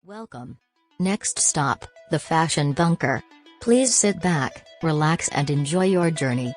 Welcome. Next stop, the Fashion Bunker. Please sit back, relax and enjoy your journey.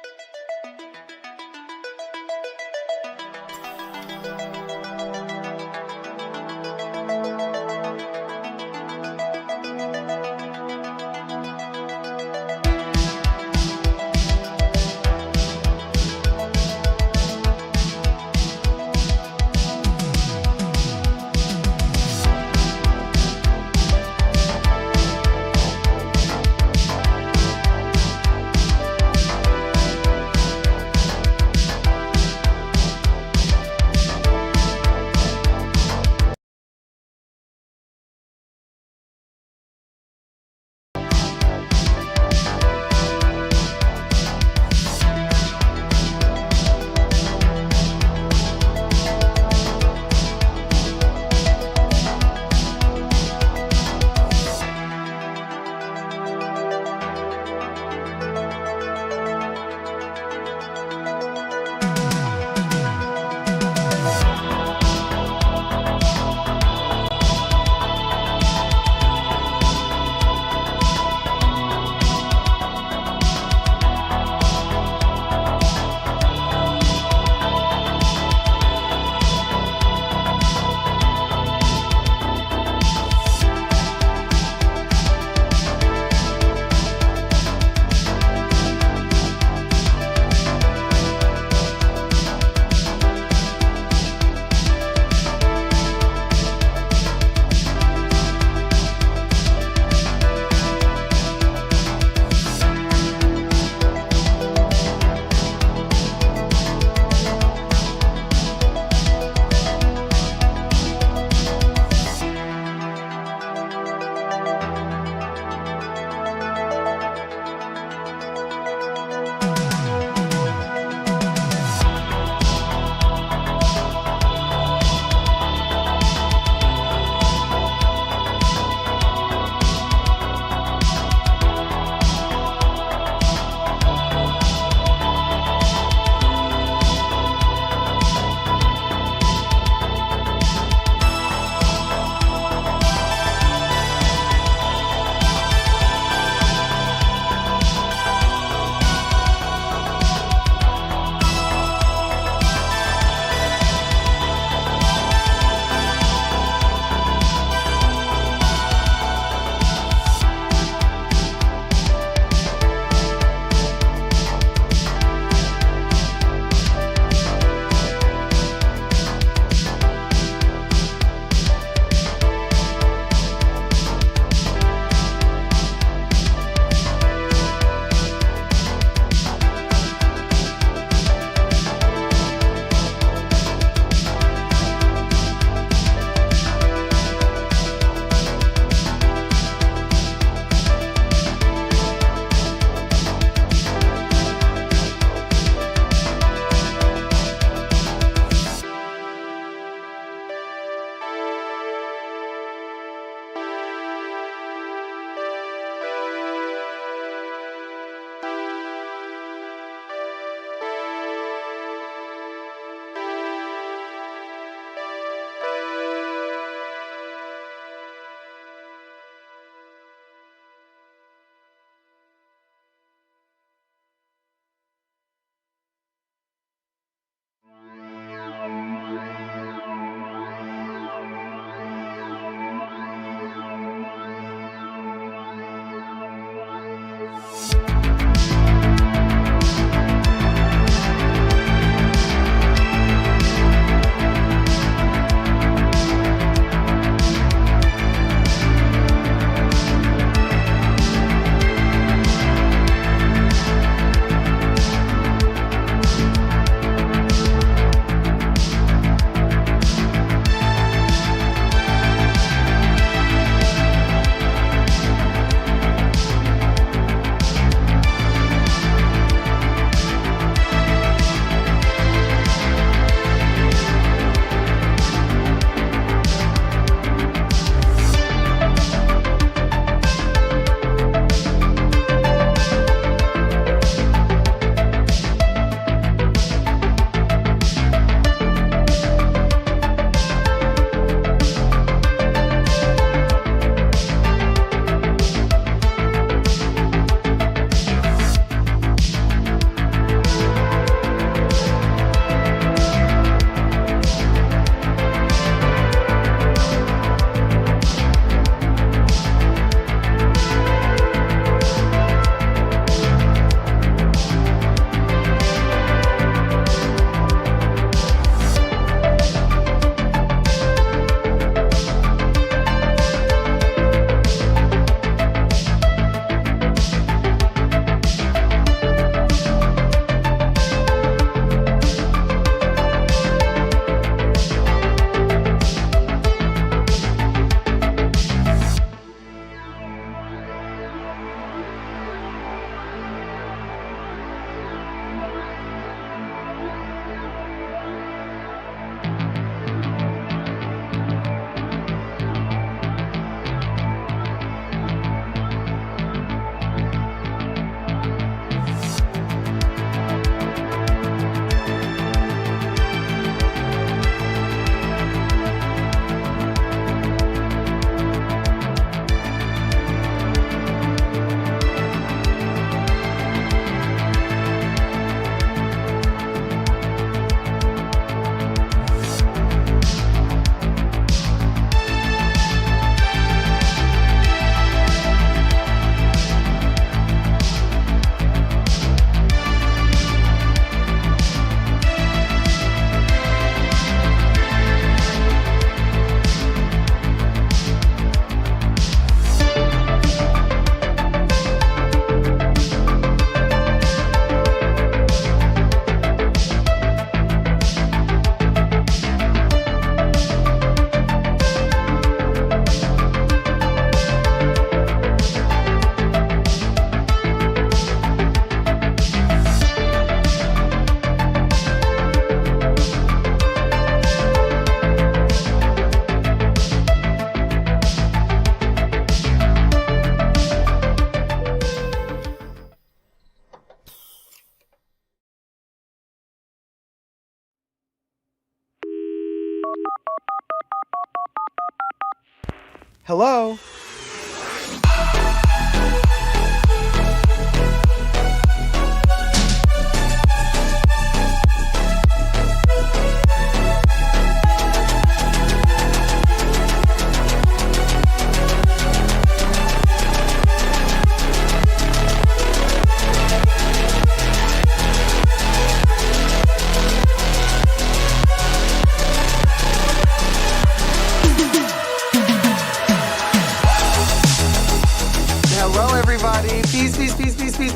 Hello?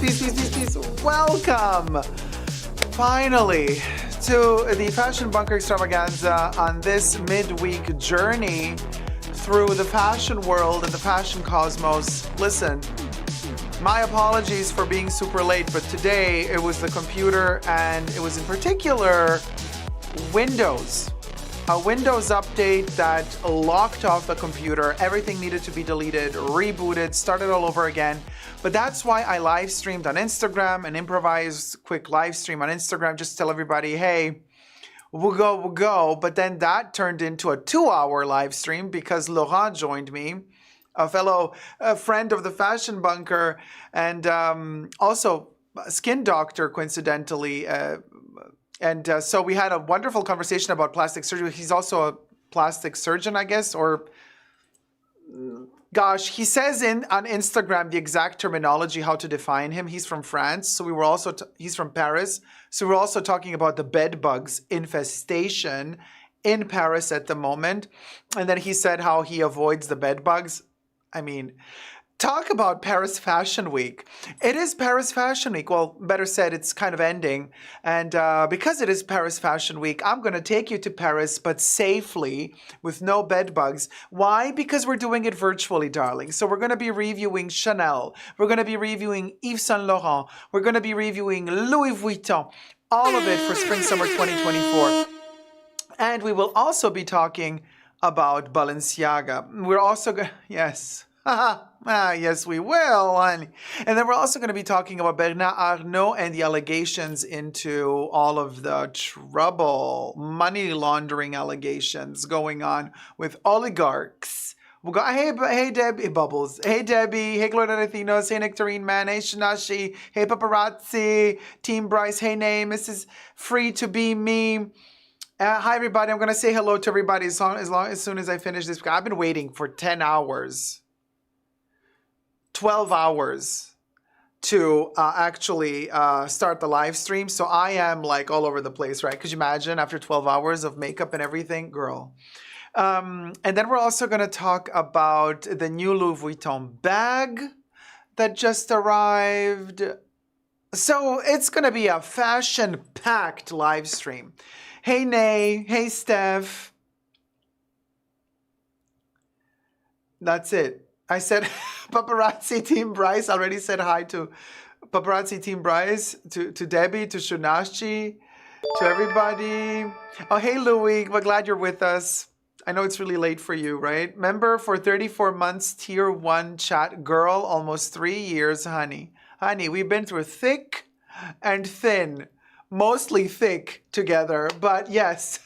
Peace. Welcome, finally, to the Fashion Bunker Extravaganza on this midweek journey through the fashion world and the fashion cosmos. Listen, my apologies for being super late, but today it was the computer and it was in particular Windows. A Windows update that locked off the computer. Everything needed to be deleted, rebooted, started all over again. But that's why I live streamed on Instagram, an improvised quick live stream on Instagram, just to tell everybody, hey, we'll go. But then that turned into a 2-hour live stream because Laurent joined me, a fellow friend of the Fashion Bunker, and also a skin doctor, coincidentally. So we had a wonderful conversation about plastic surgery. He's also a plastic surgeon, I guess, or gosh, he says on Instagram the exact terminology, how to define him. He's from France, so we were also he's from Paris, so we're also talking about the bed bugs infestation in Paris at the moment. And then he said how he avoids the bed bugs. I mean, talk about Paris Fashion Week. It is Paris Fashion Week. Well, better said, it's kind of ending. And because it is Paris Fashion Week, I'm going to take you to Paris, but safely, with no bed bugs. Why? Because we're doing it virtually, darling. So we're going to be reviewing Chanel. We're going to be reviewing Yves Saint Laurent. We're going to be reviewing Louis Vuitton. All of it for Spring-Summer 2024. And we will also be talking about Balenciaga. We're also going to... Yes. Yes, we will, honey. And then we're also going to be talking about Bernard Arnault and the allegations into all of the trouble, money laundering allegations going on with oligarchs. We'll go, hey, Debbie, Bubbles. Hey, Debbie. Hey, Gloria Latinos. Hey, Nectarine Man. Hey, Shinashi. Hey, Paparazzi. Team Bryce. Hey, Name. Mrs. Free to Be Me. Hi, everybody. I'm going to say hello to everybody as soon as I finish this. I've been waiting for 10 hours. 12 hours to actually start the live stream. So I am like all over the place, right? Could you imagine after 12 hours of makeup and everything? Girl. And then we're also going to talk about the new Louis Vuitton bag that just arrived. So it's going to be a fashion-packed live stream. Hey, Nay. Hey, Steph. That's it. I said Paparazzi Team Bryce. Already said hi to Paparazzi Team Bryce, to Debbie, to Shunashi, to everybody. Oh, hey, Louis. We're glad you're with us. I know it's really late for you, right? Member for 34 months, Tier 1 chat. Girl, almost 3 years, honey. Honey, we've been through thick and thin. Mostly thick together, but yes.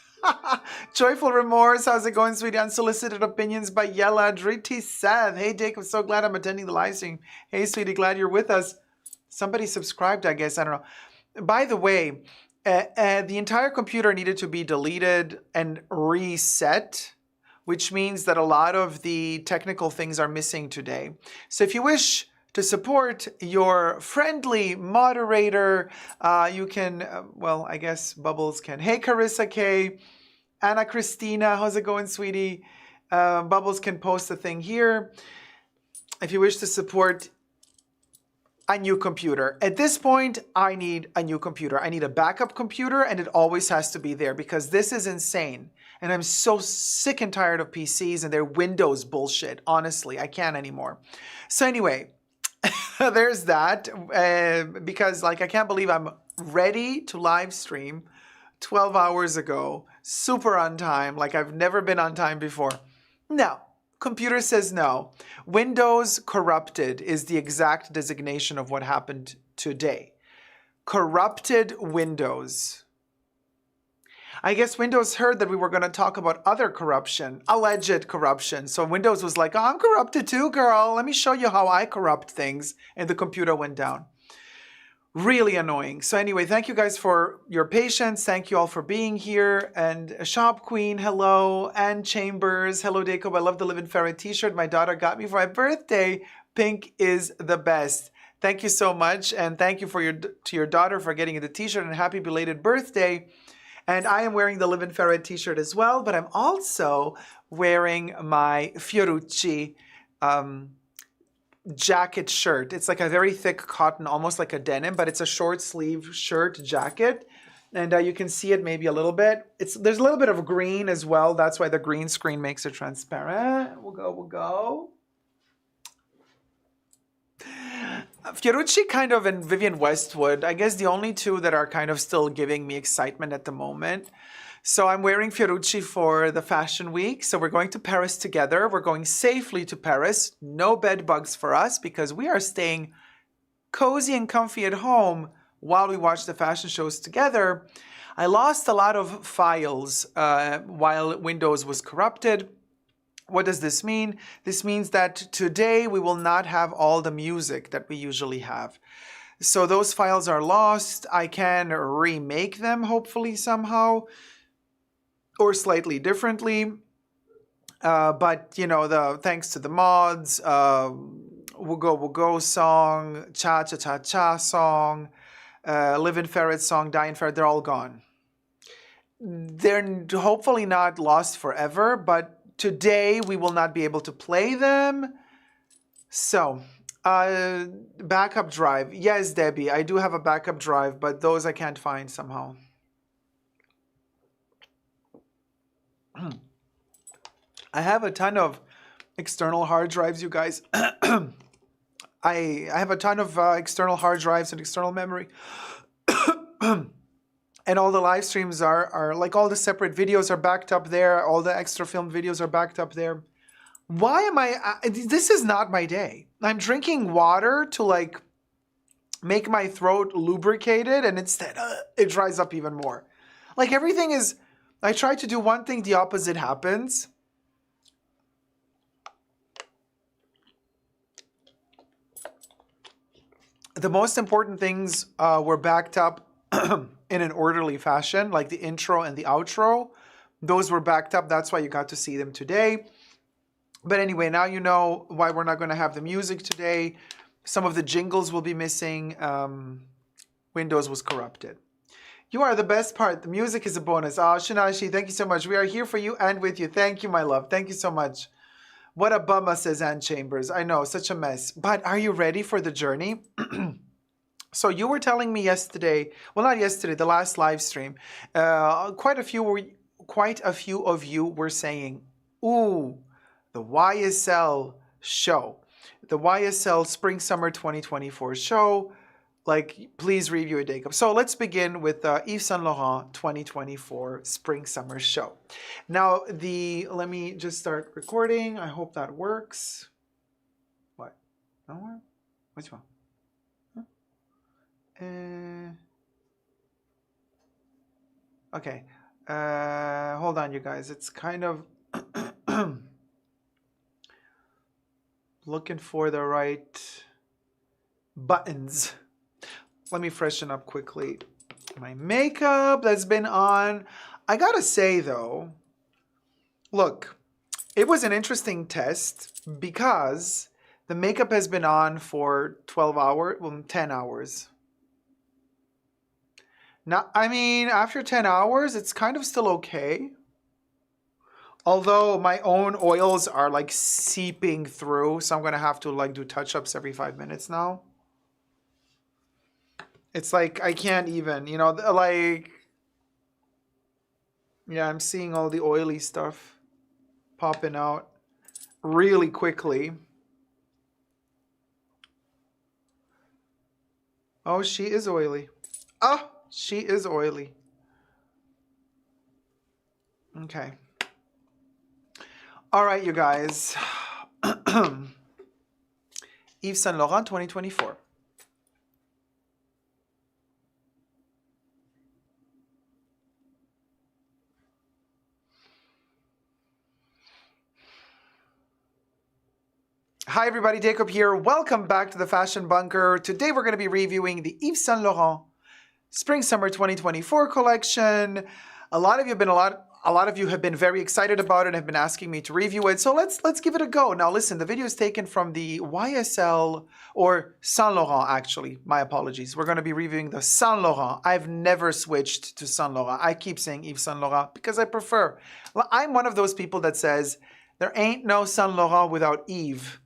Joyful Remorse, how's it going, sweetie? Unsolicited Opinions by Yella Driti Seth. Hey, Dick, I'm so glad I'm attending the live stream. Hey, sweetie, glad you're with us. Somebody subscribed, I guess. I don't know. By the way, the entire computer needed to be deleted and reset, which means that a lot of the technical things are missing today. So if you wish to support your friendly moderator, you can, well, I guess Bubbles can. Hey, Carissa K, Anna Christina, how's it going, sweetie? Bubbles can post a thing here. If you wish to support a new computer. At this point, I need a new computer. I need a backup computer, and it always has to be there because this is insane. And I'm so sick and tired of PCs and their Windows bullshit. Honestly, I can't anymore. So anyway, there's that, because like I can't believe I'm ready to live stream 12 hours ago, super on time, like I've never been on time before. No, computer says no. Windows corrupted is the exact designation of what happened today. Corrupted Windows. I guess Windows heard that we were going to talk about other corruption, alleged corruption. So Windows was like, oh, I'm corrupted too, girl. Let me show you how I corrupt things. And the computer went down. Really annoying. So anyway, thank you guys for your patience. Thank you all for being here. And Shop Queen, hello. Ann Chambers, hello, Dacob. I love the Live in Ferret t-shirt my daughter got me for my birthday. Pink is the best. Thank you so much. And thank you to your daughter for getting the t-shirt, and happy belated birthday. And I am wearing the Live in Ferret t-shirt as well, but I'm also wearing my Fiorucci jacket shirt. It's like a very thick cotton, almost like a denim, but it's a short sleeve shirt jacket. And you can see it maybe a little bit. There's a little bit of green as well. That's why the green screen makes it transparent. We'll go. Fiorucci kind of and Vivienne Westwood, I guess the only two that are kind of still giving me excitement at the moment. So I'm wearing Fiorucci for the Fashion Week. So we're going to Paris together. We're going safely to Paris. No bed bugs for us because we are staying cozy and comfy at home while we watch the fashion shows together. I lost a lot of files while Windows was corrupted. What does this mean? This means that today we will not have all the music that we usually have. So those files are lost. I can remake them hopefully somehow or slightly differently. But you know, thanks to the mods, We'll Go song, Cha Cha Cha Cha song, Live in Ferret song, Die in Ferret, they're all gone. They're hopefully not lost forever, but today we will not be able to play them. So, backup drive. Yes, Debbie, I do have a backup drive, but those I can't find somehow. I have a ton of external hard drives, you guys. I have a ton of external hard drives and external memory. And all the live streams are like all the separate videos are backed up there. All the extra filmed videos are backed up there. Why am this is not my day. I'm drinking water to like make my throat lubricated, and instead it dries up even more. Like everything is, I try to do one thing, the opposite happens. The most important things were backed up in an orderly fashion, like the intro and the outro. Those were backed up. That's why you got to see them today. But anyway, now you know why we're not going to have the music today. Some of the jingles will be missing. Windows was corrupted. You are the best part. The music is a bonus. Oh, Shinashi, thank you so much. We are here for you and with you. Thank you, my love. Thank you so much. What a bummer, says Ann Chambers. I know, such a mess. But are you ready for the journey? So you were telling me yesterday, well, not yesterday, the last live stream, quite a few of you were saying, ooh, the YSL show, the YSL Spring Summer 2024 show, like, please review it, Jacob. So let's begin with Yves Saint Laurent 2024 Spring Summer show. Now, let me just start recording. I hope that works. What? No? Which one? Okay. Hold on, you guys. It's kind of looking for the right buttons. Let me freshen up quickly. My makeup that's been on. I gotta say though, look, it was an interesting test because the makeup has been on for 12 hours, well, 10 hours. Now, I mean, after 10 hours, it's kind of still okay. Although my own oils are like seeping through, so I'm gonna have to like do touch-ups every 5 minutes now. It's like, I can't even, you know, like, yeah, I'm seeing all the oily stuff popping out really quickly. Oh, she is oily. Oh, she is oily. Okay. All right, you guys. Yves Saint Laurent 2024. Hi everybody, Jacob here. Welcome back to the Fashion Bunker. Today we're going to be reviewing the Yves Saint Laurent Spring Summer 2024 collection. A lot of you have been very excited about it and have been asking me to review it. So let's give it a go. Now listen, the video is taken from the YSL or Saint Laurent actually. My apologies. We're going to be reviewing the Saint Laurent. I've never switched to Saint Laurent. I keep saying Yves Saint Laurent because I prefer. I'm one of those people that says there ain't no Saint Laurent without Yves.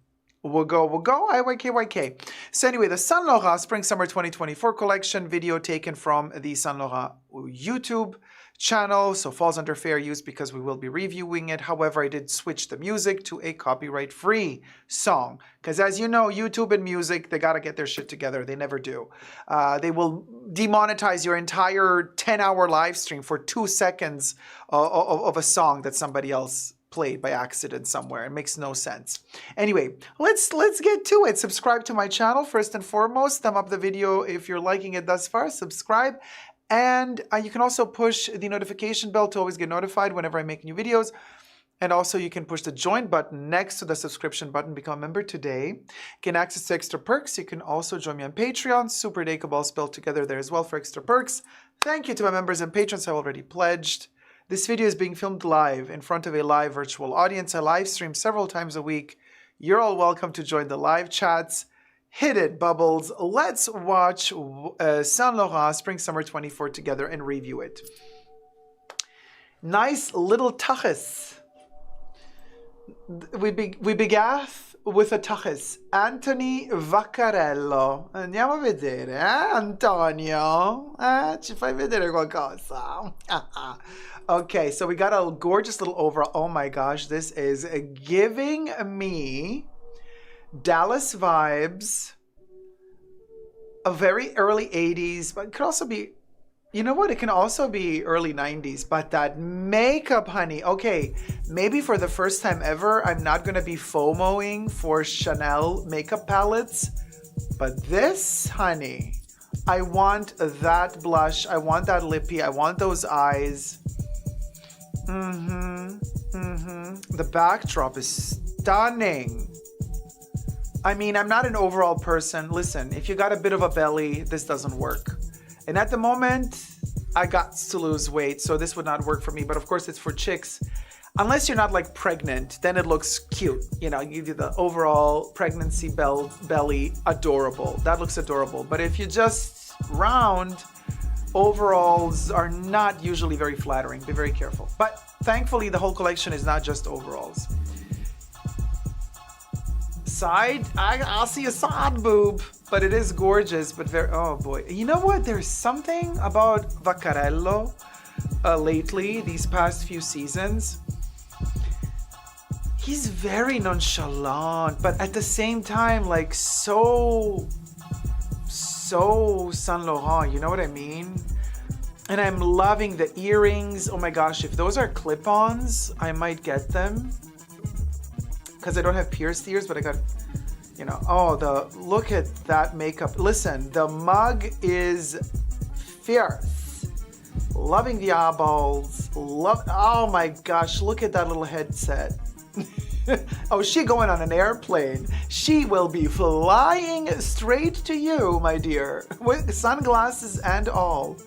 We'll go, YK. So anyway, the Saint Laurent Spring Summer 2024 collection video taken from the Saint Laurent YouTube channel, so falls under fair use because we will be reviewing it. However, I did switch the music to a copyright-free song because as you know, YouTube and music, they got to get their shit together. They never do. They will demonetize your entire 10-hour live stream for 2 seconds of a song that somebody else played by accident somewhere. It makes no sense. Anyway, let's get to it. Subscribe to my channel first and foremost. Thumb up the video if you're liking it thus far. Subscribe. And you can also push the notification bell to always get notified whenever I make new videos. And also you can push the join button next to the subscription button. Become a member today. Get access to extra perks. You can also join me on Patreon. Super Jacob all spelled together there as well for extra perks. Thank you to my members and patrons who have already pledged. This video is being filmed live in front of a live virtual audience. I live stream several times a week. You're all welcome to join the live chats. Hit it, Bubbles. Let's watch Saint Laurent Spring Summer 24 together and review it. Nice little tuchus. We begath with a tuchus. Anthony Vaccarello. Andiamo a vedere, Antonio? Ci fai vedere qualcosa? Okay, so we got a gorgeous little overall. Oh my gosh, this is giving me Dallas vibes. A very early 80s, but it could also be, you know what? It can also be early 90s, but that makeup, honey. Okay, maybe for the first time ever, I'm not going to be FOMOing for Chanel makeup palettes, but this, honey, I want that blush. I want that lippy. I want those eyes. The backdrop is stunning. I mean, I'm not an overall person. Listen, if you got a bit of a belly, this doesn't work. And at the moment, I got to lose weight, so this would not work for me. But of course, it's for chicks. Unless you're not like pregnant, then it looks cute. You know, you do the overall pregnancy belly, adorable. That looks adorable. But if you just round, overalls are not usually very flattering. Be very careful. But thankfully, the whole collection is not just overalls. Side, I'll see a side boob, but it is gorgeous, but very, oh boy. You know what? There's something about Vaccarello lately, these past few seasons. He's very nonchalant, but at the same time, like so Saint Laurent, you know what I mean? And I'm loving the earrings. Oh my gosh, if those are clip-ons, I might get them. Because I don't have pierced ears, but I got, you know, oh, look at that makeup. Listen, the mug is fierce. Loving the eyeballs. Oh my gosh, look at that little headset. Oh, she going on an airplane. She will be flying straight to you, my dear, with sunglasses and all.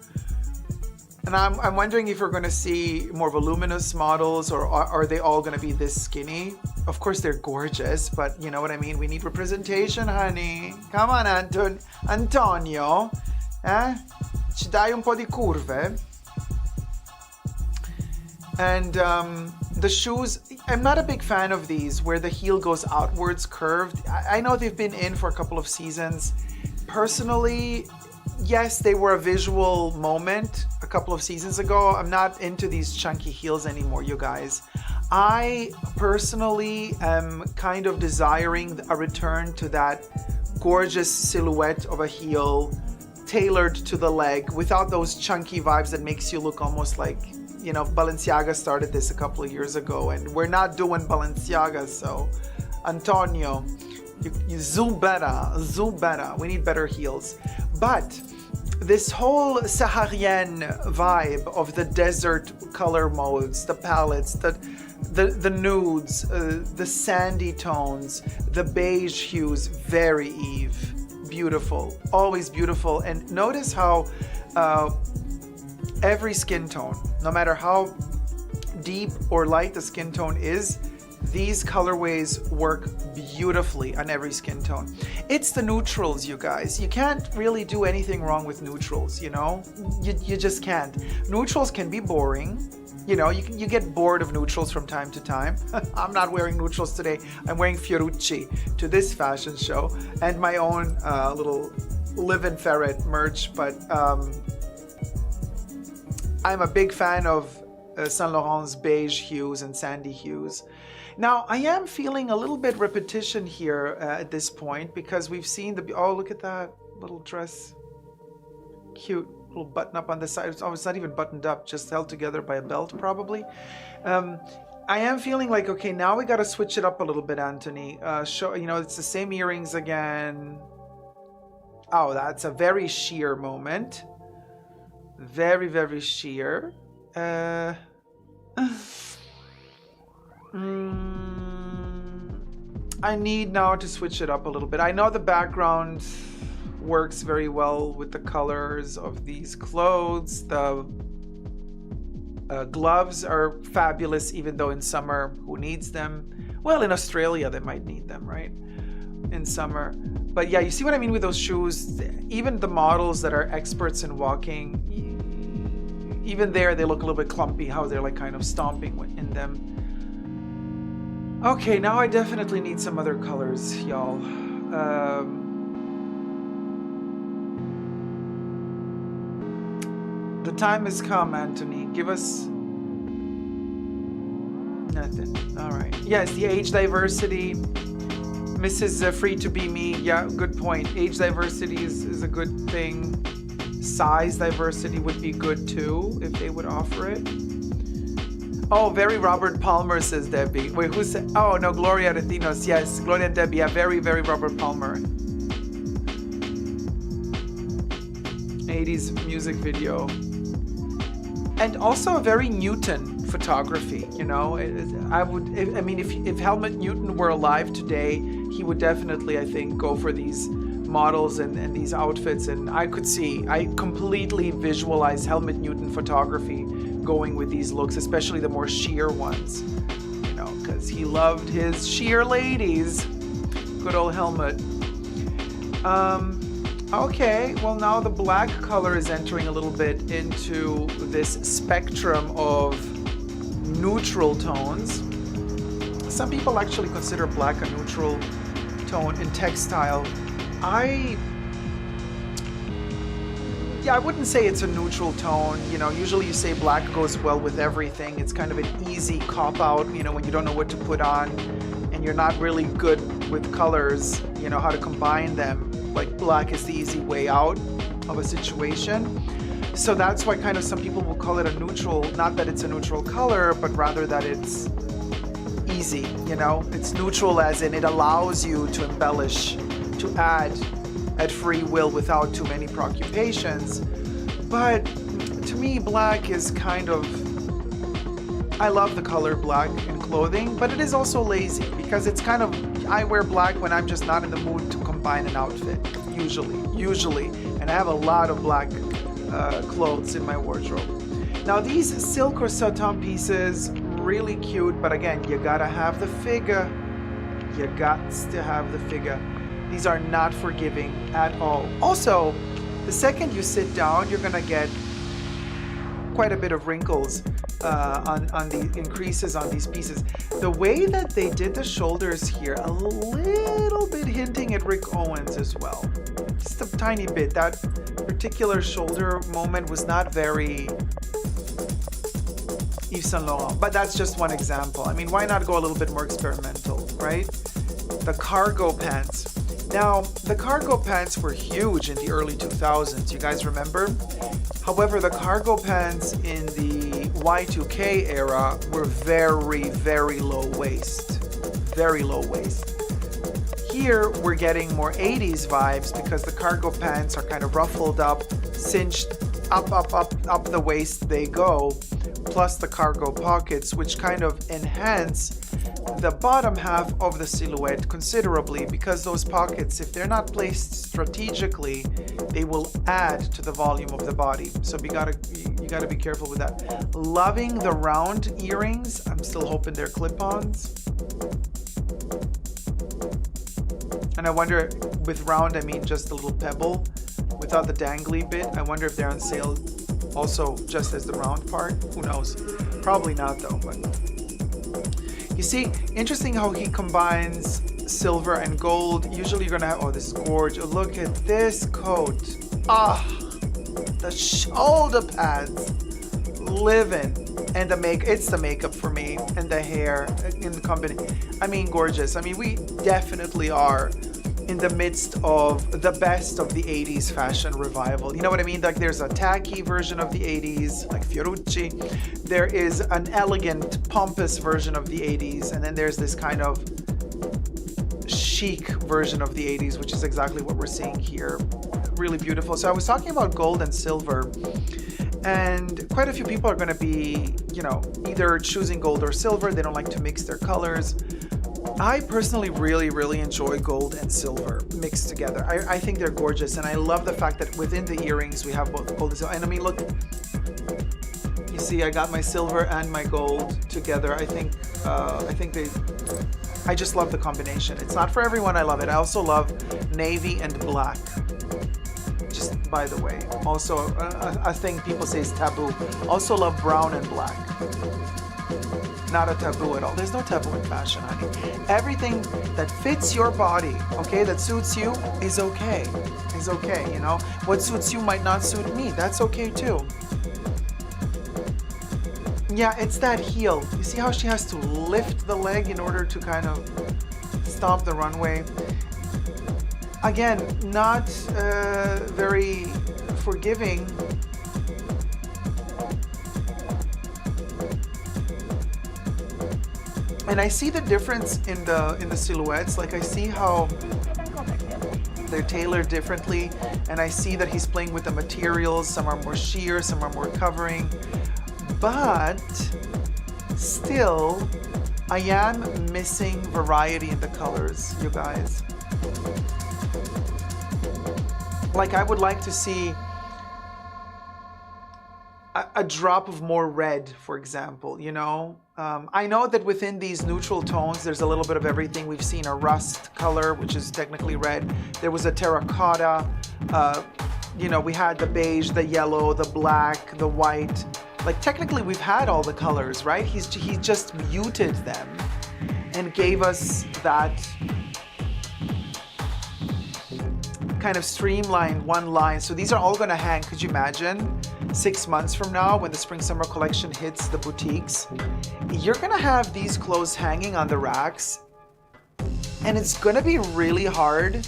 And I'm wondering if we're going to see more voluminous models, or are they all going to be this skinny? Of course, they're gorgeous, but you know what I mean? We need representation, honey. Come on, Antonio. Ci dai un po' di curve. And the shoes, I'm not a big fan of these where the heel goes outwards curved. I know they've been in for a couple of seasons. Personally, yes, they were a visual moment a couple of seasons ago. I'm not into these chunky heels anymore, you guys. I personally am kind of desiring a return to that gorgeous silhouette of a heel tailored to the leg without those chunky vibes that makes you look almost like, you know, Balenciaga started this a couple of years ago, and we're not doing Balenciaga, so Antonio, you zoom better. We need better heels. But this whole Saharian vibe of the desert color modes, the palettes, the nudes, the sandy tones, the beige hues, very Eve. Beautiful, always beautiful. And notice how every skin tone, no matter how deep or light the skin tone is, these colorways work beautifully on every skin tone. It's the neutrals, you guys. You can't really do anything wrong with neutrals, you know? You just can't. Neutrals can be boring. You know, you get bored of neutrals from time to time. I'm not wearing neutrals today. I'm wearing Fiorucci to this fashion show and my own little live-in ferret merch. But I'm a big fan of Saint Laurent's beige hues and sandy hues. Now, I am feeling a little bit repetition here at this point because we've seen the... Oh, look at that little dress. Cute little button up on the side. Oh, it's not even buttoned up, just held together by a belt probably. I am feeling like, okay, now we got to switch it up a little bit, Anthony. Show, you know, it's the same earrings again. Oh, that's a very sheer moment. Very, very sheer. I need now to switch it up a little bit. I know the background works very well with the colors of these clothes. The gloves are fabulous, even though in summer, who needs them? Well, in Australia, they might need them, right? In summer. But yeah, you see what I mean with those shoes? Even the models that are experts in walking, even there, they look a little bit clumpy, how they're like kind of stomping in them. Okay, now I definitely need some other colors, y'all. The time has come, Anthony. Give us... Nothing. All right. Yes, the age diversity. Mrs. Free to Be Me. Yeah, good point. Age diversity is a good thing. Size diversity would be good too, if they would offer it. Oh, very Robert Palmer, says Debbie. Wait, who said? Oh, no, Gloria Retinos. Yes, Gloria and Debbie. Yeah, very, very Robert Palmer. 80s music video. And also a very Newton photography, you know? I mean, if Helmut Newton were alive today, he would definitely, I think, go for these models and these outfits. And I completely visualize Helmut Newton photography going with these looks, especially the more sheer ones, you know, because he loved his sheer ladies. Good old Helmut. Okay, well now the black color is entering a little bit into this spectrum of neutral tones. Some people actually consider black a neutral tone in textile. I wouldn't say it's a neutral tone. You know, usually you say black goes well with everything. It's kind of an easy cop-out, you know, when you don't know what to put on and you're not really good with colors, you know, how to combine them. Like black is the easy way out of a situation. So that's why kind of some people will call it a neutral, not that it's a neutral color, but rather that it's easy, you know? It's neutral as in it allows you to embellish, to add at free will without too many preoccupations. But to me, black is kind of... I love the color black in clothing, but it is also lazy because it's kind of... I wear black when I'm just not in the mood to combine an outfit, usually. And I have a lot of black clothes in my wardrobe. Now these silk or satin pieces, really cute, but again, you gotta have the figure. You got to have the figure. These are not forgiving at all. Also, the second you sit down, you're gonna get quite a bit of wrinkles on the increases on these pieces. The way that they did the shoulders here, a little bit hinting at Rick Owens as well. Just a tiny bit. That particular shoulder moment was not very Yves Saint Laurent, but that's just one example. I mean, why not go a little bit more experimental, right? The cargo pants. Now, the cargo pants were huge in the early 2000s, you guys remember? However, the cargo pants in the Y2K era were very, very low waist. Very low waist. Here, we're getting more 80s vibes because the cargo pants are kind of ruffled up, cinched up the waist they go, plus the cargo pockets, which kind of enhance the bottom half of the silhouette considerably, because those pockets, if they're not placed strategically, they will add to the volume of the body. So you gotta be careful with that. Loving the round earrings. I'm still hoping they're clip-ons. And I wonder, with round I mean just a little pebble without the dangly bit. I wonder if they're on sale also just as the round part. Who knows? Probably not though. But you see, interesting how he combines silver and gold. Usually you're gonna have, oh, this is gorgeous. Look at this coat. Ah, the shoulder pads, living. And the it's the makeup for me, and the hair in the company. I mean, gorgeous. I mean, we definitely are in the midst of the best of the 80s fashion revival. You know what I mean? Like, there's a tacky version of the 80s, like Fiorucci. There is an elegant, pompous version of the 80s, and then there's this kind of chic version of the 80s, which is exactly what we're seeing here. Really beautiful. So I was talking about gold and silver, and quite a few people are going to be, you know, either choosing gold or silver. They don't like to mix their colors. I personally really enjoy gold and silver mixed together. I think they're gorgeous, and I love the fact that within the earrings we have both gold and silver. And I mean, look, you see, I got my silver and my gold together. I think I just love the combination. It's not for everyone. I love it. I also love navy and black. Just by the way, also a thing people say is taboo. Also love brown and black. Not a taboo at all. There's no taboo in fashion, honey. Everything that fits your body, okay, that suits you is okay. Is okay, you know. What suits you might not suit me. That's okay too. Yeah, it's that heel. You see how she has to lift the leg in order to kind of stomp the runway? Again, not very forgiving. And I see the difference in the silhouettes. Like, I see how they're tailored differently, and I see that he's playing with the materials. Some are more sheer, some are more covering, but still I am missing variety in the colors, you guys. Like, I would like to see a drop of more red, for example, you know? I know that within these neutral tones, there's a little bit of everything. We've seen a rust color, which is technically red. There was a terracotta. You know, we had the beige, the yellow, the black, the white. Like, technically, we've had all the colors, right? He just muted them and gave us that kind of streamlined one line. So these are all going to hang. Could you imagine 6 months from now, when the spring summer collection hits the boutiques, you're going to have these clothes hanging on the racks, and it's going to be really hard.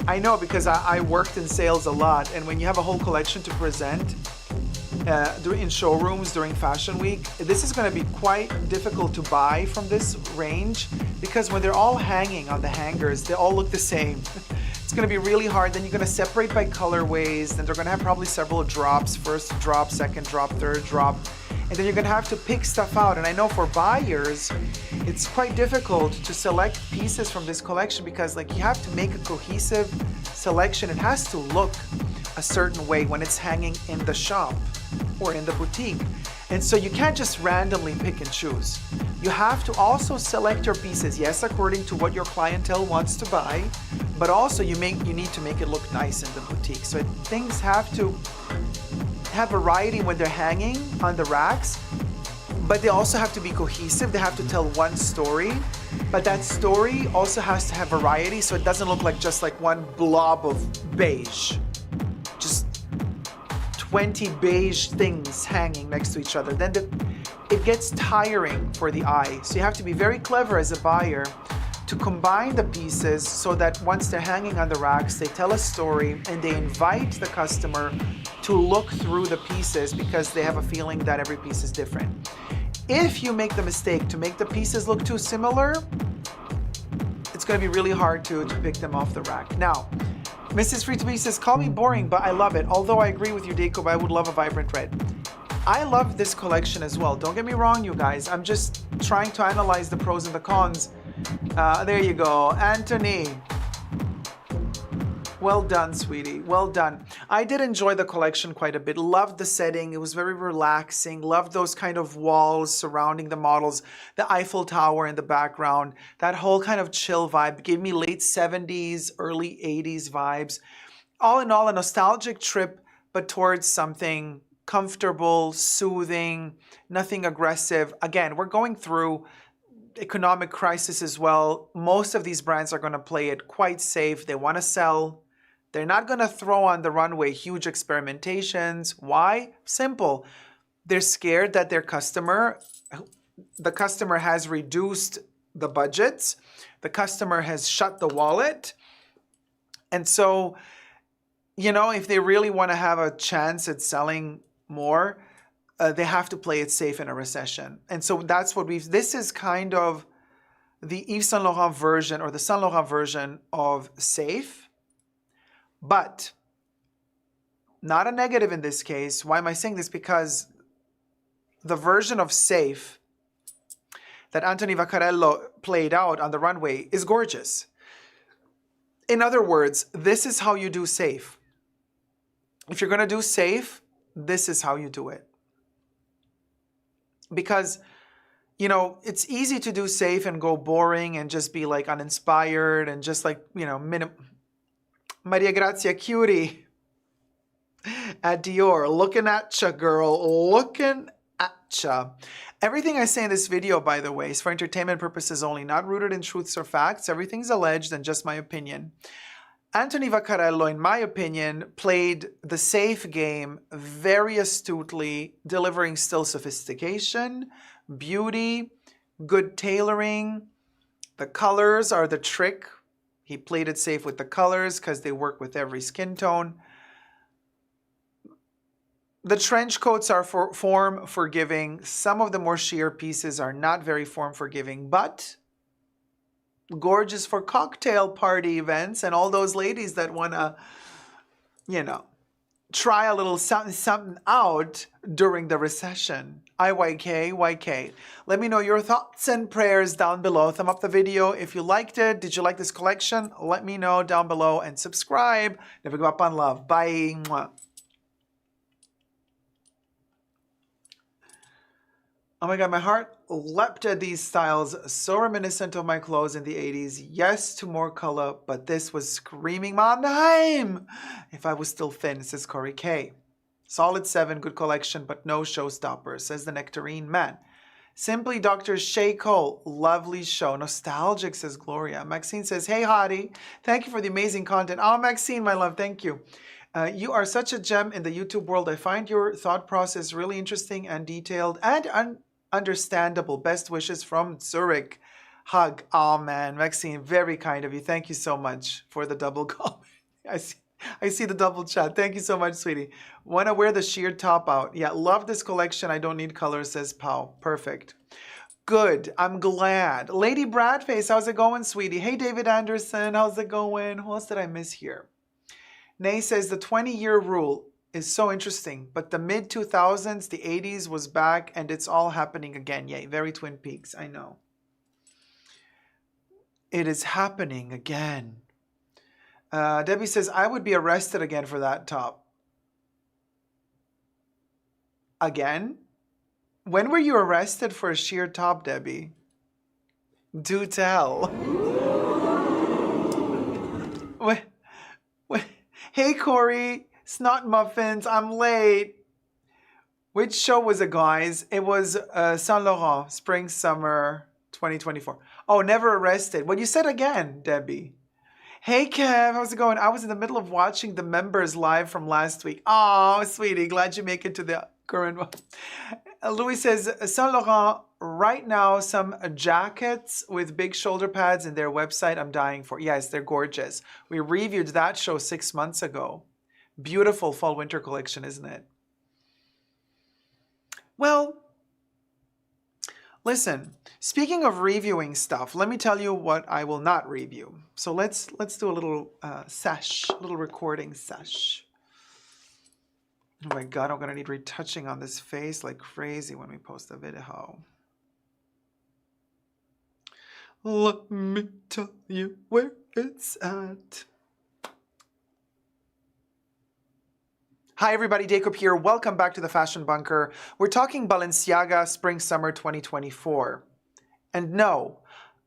I know, because I worked in sales a lot, and when you have a whole collection to present in showrooms during Fashion Week, this is going to be quite difficult to buy from this range, because when they're all hanging on the hangers, they all look the same. It's going to be really hard. Then you're going to separate by colorways. Then they're going to have probably several drops. First drop, second drop, third drop. And then you're going to have to pick stuff out. And I know for buyers, it's quite difficult to select pieces from this collection, because like, you have to make a cohesive selection. It has to look a certain way when it's hanging in the shop or in the boutique. And so you can't just randomly pick and choose. You have to also select your pieces, yes, according to what your clientele wants to buy, but also you need to make it look nice in the boutique. So things have to have variety when they're hanging on the racks, but they also have to be cohesive. They have to tell one story, but that story also has to have variety, so it doesn't look like just like one blob of beige. Just 20 beige things hanging next to each other. Then it gets tiring for the eye. So you have to be very clever as a buyer to combine the pieces so that once they're hanging on the racks, they tell a story and they invite the customer to look through the pieces, because they have a feeling that every piece is different. If you make the mistake to make the pieces look too similar, it's going to be really hard to pick them off the rack. Now, Mrs. Free to Be says, call me boring, but I love it. Although I agree with you, Deco, but I would love a vibrant red. I love this collection as well. Don't get me wrong, you guys. I'm just trying to analyze the pros and the cons. There you go. Anthony. Well done, sweetie. Well done. I did enjoy the collection quite a bit. Loved the setting. It was very relaxing. Loved those kind of walls surrounding the models. The Eiffel Tower in the background. That whole kind of chill vibe. Gave me late 70s, early 80s vibes. All in all, a nostalgic trip, but towards something comfortable, soothing, nothing aggressive. Again, we're going through economic crisis as well. Most of these brands are going to play it quite safe. They want to sell. They're not going to throw on the runway huge experimentations. Why? Simple. They're scared that the customer has reduced the budgets. The customer has shut the wallet. And so, you know, if they really want to have a chance at selling more, they have to play it safe in a recession. And so that's what this is kind of the Yves Saint Laurent version, or the Saint Laurent version of safe. But not a negative in this case. Why am I saying this? Because the version of safe that Anthony Vaccarello played out on the runway is gorgeous. In other words, this is how you do safe. If you're going to do safe, this is how you do it. Because, you know, it's easy to do safe and go boring and just be like uninspired and just like, you know, Maria Grazia Cutie at Dior, looking at ya, girl, looking at ya. Everything I say in this video, by the way, is for entertainment purposes only, not rooted in truths or facts. Everything's alleged and just my opinion. Anthony Vaccarello, in my opinion, played the safe game very astutely, delivering still sophistication, beauty, good tailoring. The colors are the trick. He played it safe with the colors because they work with every skin tone. The trench coats are for form forgiving. Some of the more sheer pieces are not very form forgiving, but gorgeous for cocktail party events and all those ladies that want to, you know, try a little something out during the recession. YK. Let me know your thoughts and prayers down below. Thumb up the video if you liked it. Did you like this collection? Let me know down below and subscribe. Never give up on love. Bye. Mwah. Oh my God, my heart leapt at these styles, so reminiscent of my clothes in the 80s. Yes to more color, but this was screaming my name. If I was still thin, says Corey K. Solid 7, good collection, but no showstopper, says the Nectarine Man. Simply Dr. Shay Cole, lovely show. Nostalgic, says Gloria. Maxine says, hey, hottie. Thank you for the amazing content. Oh, Maxine, my love, thank you. You are such a gem in the YouTube world. I find your thought process really interesting and detailed and understandable. Best wishes from Zurich. Hug. Oh man, Maxine, very kind of you. Thank you so much for the double comment. I see the double chat. Thank you so much, sweetie. Want to wear the sheer top out. Yeah, love this collection. I don't need colors, says Pau. Perfect. Good. I'm glad. Lady Bradface, how's it going, sweetie? Hey, David Anderson, how's it going? Who else did I miss here? Nay says the 20-year rule is so interesting, but the mid-2000s, the 80s was back and it's all happening again. Yay, very Twin Peaks, I know. It is happening again. Debbie says, I would be arrested again for that top. Again? When were you arrested for a sheer top, Debbie? Do tell. Wait. Hey, Corey. Snot Muffins. I'm late. Which show was it, guys? It was Saint Laurent, Spring, Summer 2024. Oh, never arrested. Well, you said again, Debbie. Hey, Kev. How's it going? I was in the middle of watching the members live from last week. Oh, sweetie. Glad you make it to the current one. Louis says, Saint Laurent, right now, some jackets with big shoulder pads in their website I'm dying for. Yes, they're gorgeous. We reviewed that show 6 months ago. Beautiful fall-winter collection, isn't it? Well, Listen, speaking of reviewing stuff, let me tell you what I will not review. So let's do a little sesh, a little recording sesh. Oh my God, I'm gonna need retouching on this face like crazy when we post the video. Let me tell you where it's at. Hi everybody, Jacob here. Welcome back to the Fashion Bunker. We're talking Balenciaga Spring-Summer 2024. And no,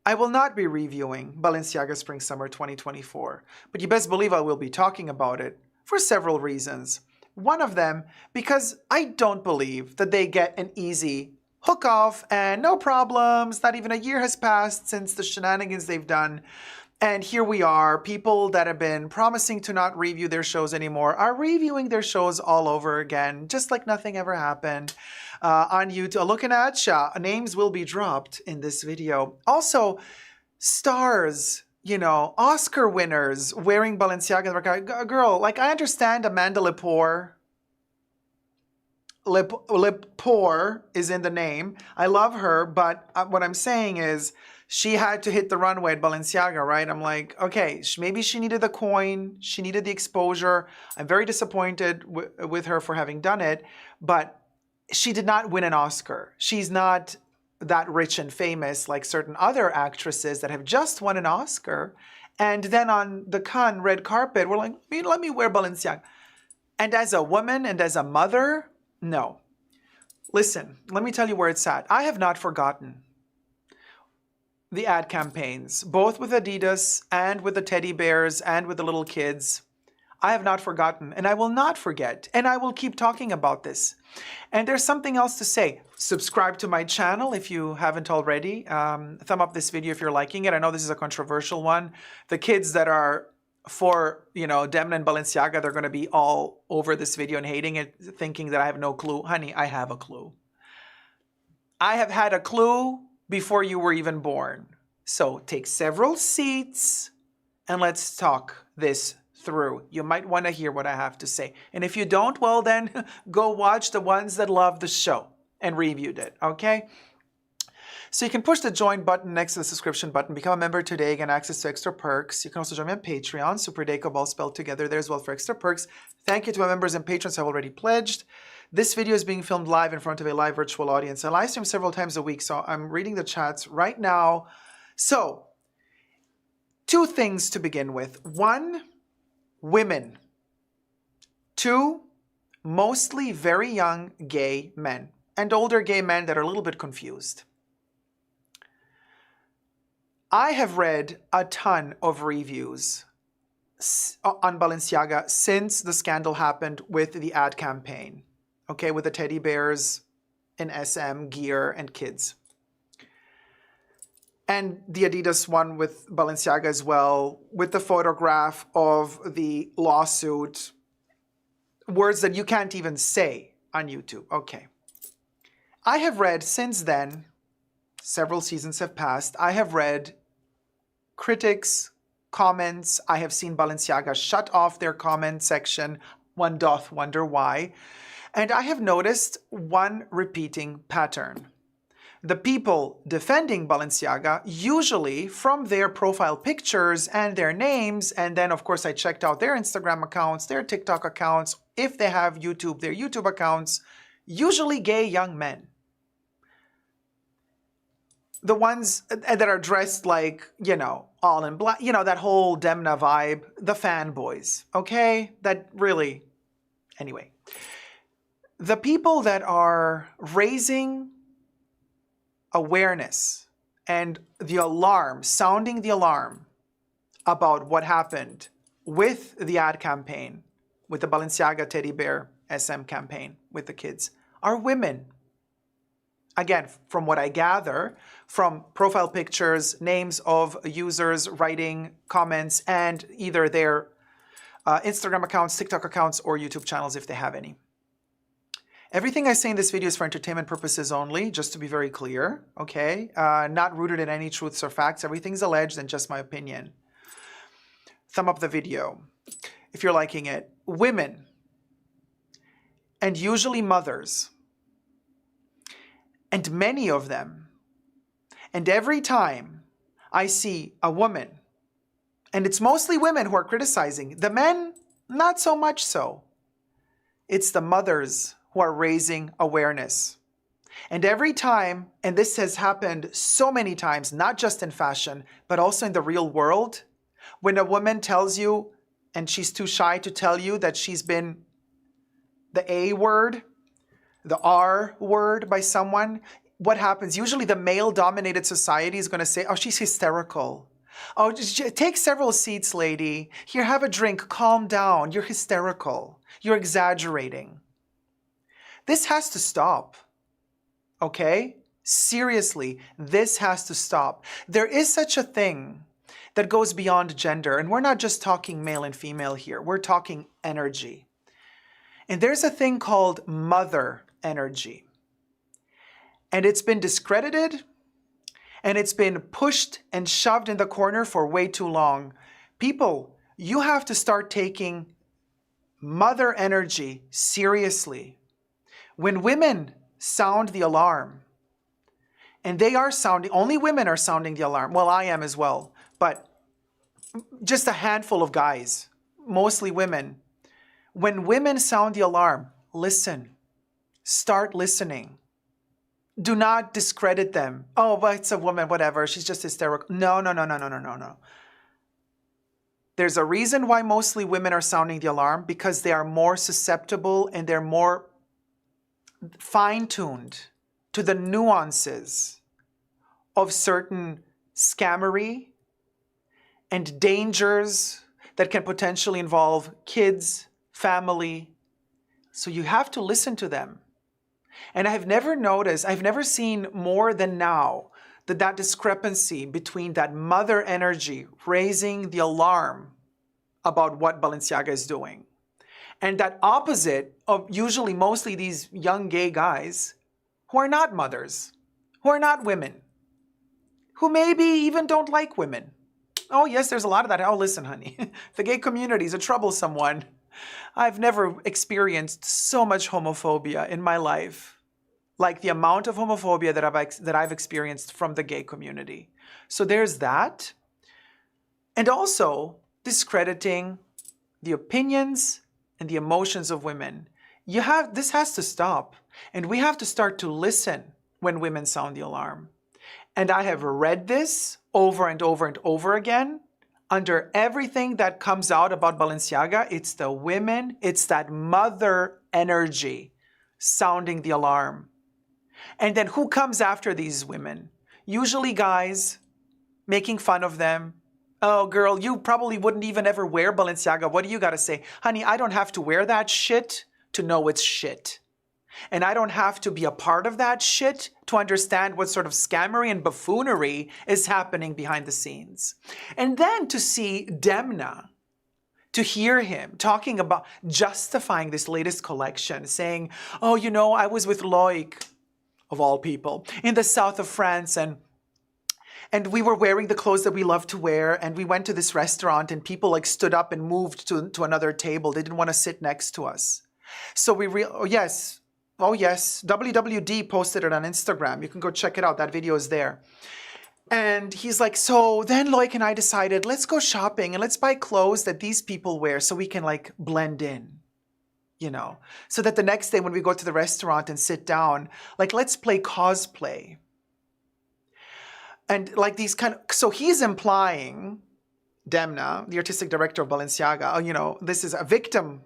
I will not be reviewing Balenciaga Spring-Summer 2024. But you best believe I will be talking about it for several reasons. One of them, because I don't believe that they get an easy hook off and no problems. Not even a year has passed since the shenanigans they've done. And here we are, people that have been promising to not review their shows anymore are reviewing their shows all over again, just like nothing ever happened. On YouTube, looking at ya, names will be dropped in this video. Also, stars, you know, Oscar winners wearing Balenciaga. Girl, like I understand Amanda Lepore. Lepore is in the name. I love her, but what I'm saying is, she had to hit the runway at Balenciaga, right? I'm like, okay, maybe she needed the coin. She needed the exposure. I'm very disappointed with her for having done it, but she did not win an Oscar. She's not that rich and famous like certain other actresses that have just won an Oscar. And then on the Cannes red carpet, we're like, let me wear Balenciaga. And as a woman and as a mother, no. Listen, let me tell you where it's at. I have not forgotten the ad campaigns, both with Adidas and with the teddy bears and with the little kids. I have not forgotten, and I will not forget, and I will keep talking about this. And there's something else to say. Subscribe to my channel if you haven't already. Thumb up this video if you're liking it. I know this is a controversial one. The kids that are for, you know, Demna and Balenciaga, they're going to be all over this video and hating it, thinking that I have no clue. Honey, I have a clue. I have had a clue before you were even born. So take several seats and let's talk this through. You might want to hear what I have to say. And if you don't, well then go watch the ones that love the show and reviewed it, okay? So you can push the join button next to the subscription button. Become a member today, get access to extra perks. You can also join me on Patreon, Super Jacob, all spelled together there as well for extra perks. Thank you to my members and patrons who have already pledged. This video is being filmed live in front of a live virtual audience. I live stream several times a week, so I'm reading the chats right now. So, two things to begin with. One, women. Two, mostly very young gay men and older gay men that are a little bit confused. I have read a ton of reviews on Balenciaga since the scandal happened with the ad campaign. Okay, with the teddy bears in SM gear and kids. And the Adidas one with Balenciaga as well, with the photograph of the lawsuit. Words that you can't even say on YouTube. Okay. I have read since then, several seasons have passed, I have read critics, comments. I have seen Balenciaga shut off their comment section. One doth wonder why. And I have noticed one repeating pattern. The people defending Balenciaga, usually from their profile pictures and their names, and then of course I checked out their Instagram accounts, their TikTok accounts, if they have YouTube, their YouTube accounts, usually gay young men. The ones that are dressed like, you know, all in black, you know, that whole Demna vibe, the fanboys, okay? That really, anyway. The people that are raising awareness and the alarm, sounding the alarm about what happened with the ad campaign, with the Balenciaga teddy bear SM campaign with the kids, are women. Again, from what I gather, from profile pictures, names of users writing comments, and either their Instagram accounts, TikTok accounts, or YouTube channels if they have any. Everything I say in this video is for entertainment purposes only, just to be very clear, okay? Not rooted in any truths or facts. Everything's alleged and just my opinion. Thumb up the video if you're liking it. Women, and usually mothers, and many of them And every time I see a woman, and it's mostly women who are criticizing, the men, not so much so. It's the mothers who are raising awareness. And every time, and this has happened so many times, not just in fashion, but also in the real world, when a woman tells you, and she's too shy to tell you that she's been the A word, the R word by someone, what happens? Usually the male-dominated society is going to say, oh, she's hysterical. Oh, just take several seats, lady. Here, have a drink. Calm down. You're hysterical. You're exaggerating. This has to stop. Okay? Seriously, this has to stop. There is such a thing that goes beyond gender. And we're not just talking male and female here. We're talking energy. And there's a thing called mother energy. And it's been discredited, and it's been pushed and shoved in the corner for way too long. People, you have to start taking mother energy seriously. When women sound the alarm, and they are sounding, only women are sounding the alarm. Well, I am as well, but just a handful of guys, mostly women. When women sound the alarm, listen. Start listening. Do not discredit them. Oh, but it's a woman, whatever. She's just hysterical. No. There's a reason why mostly women are sounding the alarm, because they are more susceptible and they're more fine-tuned to the nuances of certain scammery and dangers that can potentially involve kids, family. So you have to listen to them. And I've never seen more than now that discrepancy between that mother energy raising the alarm about what Balenciaga is doing, and that opposite of usually mostly these young gay guys who are not mothers, who are not women, who maybe even don't like women. Oh yes, there's a lot of that. Oh, listen, honey, the gay community is a troublesome one. I've never experienced so much homophobia in my life, like the amount of homophobia that I've experienced from the gay community. So there's that. And also discrediting the opinions and the emotions of women. This has to stop. And we have to start to listen when women sound the alarm. And I have read this over and over and over again. Under everything that comes out about Balenciaga, it's the women, it's that mother energy sounding the alarm. And then who comes after these women? Usually guys making fun of them. Oh, girl, you probably wouldn't even ever wear Balenciaga. What do you got to say? Honey, I don't have to wear that shit to know it's shit. And I don't have to be a part of that shit to understand what sort of scammery and buffoonery is happening behind the scenes. And then to see Demna, to hear him talking about justifying this latest collection, saying, oh, you know, I was with Loic, of all people, in the south of France, and we were wearing the clothes that we love to wear, and we went to this restaurant, and people like stood up and moved to another table. They didn't want to sit next to us. So oh yes, WWD posted it on Instagram. You can go check it out. That video is there. And he's like, so then Loic and I decided, let's go shopping and let's buy clothes that these people wear so we can like blend in, you know, so that the next day when we go to the restaurant and sit down, like, let's play cosplay. And like these so he's implying, Demna, the artistic director of Balenciaga, oh, you know, this is a victim.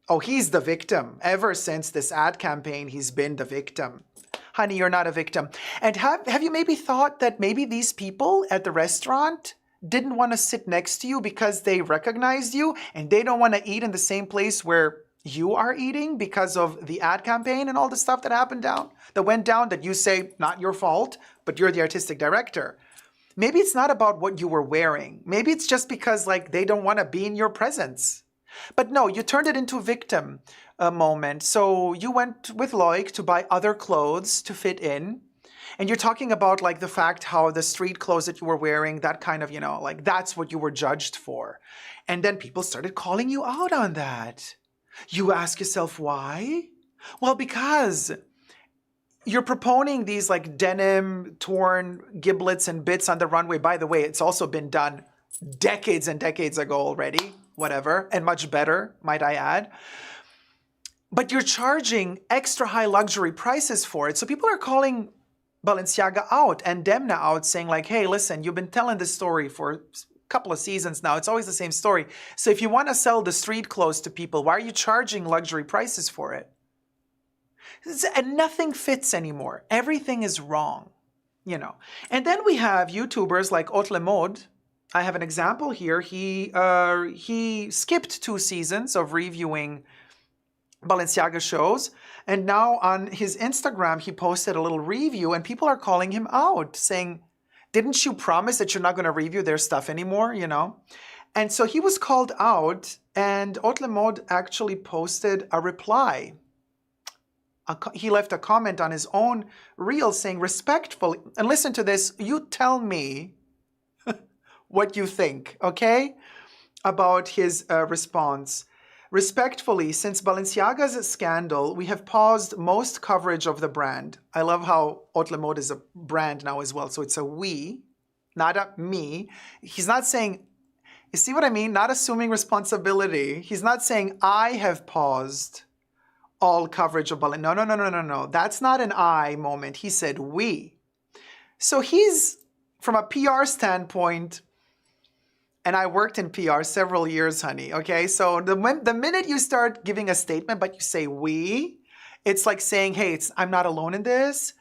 Oh, he's the victim. Ever since this ad campaign, he's been the victim. Honey, you're not a victim. And have you maybe thought that maybe these people at the restaurant didn't want to sit next to you because they recognized you and they don't want to eat in the same place where you are eating because of the ad campaign and all the stuff that went down that you say not your fault, but you're the artistic director. Maybe it's not about what you were wearing. Maybe it's just because like they don't want to be in your presence. But no, you turned it into a victim moment. So you went with Loic to buy other clothes to fit in. And you're talking about like the fact how the street clothes that you were wearing, that kind of, you know, like that's what you were judged for. And then people started calling you out on that. You ask yourself why? Well, because you're proponing these like denim torn giblets and bits on the runway. By the way, it's also been done decades and decades ago already, whatever, and much better, might I add. But you're charging extra high luxury prices for it. So people are calling Balenciaga out and Demna out, saying like, hey, listen, you've been telling this story for a couple of seasons now. It's always the same story. So if you want to sell the street clothes to people, why are you charging luxury prices for it? And nothing fits anymore. Everything is wrong, you know. And then we have YouTubers like Haute Le Mode. I have an example here. He skipped 2 seasons of reviewing Balenciaga shows, and now on his Instagram he posted a little review, and people are calling him out, saying, didn't you promise that you're not going to review their stuff anymore, you know? And so he was called out, and Haute Le Mode actually posted a reply. He left a comment on his own reel saying, respectfully, and listen to this, you tell me what you think, okay, about his response. Respectfully, since Balenciaga's scandal, we have paused most coverage of the brand. I love how Haute Le Mode is a brand now as well, so it's a we, not a me. He's not saying, you see what I mean? Not assuming responsibility. He's not saying, I have paused all coverage of Balenciaga. No. That's not an I moment. He said we. So he's, from a PR standpoint, and I worked in PR several years, honey, okay? So the minute you start giving a statement, but you say we, it's like saying, hey, I'm not alone in this.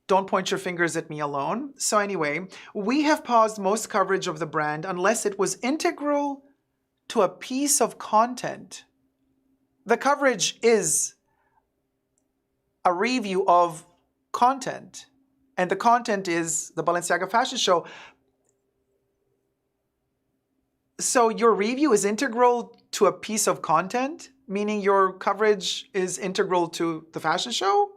Don't point your fingers at me alone. So anyway, we have paused most coverage of the brand unless it was integral to a piece of content. The coverage is a review of content, and the content is the Balenciaga fashion show. So your review is integral to a piece of content, meaning your coverage is integral to the fashion show?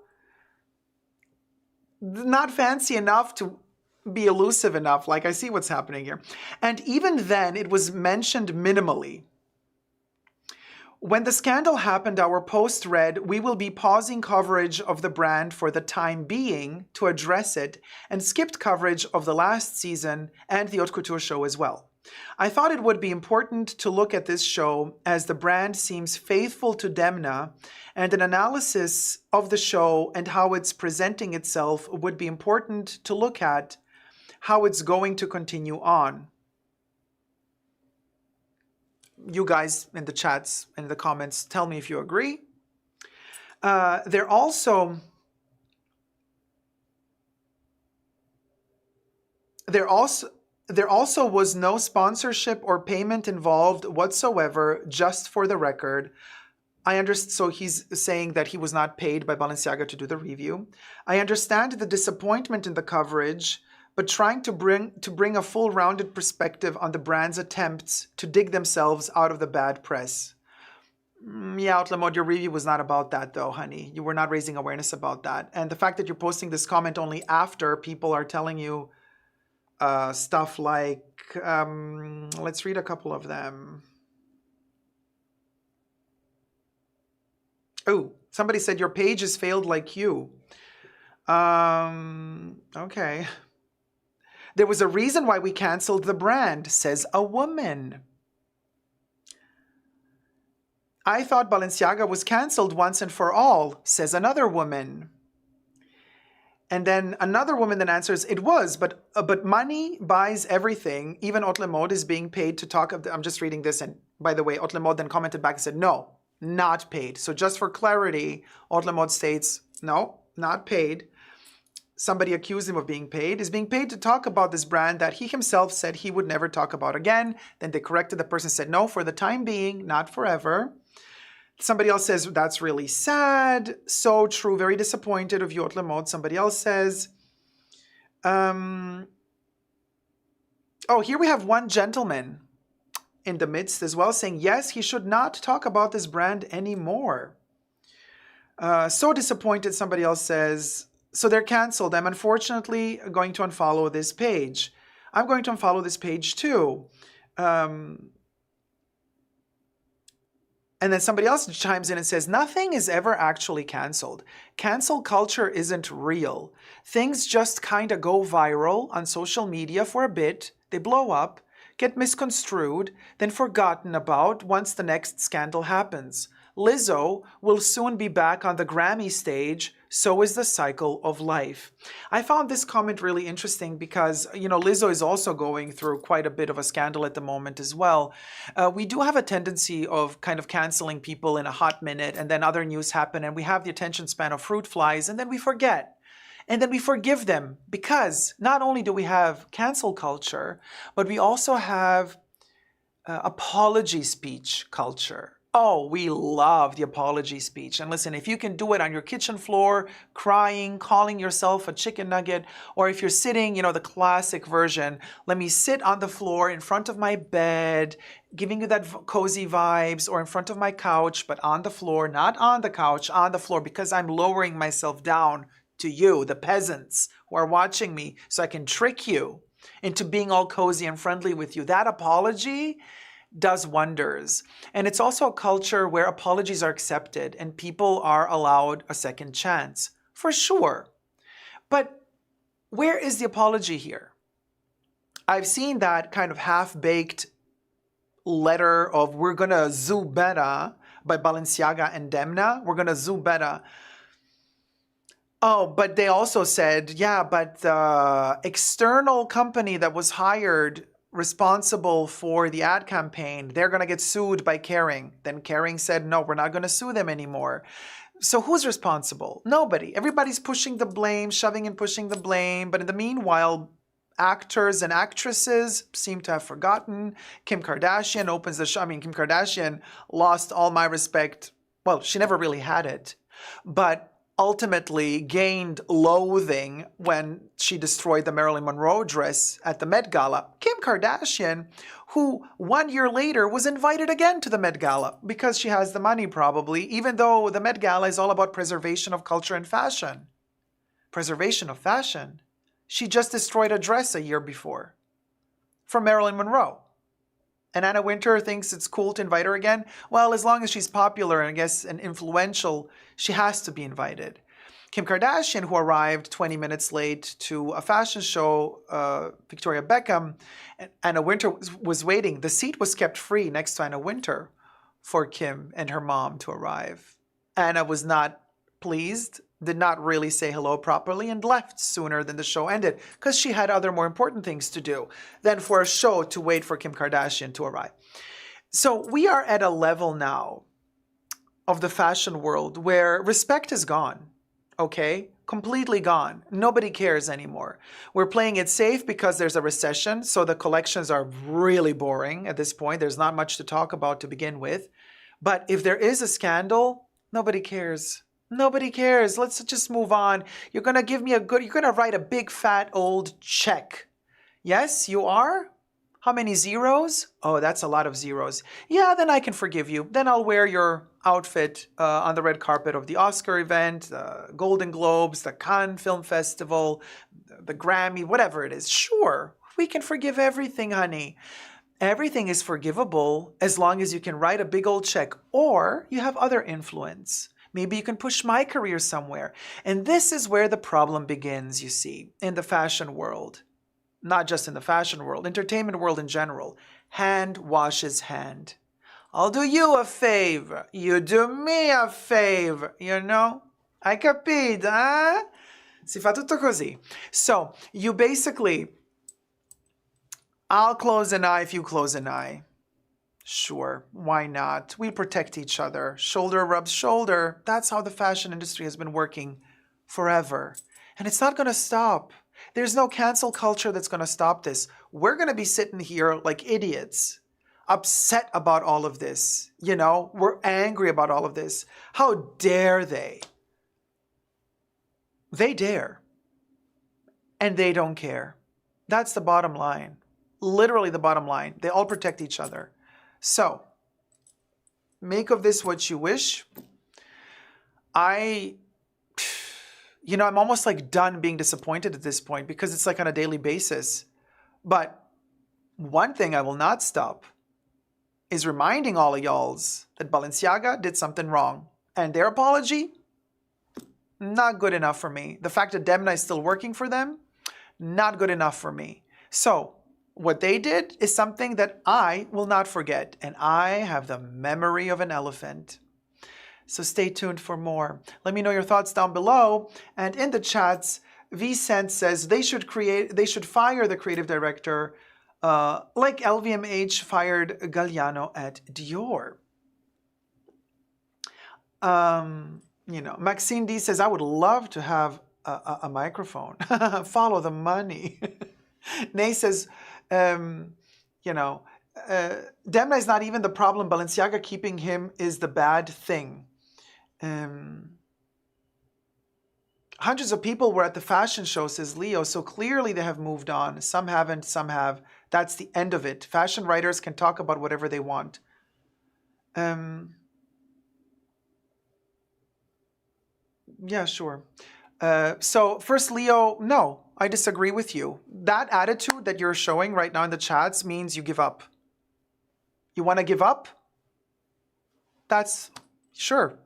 Not fancy enough to be elusive enough, like I see what's happening here. And even then, it was mentioned minimally. When the scandal happened, our post read, we will be pausing coverage of the brand for the time being to address it, and skipped coverage of the last season and the Haute Couture show as well. I thought it would be important to look at this show as the brand seems faithful to Demna, and an analysis of the show and how it's presenting itself would be important to look at how it's going to continue on. You guys in the chats and the comments, tell me if you agree. There also was no sponsorship or payment involved whatsoever, just for the record. So he's saying that he was not paid by Balenciaga to do the review. I understand the disappointment in the coverage, but trying to bring a full rounded perspective on the brand's attempts to dig themselves out of the bad press. Yeah, Haute Le Mode, your review was not about that though, honey. You were not raising awareness about that. And the fact that you're posting this comment only after people are telling you stuff like, let's read a couple of them. Oh, somebody said your page has failed like you. Okay. There was a reason why we canceled the brand, says a woman. I thought Balenciaga was canceled once and for all, says another woman. And then another woman then answers, it was, but money buys everything. Even Haute Le Mode is being paid to talk of I'm just reading this, and by the way, Haute Le Mode then commented back and said, no, not paid. So just for clarity, Haute Le Mode states, no, not paid. Somebody accused him of being paid, is being paid to talk about this brand that he himself said he would never talk about again. Then they corrected the person, said, no, for the time being, not forever. Somebody else says, that's really sad. So true, very disappointed of you, Haute Le Mode. Somebody else says, oh, here we have one gentleman in the midst as well saying, yes, he should not talk about this brand anymore. So disappointed, somebody else says, so they're canceled. I'm unfortunately going to unfollow this page. I'm going to unfollow this page too. And then somebody else chimes in and says, nothing is ever actually canceled. Cancel culture isn't real. Things just kind of go viral on social media for a bit. They blow up, get misconstrued, then forgotten about once the next scandal happens. Lizzo will soon be back on the Grammy stage. So is the cycle of life. I found this comment really interesting because, Lizzo is also going through quite a bit of a scandal at the moment as well. We do have a tendency of kind of canceling people in a hot minute, and then other news happen, and we have the attention span of fruit flies, and then we forget. And then we forgive them because not only do we have cancel culture, but we also have apology speech culture. Oh, we love the apology speech. And listen, if you can do it on your kitchen floor, crying, calling yourself a chicken nugget, or if you're sitting, the classic version, let me sit on the floor in front of my bed, giving you that cozy vibes, or in front of my couch, but on the floor, not on the couch, on the floor, because I'm lowering myself down to you, the peasants who are watching me, so I can trick you into being all cozy and friendly with you. That apology does wonders. And it's also a culture where apologies are accepted and people are allowed a second chance, for sure. But where is the apology here? I've seen that kind of half-baked letter of we're gonna do better by Balenciaga and Demna. We're gonna do better. Oh, but they also said, yeah, but the external company that was hired responsible for the ad campaign, they're going to get sued by Kering. Then Kering said, no, we're not going to sue them anymore. So who's responsible? Nobody. Everybody's pushing the blame, shoving and pushing the blame. But in the meanwhile, actors and actresses seem to have forgotten. Kim Kardashian opens the show. Kim Kardashian lost all my respect. Well, she never really had it. But ultimately gained loathing when she destroyed the Marilyn Monroe dress at the Met Gala. Kim Kardashian, who 1 year later was invited again to the Met Gala because she has the money probably, even though the Met Gala is all about preservation of culture and fashion. Preservation of fashion. She just destroyed a dress a year before from Marilyn Monroe. And Anna Wintour thinks it's cool to invite her again. Well, as long as she's popular and I guess and influential, she has to be invited. Kim Kardashian, who arrived 20 minutes late to a fashion show, Victoria Beckham, Anna Wintour was waiting. The seat was kept free next to Anna Wintour for Kim and her mom to arrive. Anna was not pleased, did not really say hello properly, and left sooner than the show ended because she had other more important things to do than for a show to wait for Kim Kardashian to arrive. So we are at a level now of the fashion world where respect is gone, okay? Completely gone. Nobody cares anymore. We're playing it safe because there's a recession, so the collections are really boring at this point. There's not much to talk about to begin with. But if there is a scandal, nobody cares. Nobody cares. Let's just move on. You're going to give me you're going to write a big fat old check. Yes, you are? How many zeros? Oh, that's a lot of zeros. Yeah, then I can forgive you. Then I'll wear your outfit on the red carpet of the Oscar event, the Golden Globes, the Cannes Film Festival, the Grammy, whatever it is. Sure, we can forgive everything, honey. Everything is forgivable as long as you can write a big old check or you have other influence. Maybe you can push my career somewhere. And this is where the problem begins, you see, in the fashion world. Not just in the fashion world, entertainment world in general. Hand washes hand. I'll do you a favor. You do me a favor. Hai capito, eh? Si fa tutto così. So, you basically, I'll close an eye if you close an eye. Sure, why not? We protect each other. Shoulder rubs shoulder. That's how the fashion industry has been working forever. And it's not going to stop. There's no cancel culture that's going to stop this. We're going to be sitting here like idiots, upset about all of this. We're angry about all of this. How dare they? They dare. And they don't care. That's the bottom line. Literally the bottom line. They all protect each other. So, make of this what you wish. I'm almost like done being disappointed at this point because it's like on a daily basis. But one thing I will not stop is reminding all of y'alls that Balenciaga did something wrong. And their apology, not good enough for me. The fact that Demna is still working for them, not good enough for me. So what they did is something that I will not forget. And I have the memory of an elephant. So stay tuned for more. Let me know your thoughts down below. And in the chats, Vicent says they should fire the creative director like LVMH fired Galliano at Dior. Maxine D says, I would love to have a microphone. Follow the money. Nay says, Demna is not even the problem. Balenciaga keeping him is the bad thing. Hundreds of people were at the fashion show, says Leo, so clearly they have moved on. Some haven't, some have. That's the end of it. Fashion writers can talk about whatever they want. Yeah, sure. So first, Leo, no, I disagree with you. That attitude that you're showing right now in the chats means you give up. You want to give up? That's, sure,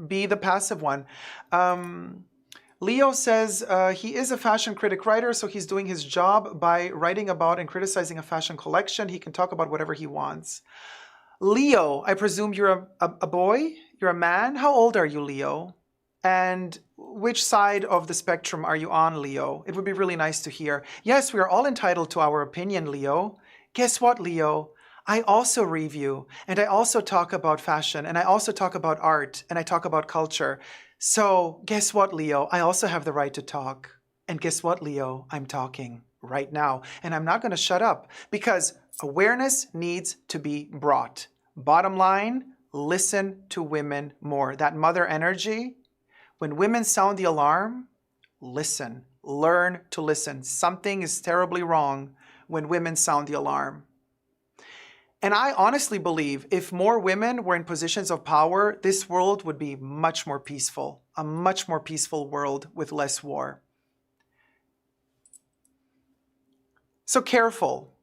be the passive one. Leo says he is a fashion critic writer, so he's doing his job by writing about and criticizing a fashion collection. He can talk about whatever he wants. Leo, I presume you're a boy? You're a man? How old are you, Leo? And which side of the spectrum are you on, Leo? It would be really nice to hear. Yes, we are all entitled to our opinion, Leo. Guess what, Leo? I also review, and I also talk about fashion, and I also talk about art, and I talk about culture. So guess what, Leo? I also have the right to talk. And guess what, Leo? I'm talking right now. And I'm not going to shut up because awareness needs to be brought. Bottom line, listen to women more. That mother energy, when women sound the alarm, listen. Learn to listen. Something is terribly wrong when women sound the alarm. And I honestly believe if more women were in positions of power, this world would be much more peaceful, a much more peaceful world with less war. So careful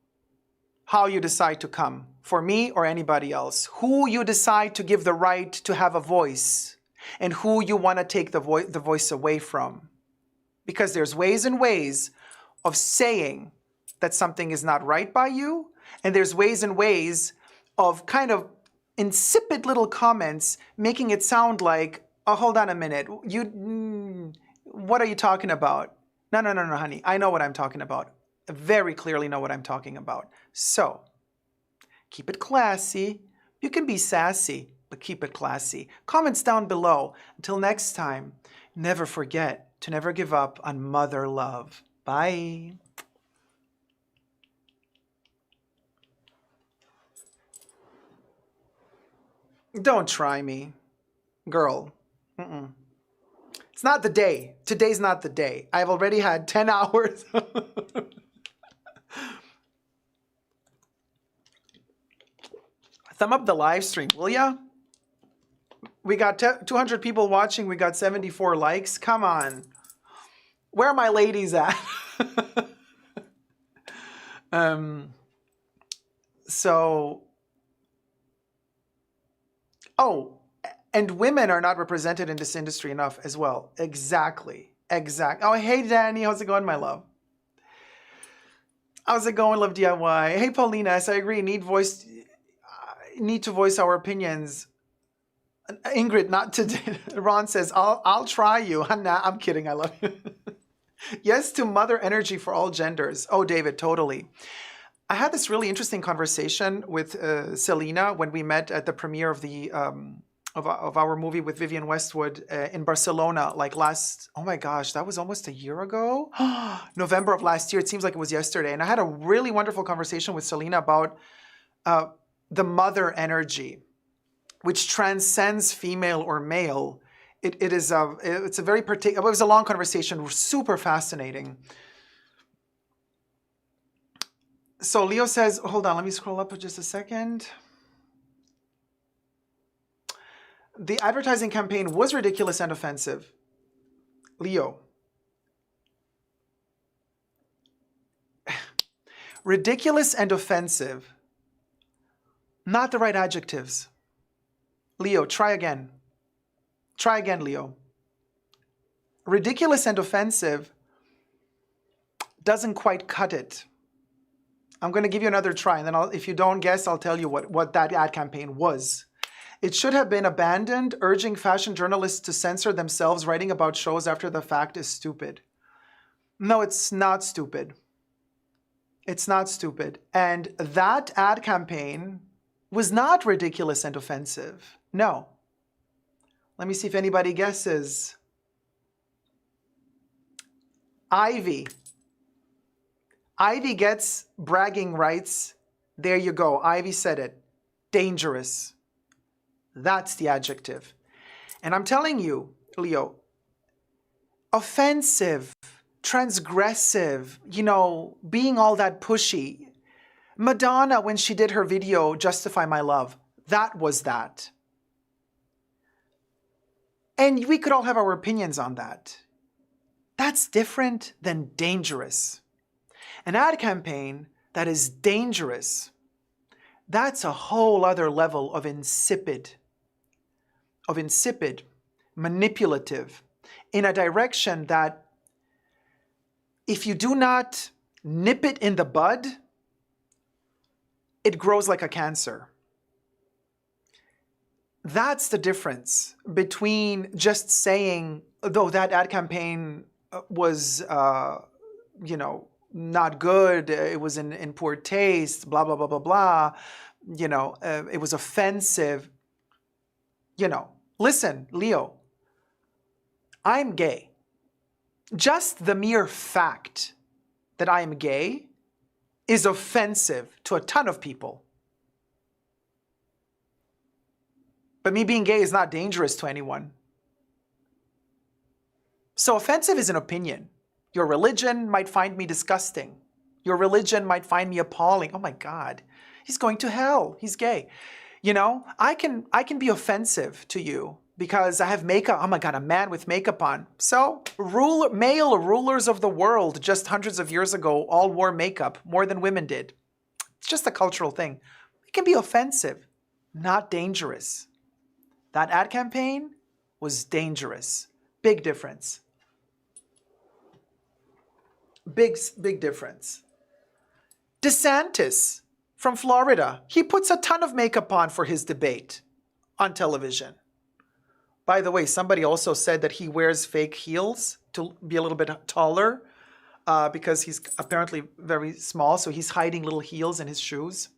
how you decide to come, for me or anybody else. Who you decide to give the right to have a voice, and who you want to take the voice away from. Because there's ways and ways of saying that something is not right by you, and there's ways and ways of kind of insipid little comments making it sound like, oh, hold on a minute, what are you talking about? No, honey, I know what I'm talking about. I very clearly know what I'm talking about. So, keep it classy. You can be sassy, but keep it classy. Comments down below. Until next time, never forget to never give up on mother love. Bye. Don't try me, girl. It's not the day. Today's not the day. I've already had 10 hours. Thumb up the live stream, will ya? We got 200 people watching. We got 74 likes. Come on. Where are my ladies at? Oh, and women are not represented in this industry enough as well. Exactly. Oh, hey, Danny. How's it going, my love? How's it going, Love DIY? Hey, Paulina. Yes, I agree. Need to voice our opinions. Ingrid, not today. Ron says, I'll try you. Nah, I'm kidding. I love you. Yes to mother energy for all genders. Oh, David, totally. I had this really interesting conversation with Selena when we met at the premiere of the of our movie with Vivienne Westwood in Barcelona, like oh my gosh, that was almost a year ago? November of last year. It seems like it was yesterday. And I had a really wonderful conversation with Selena about the mother energy, which transcends female or male. It's a very particular, it was a long conversation, super fascinating. So Leo says, hold on, let me scroll up for just a second. The advertising campaign was ridiculous and offensive. Leo. Ridiculous and offensive. Not the right adjectives. Leo, try again. Try again, Leo. Ridiculous and offensive doesn't quite cut it. I'm going to give you another try, and then if you don't guess, I'll tell you what that ad campaign was. It should have been abandoned. Urging fashion journalists to censor themselves writing about shows after the fact is stupid. No, it's not stupid. It's not stupid. And that ad campaign was not ridiculous and offensive. No. Let me see if anybody guesses. Ivy. Ivy gets bragging rights. There you go. Ivy said it. Dangerous. That's the adjective. And I'm telling you, Leo, offensive, transgressive, you know, being all that pushy. Madonna, when she did her video, Justify My Love, that was that. And we could all have our opinions on that. That's different than dangerous. An ad campaign that is dangerous, that's a whole other level of insipid, manipulative, in a direction that if you do not nip it in the bud, it grows like a cancer. That's the difference between just saying, though that ad campaign was, you know, not good, it was in poor taste, blah, blah, blah, blah, blah, you know, it was offensive. You know, listen, Leo, I'm gay. Just the mere fact that I am gay is offensive to a ton of people. But me being gay is not dangerous to anyone. So offensive is an opinion. Your religion might find me disgusting. Your religion might find me appalling. Oh my God, he's going to hell. He's gay. You know, I can be offensive to you because I have makeup. Oh my God, a man with makeup on. So male rulers of the world just hundreds of years ago all wore makeup more than women did. It's just a cultural thing. It can be offensive, not dangerous. That ad campaign was dangerous. Big difference. Big difference. DeSantis from Florida, he puts a ton of makeup on for his debate on television. By the way, somebody also said that he wears fake heels to be a little bit taller because he's apparently very small, so he's hiding little heels in his shoes.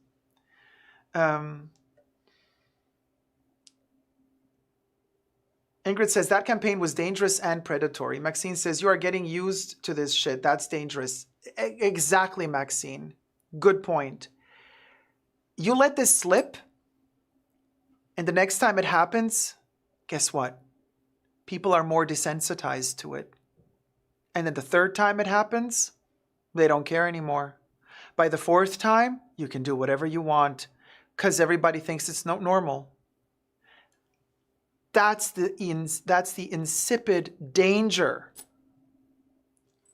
Ingrid says, that campaign was dangerous and predatory. Maxine says, you are getting used to this shit. That's dangerous. Exactly, Maxine. Good point. You let this slip, and the next time it happens, guess what? People are more desensitized to it. And then the third time it happens, they don't care anymore. By the fourth time, you can do whatever you want because everybody thinks it's not normal. That's the insipid danger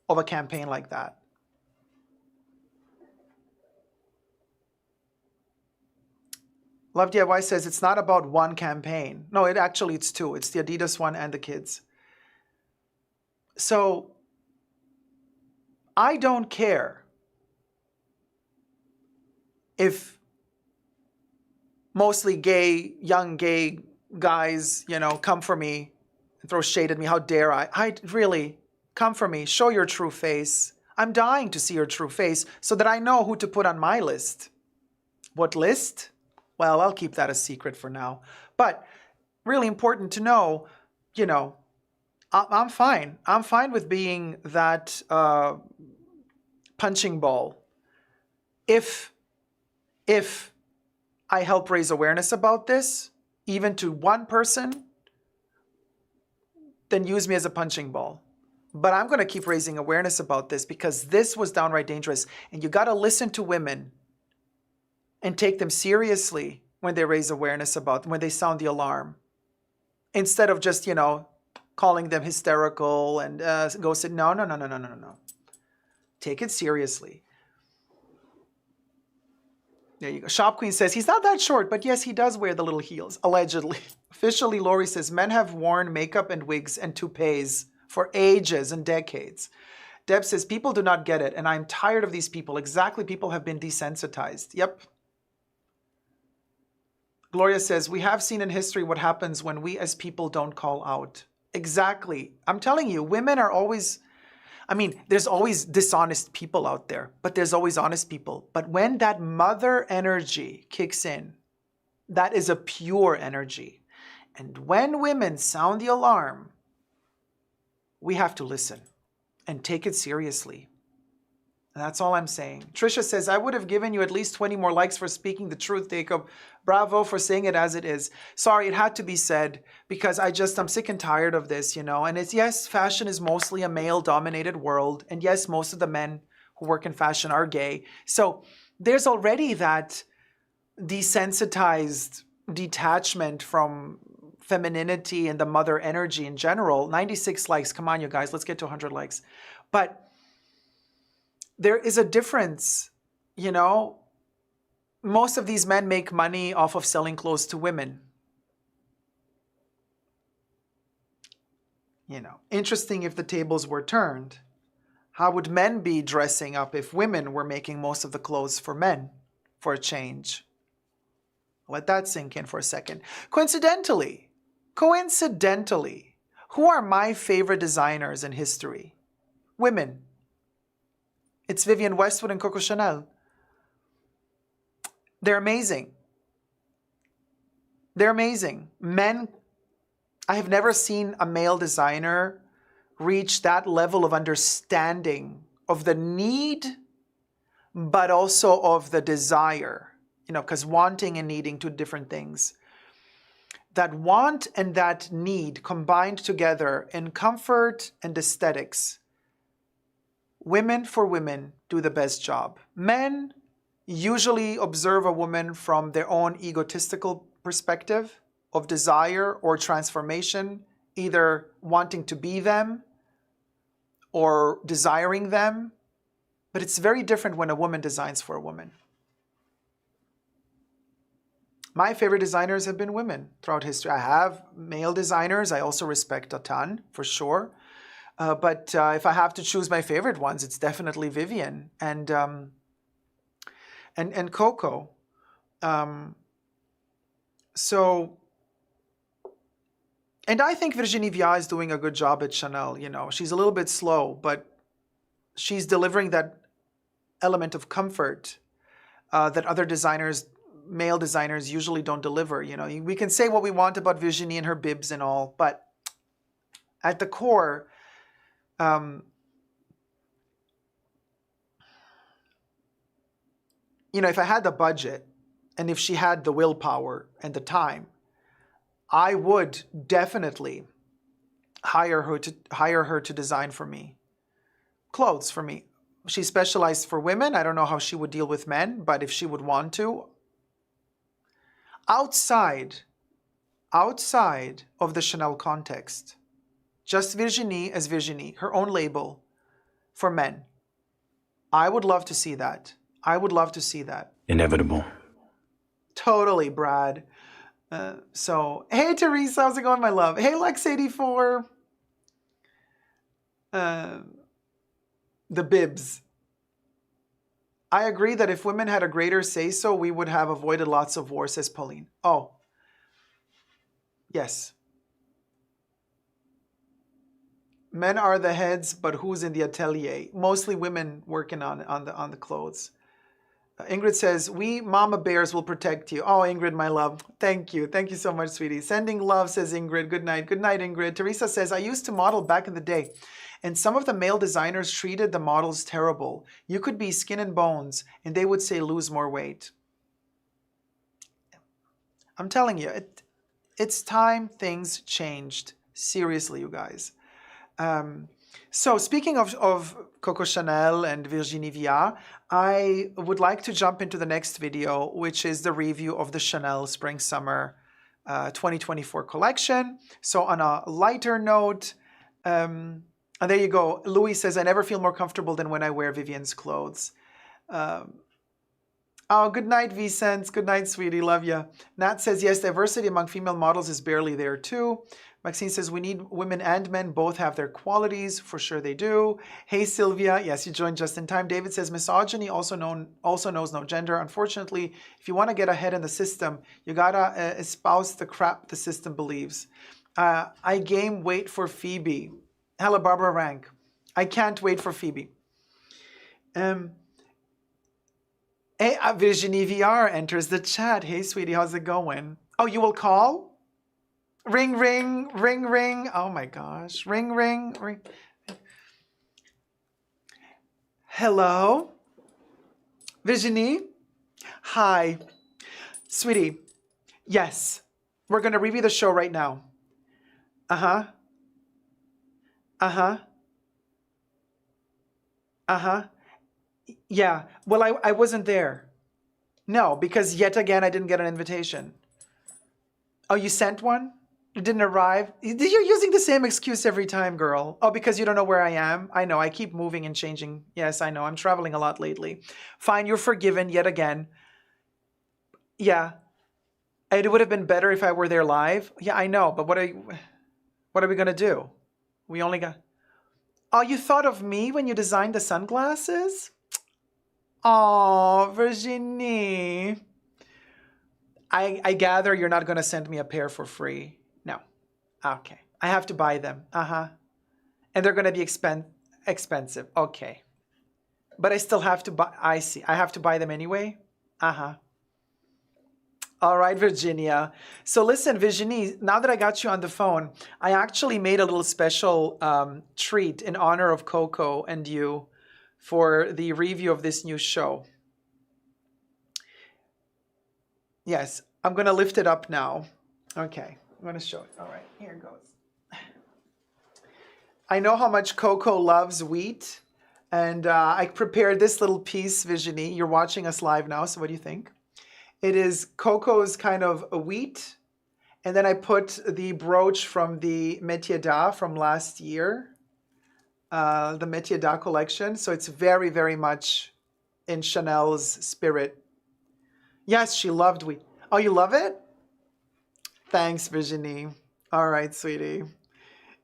of a campaign like that. Love DIY says it's not about one campaign. No, it's two. It's the Adidas one and the kids. So I don't care if mostly young gay guys, you know, come for me and throw shade at me. How dare I really, come for me. Show your true face. I'm dying to see your true face so that I know who to put on my list. What list? Well, I'll keep that a secret for now. But really important to know, you know, I'm fine. I'm fine with being that punching ball. If I help raise awareness about this, even to one person, then use me as a punching ball. But I'm going to keep raising awareness about this because this was downright dangerous. And you got to listen to women and take them seriously when they raise awareness about, when they sound the alarm. Instead of just, you know, calling them hysterical and go say, no. Take it seriously. There you go. Shop Queen says, he's not that short, but yes, he does wear the little heels, allegedly. Officially, Lori says, men have worn makeup and wigs and toupees for ages and decades. Deb says, people do not get it, and I'm tired of these people. Exactly, people have been desensitized. Yep. Gloria says, we have seen in history what happens when we as people don't call out. Exactly. I'm telling you, women are always, I mean, there's always dishonest people out there, but there's always honest people. But when that mother energy kicks in, that is a pure energy. And when women sound the alarm, we have to listen and take it seriously. And that's all I'm saying. Trisha says, I would have given you at least 20 more likes for speaking the truth, Jacob. Bravo for saying it as it is. Sorry, it had to be said because I'm sick and tired of this, you know. And it's, yes, fashion is mostly a male-dominated world. And yes, most of the men who work in fashion are gay. So there's already that desensitized detachment from femininity and the mother energy in general. 96 likes. Come on, you guys. Let's get to 100 likes. But there is a difference, you know. Most of these men make money off of selling clothes to women. You know, interesting if the tables were turned. How would men be dressing up if women were making most of the clothes for men for a change? Let that sink in for a second. Coincidentally, who are my favorite designers in history? Women. It's Vivienne Westwood and Coco Chanel. They're amazing. They're amazing. Men, I have never seen a male designer reach that level of understanding of the need, but also of the desire. You know, because wanting and needing, two different things. That want and that need combined together in comfort and aesthetics. Women for women do the best job. Men usually observe a woman from their own egotistical perspective of desire or transformation, either wanting to be them or desiring them. But it's very different when a woman designs for a woman. My favorite designers have been women throughout history. I have male designers I also respect a ton, for sure. But if I have to choose my favorite ones, it's definitely Vivienne and Coco. And I think Virginie Viard is doing a good job at Chanel. You know, she's a little bit slow, but she's delivering that element of comfort that other designers, male designers, usually don't deliver. You know, we can say what we want about Virginie and her bibs and all, but at the core, you know, if I had the budget and if she had the willpower and the time, I would definitely hire her to design for me, clothes for me. She specialized for women. I don't know how she would deal with men, but if she would want to, outside of the Chanel context, just Virginie as Virginie, her own label for men. I would love to see that. I would love to see that. Inevitable. Totally, Brad. So, hey, Teresa, how's it going, my love? Hey, Lex84. The bibs. I agree that if women had a greater say-so, we would have avoided lots of war, says Pauline. Oh, yes. Men are the heads, but who's in the atelier? Mostly women working on the clothes. Ingrid says, we mama bears will protect you. Oh, Ingrid, my love. Thank you. Thank you so much, sweetie. Sending love, says Ingrid. Good night. Good night, Ingrid. Teresa says, I used to model back in the day, and some of the male designers treated the models terrible. You could be skin and bones, and they would say, lose more weight. I'm telling you, it's time things changed. Seriously, you guys. So speaking of Coco Chanel and Virginie Viard, I would like to jump into the next video, which is the review of the Chanel Spring Summer 2024 collection. So on a lighter note, and there you go. Louis says, I never feel more comfortable than when I wear Vivienne's clothes. Oh, good night, Vicente. Good night, sweetie. Love ya. Nat says, yes, diversity among female models is barely there, too. Maxine says, we need women and men. Both have their qualities. For sure they do. Hey, Sylvia. Yes, you joined just in time. David says, misogyny also knows no gender. Unfortunately, if you want to get ahead in the system, you got to espouse the crap the system believes. I game wait for Phoebe. Hello, Barbara Rank. I can't wait for Phoebe. Hey, Virginie VR enters the chat. Hey, sweetie, how's it going? Oh, you will call? Ring, ring, ring, ring. Oh my gosh. Ring, ring, ring. Hello? Virginie? Hi. Sweetie, yes. We're going to review the show right now. Uh-huh. Uh-huh. Uh-huh. Yeah. Well, I wasn't there. No, because yet again, I didn't get an invitation. Oh, you sent one? It didn't arrive? You're using the same excuse every time, girl. Oh, because you don't know where I am? I know, I keep moving and changing. Yes, I know, I'm traveling a lot lately. Fine, you're forgiven yet again. Yeah. It would have been better if I were there live. Yeah, I know, but what are we gonna do? We only got... Oh, you thought of me when you designed the sunglasses? Oh, Virginie. I gather you're not going to send me a pair for free. No. Okay. I have to buy them. Uh-huh. And they're going to be expensive. Okay. But I still have to buy... I see. I have to buy them anyway? Uh-huh. All right, Virginia. So listen, Virginie, now that I got you on the phone, I actually made a little special treat in honor of Coco and you for the review of this new show. Yes, I'm going to lift it up now. Okay, I'm going to show it. All right, here it goes. I know how much Coco loves wheat, and I prepared this little piece, Virginie. You're watching us live now, so what do you think? It is Coco's kind of a wheat, and then I put the brooch from the Métier d'Art from last year, the Métier d'Art collection. So it's very, very much in Chanel's spirit. Yes, she loved wheat. Oh, you love it? Thanks, Virginie. All right, sweetie.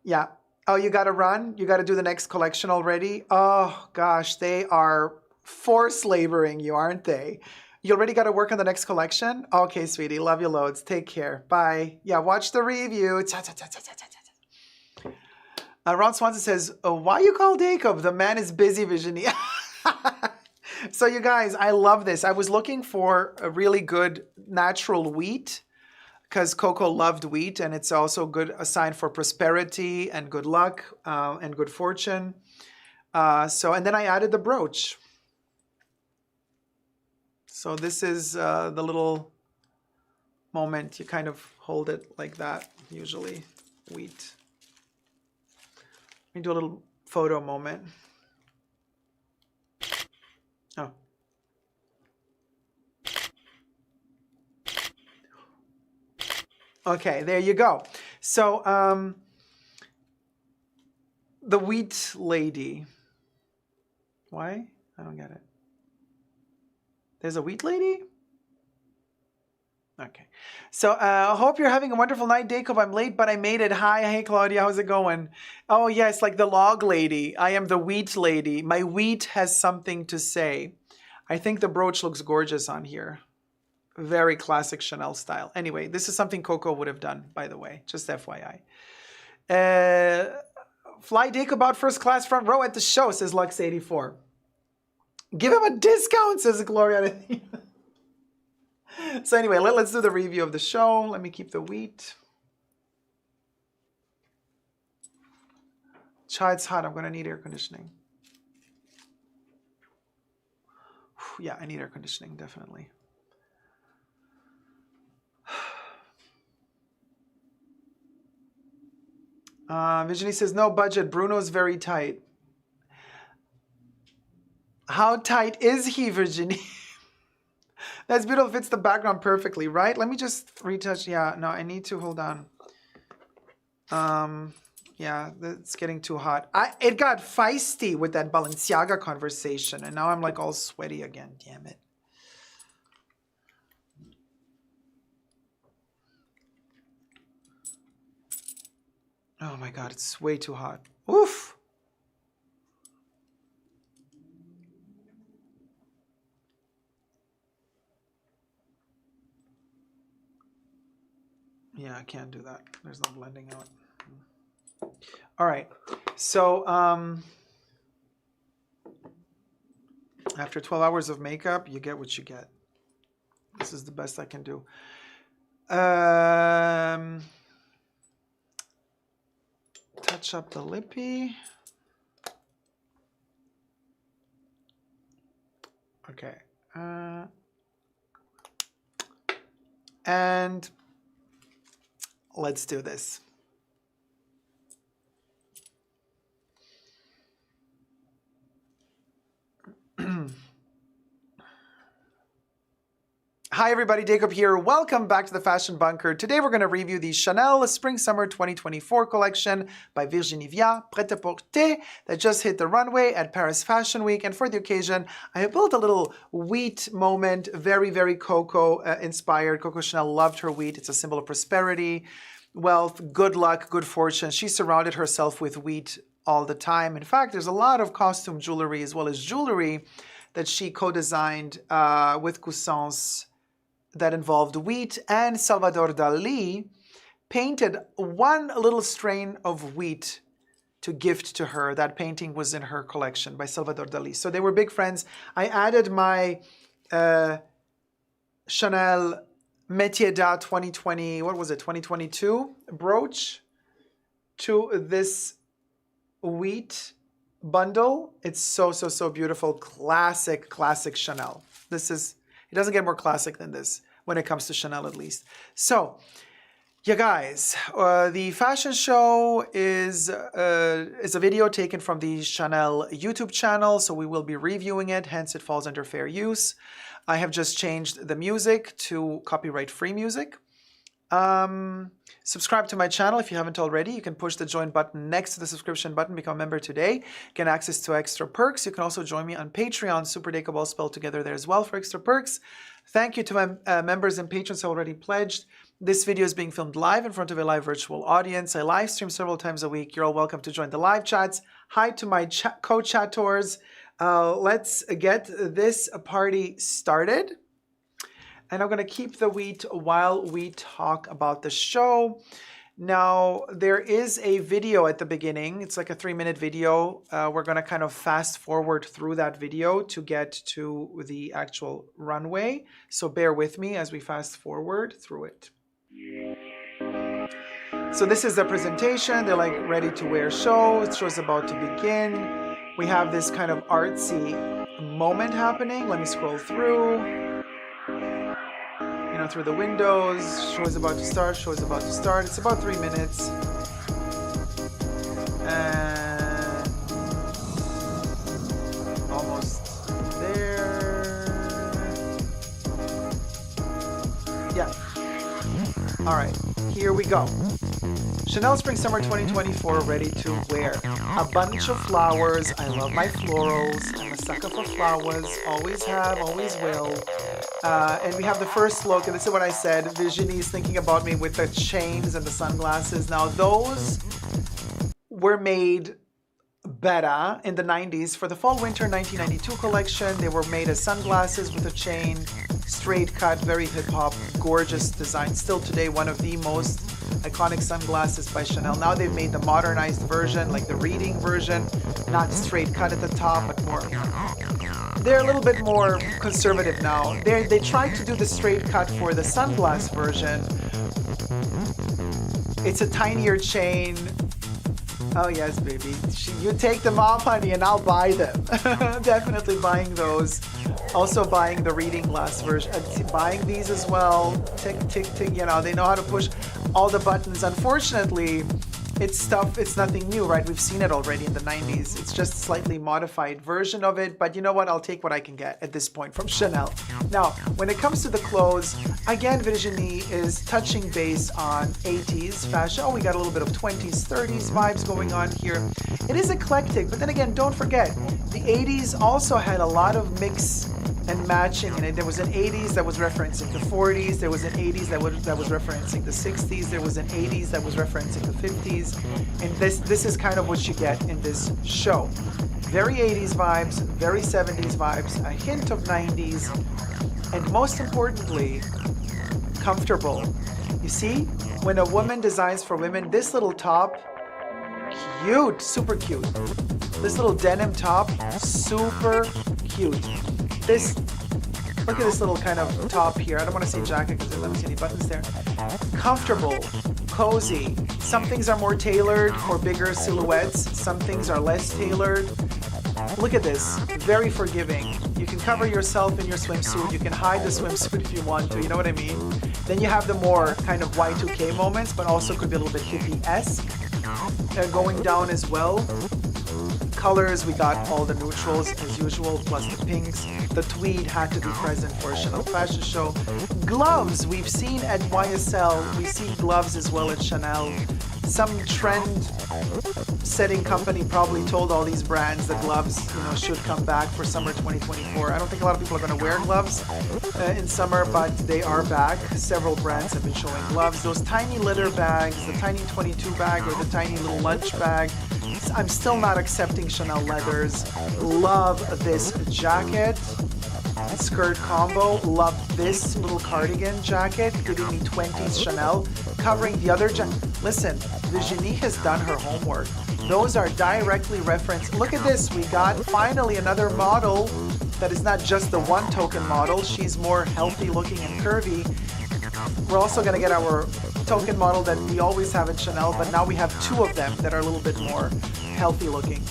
Yeah. Oh, you got to run? You got to do the next collection already? Oh, gosh, they are forced laboring you, aren't they? You already got to work on the next collection? Okay, sweetie. Love you loads. Take care. Bye. Yeah, watch the review. Ron Swanson says, oh, why you call Jacob? The man is busy, Virginie. So you guys, I love this. I was looking for a really good natural wheat because Coco loved wheat, and it's also a sign for prosperity and good luck and good fortune. And then I added the brooch. So this is the little moment. You kind of hold it like that, usually, wheat. Let me do a little photo moment. Oh. Okay, there you go. So the wheat lady. Why? I don't get it. There's a wheat lady? Okay. So I hope you're having a wonderful night, Jacob. I'm late, but I made it. Hi. Hey, Claudia. How's it going? Oh, yes, like the log lady. I am the wheat lady. My wheat has something to say. I think the brooch looks gorgeous on here. Very classic Chanel style. Anyway, this is something Coco would have done, by the way. Just FYI. Fly Jacob out first class front row at the show, says Lux84. Give him a discount, says Gloria. So anyway, let's do the review of the show. Let me keep the wheat. Child, it's hot. I'm going to need air conditioning. Yeah, I need air conditioning, definitely. Virginie says, no budget. Bruno's very tight. How tight is he, Virginie? That's beautiful. Fits the background perfectly, right? Let me just retouch. Yeah, no, I need to hold on. Yeah, it's getting too hot. It got feisty with that Balenciaga conversation, and now I'm like all sweaty again. Damn it. Oh my God, it's way too hot. Oof. Yeah, I can't do that. There's no blending out. All right. So after 12 hours of makeup, you get what you get. This is the best I can do. Touch up the lippy. Okay. And let's do this. Hi everybody, Jacob here. Welcome back to the Fashion Bunker. Today we're going to review the Chanel Spring Summer 2024 collection by Virginie Viard, Prêt-à-Porter, that just hit the runway at Paris Fashion Week. And for the occasion, I have built a little wheat moment, very, very Coco inspired. Coco Chanel loved her wheat. It's a symbol of prosperity, wealth, good luck, good fortune. She surrounded herself with wheat all the time. In fact, there's a lot of costume jewelry as well as jewelry that she co-designed with Coussins that involved wheat, and Salvador Dali painted one little strain of wheat to gift to her. That painting was in her collection by Salvador Dali. So they were big friends. I added my Chanel Métier d'Art 2020, what was it, 2022 brooch to this wheat bundle. It's so, so, so beautiful. Classic, classic Chanel. This is, it doesn't get more classic than this when it comes to Chanel, at least. So, you guys, the fashion show is a video taken from the Chanel YouTube channel, so we will be reviewing it, hence it falls under fair use. I have just changed the music to copyright-free music. Subscribe to my channel if you haven't already. You can push the join button next to the subscription button, become a member today, get access to extra perks. You can also join me on Patreon, Super Jacob all spelled together there as well for extra perks. Thank you to my members and patrons who already pledged. This video is being filmed live in front of a live virtual audience. I live stream several times a week. You're all welcome to join the live chats. Hi to my co-chattors. Let's get this party started. And I'm going to keep the wheat while we talk about the show. Now, there is a video at the beginning. It's like a 3-minute video. We're going to kind of fast forward through that video to get to the actual runway. So bear with me as we fast forward through it. So this is the presentation. They're like ready to wear show. The show's about to begin. We have this kind of artsy moment happening. Let me scroll through. Through the windows. Show is about to start. Show is about to start. It's about 3 minutes. And almost there. Yeah. All right. Here we go. Chanel Spring Summer 2024 ready to wear. A bunch of flowers. I love my florals. I'm a sucker for flowers. Always have, always will. And we have the first look, and this is what I said. Virginie is thinking about me with the chains and the sunglasses. Now, those were made better in the 90s. For the Fall-Winter 1992 collection, they were made as sunglasses with a chain, straight cut, very hip-hop, gorgeous design. Still today, one of the most iconic sunglasses by Chanel. Now they've made the modernized version, like the reading version, not straight cut at the top, but more... They're a little bit more conservative now. They tried to do the straight cut for the sunglass version. It's a tinier chain. Oh yes, baby. You take them off, honey, and I'll buy them. Definitely buying those. Also buying the reading glass version. Buying these as well. Tick, tick, tick. You know, they know how to push all the buttons. Unfortunately, it's nothing new, right? We've seen it already in the 90s. It's just a slightly modified version of it, but you know what? I'll take what I can get at this point from Chanel. Now, when it comes to the clothes, again, Virginie is touching base on 80s fashion. Oh, we got a little bit of 20s, 30s vibes going on here. It is eclectic, but then again, don't forget, the 80s also had a lot of mix and matching. And there was an 80s that was referencing the 40s. There was an 80s that was referencing the 60s. There was an 80s that was referencing the 50s. And this is kind of what you get in this show. Very 80s vibes, very 70s vibes, a hint of 90s, and most importantly, comfortable. You see, when a woman designs for women, this little top, cute, super cute. This little denim top, super cute. This, look at this little kind of top here. I don't want to say jacket because I don't see any buttons there. Comfortable, cozy. Some things are more tailored for bigger silhouettes. Some things are less tailored. Look at this, very forgiving. You can cover yourself in your swimsuit. You can hide the swimsuit if you want to, you know what I mean? Then you have the more kind of Y2K moments, but also could be a little bit hippie-esque. Going down as well. Colors, we got all the neutrals as usual, plus the pinks. The tweed had to be present for a Chanel fashion show. Gloves, we've seen at YSL. We see gloves as well at Chanel. Some trend-setting company probably told all these brands the gloves, should come back for summer 2024. I don't think a lot of people are going to wear gloves in summer, but they are back. Several brands have been showing gloves. Those tiny litter bags, the tiny 22 bag or the tiny little lunch bag. I'm still not accepting Chanel leathers. Love this jacket. Skirt combo. Love this little cardigan jacket, giving me 20s Chanel, covering the other jacket. Listen, Virginie has done her homework. Those are directly referenced. Look at this. We got finally another model that is not just the one token model. She's more healthy looking and curvy. We're also going to get our token model that we always have at Chanel, but now we have two of them that are a little bit more healthy looking.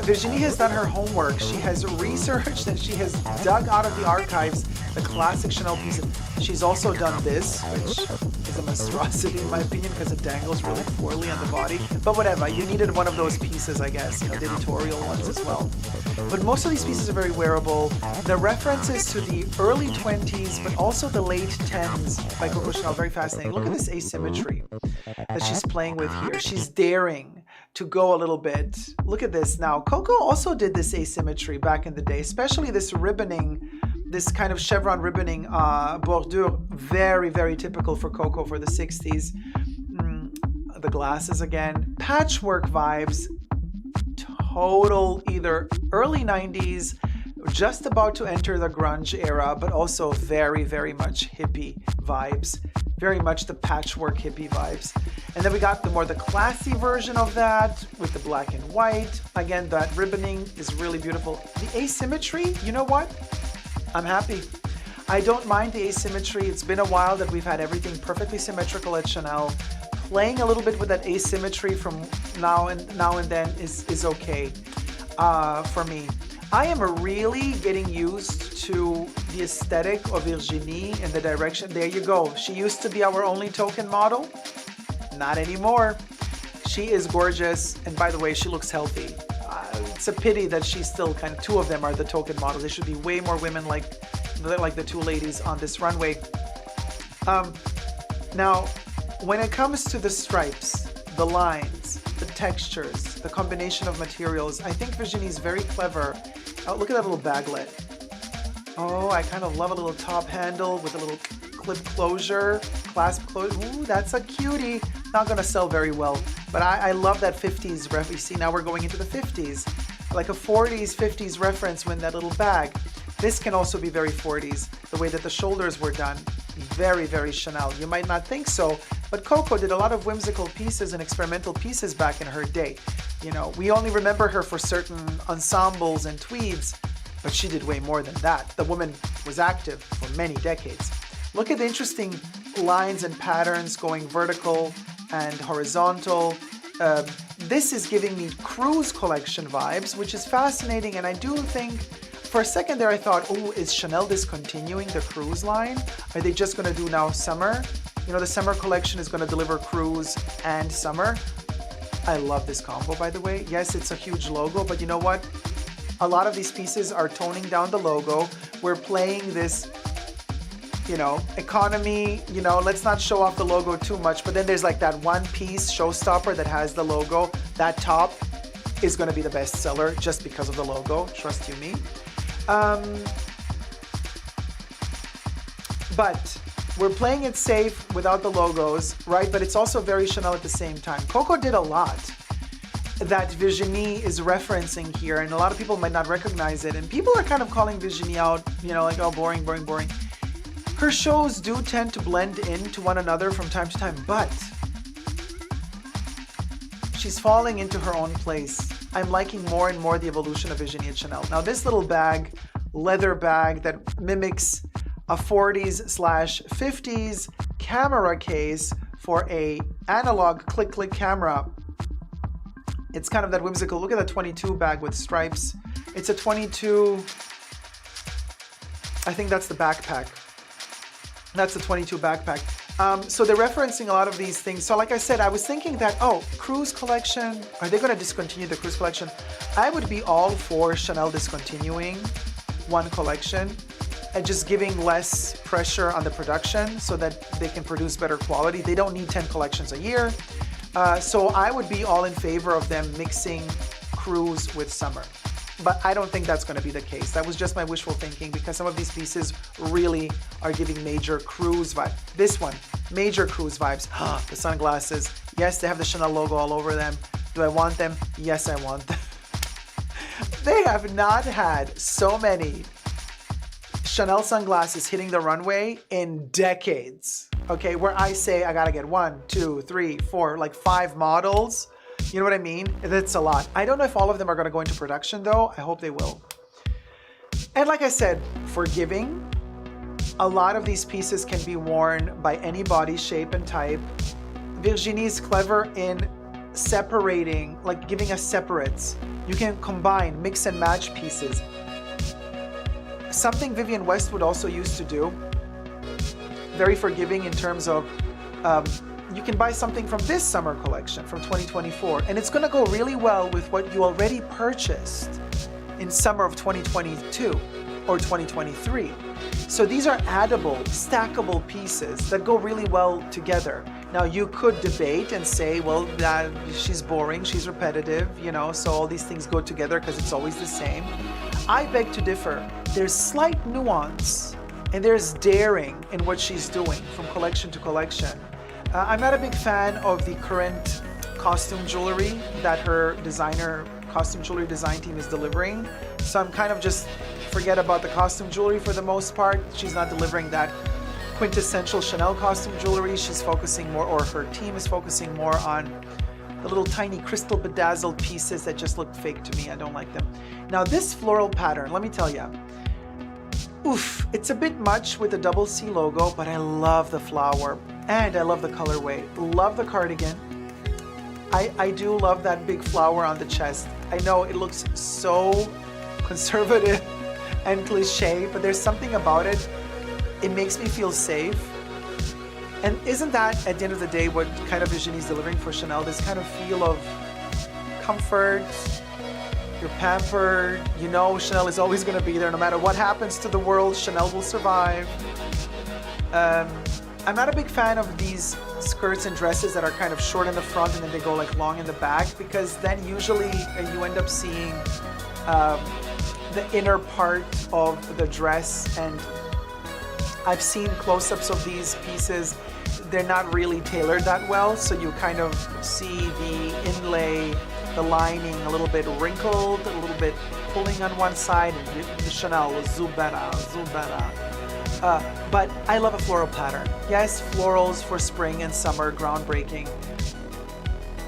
Virginie has done her homework. She has researched and she has dug out of the archives the classic Chanel pieces. She's also done this, which is a monstrosity in my opinion because it dangles really poorly on the body. But whatever, you needed one of those pieces, I guess, the editorial ones as well. But most of these pieces are very wearable. The references to the early 20s, but also the late 10s by Coco Chanel, very fascinating. Look at this asymmetry that she's playing with here. She's daring to go a little bit. Look at this now. Coco also did this asymmetry back in the day, especially this ribboning, this kind of chevron ribboning bordure, very, very typical for Coco for the 60s. The glasses again, patchwork vibes, total either early 90s, just about to enter the grunge era, but also very, very much hippie vibes. Very much the patchwork hippie vibes. And then we got the classy version of that with the black and white. Again, that ribboning is really beautiful. The asymmetry, you know what? I'm happy. I don't mind the asymmetry. It's been a while that we've had everything perfectly symmetrical at Chanel. Playing a little bit with that asymmetry from now and then is okay for me. I am really getting used to the aesthetic of Virginie and the direction. There you go. She used to be our only token model. Not anymore. She is gorgeous. And by the way, she looks healthy. It's a pity that she's still two of them are the token models. There should be way more women like the two ladies on this runway. Now, when it comes to the stripes, the lines, the textures, the combination of materials, I think Virginie is very clever. Oh, look at that little baglet. Oh, I kind of love a little top handle with a little clip closure, clasp closure. Ooh, that's a cutie. Not going to sell very well, but I love that 50s ref. You see, now we're going into the 50s, like a 40s, 50s reference when that little bag. This can also be very 40s, the way that the shoulders were done. Very, very Chanel. You might not think so, but Coco did a lot of whimsical pieces and experimental pieces back in her day. We only remember her for certain ensembles and tweeds, but she did way more than that. The woman was active for many decades. Look at the interesting lines and patterns going vertical and horizontal. This is giving me cruise collection vibes, which is fascinating, and I do think for a second there I thought, oh, is Chanel discontinuing the cruise line? Are they just going to do now summer? The summer collection is going to deliver cruise and summer. I love this combo, by the way. Yes, it's a huge logo, but you know what? A lot of these pieces are toning down the logo. We're playing this, economy, let's not show off the logo too much, but then there's like that one piece showstopper that has the logo. That top is going to be the best seller just because of the logo. Trust you me. But we're playing it safe without the logos, right? But it's also very Chanel at the same time. Coco did a lot that Virginie is referencing here, and a lot of people might not recognize it. And people are kind of calling Virginie out, you know, like, oh, boring, boring, boring. Her shows do tend to blend into one another from time to time, but she's falling into her own place. I'm liking more and more the evolution of Virginie at Chanel. Now, this little bag, leather bag that mimics a 40s/50s camera case for a analog click camera. It's kind of that whimsical, look at that 22 bag with stripes. It's a 22, I think that's the backpack. That's the 22 backpack. So they're referencing a lot of these things. So like I said, I was thinking that, oh, cruise collection, are they gonna discontinue the cruise collection? I would be all for Chanel discontinuing one collection and just giving less pressure on the production so that they can produce better quality. They don't need 10 collections a year. So I would be all in favor of them mixing cruise with summer. But I don't think that's going to be the case. That was just my wishful thinking because some of these pieces really are giving major cruise vibe. This one, major cruise vibes. The sunglasses. Yes, they have the Chanel logo all over them. Do I want them? Yes, I want them. They have not had so many Chanel sunglasses hitting the runway in decades. Okay, where I say I gotta get 1, 2, 3, 4, like 5 models. You know what I mean? That's a lot. I don't know if all of them are gonna go into production though. I hope they will. And like I said, forgiving. A lot of these pieces can be worn by any body shape and type. Virginie is clever in separating, like giving us separates. You can combine, mix and match pieces. Something Vivienne Westwood also used to do. Very forgiving in terms of you can buy something from this summer collection from 2024 and it's going to go really well with what you already purchased in summer of 2022 or 2023. So these are addable, stackable pieces that go really well together. Now you could debate and say, well, that she's boring, she's repetitive, you know, so all these things go together because it's always the same. I beg to differ. There's slight nuance and there's daring in what she's doing from collection to collection. I'm not a big fan of the current costume jewelry that her costume jewelry design team is delivering. So I'm kind of just forget about the costume jewelry for the most part. She's not delivering that quintessential Chanel costume jewelry. She's focusing more, or her team is focusing more on the little tiny crystal bedazzled pieces that just look fake to me. I don't like them. Now this floral pattern, let me tell you, oof, it's a bit much with the double C logo, but I love the flower and I love the colorway. Love the cardigan. I do love that big flower on the chest. I know it looks so conservative and cliche, but there's something about it. It makes me feel safe. And isn't that, at the end of the day, what kind of Virginie is delivering for Chanel? This kind of feel of comfort, you're pampered, you know Chanel is always going to be there. No matter what happens to the world, Chanel will survive. I'm not a big fan of these skirts and dresses that are kind of short in the front and then they go like long in the back, because then usually you end up seeing the inner part of the dress, and I've seen close-ups of these pieces. They're not really tailored that well, so you kind of see the inlay, the lining a little bit wrinkled, a little bit pulling on one side, and the Chanel was zubera. But I love a floral pattern. Yes, florals for spring and summer, groundbreaking.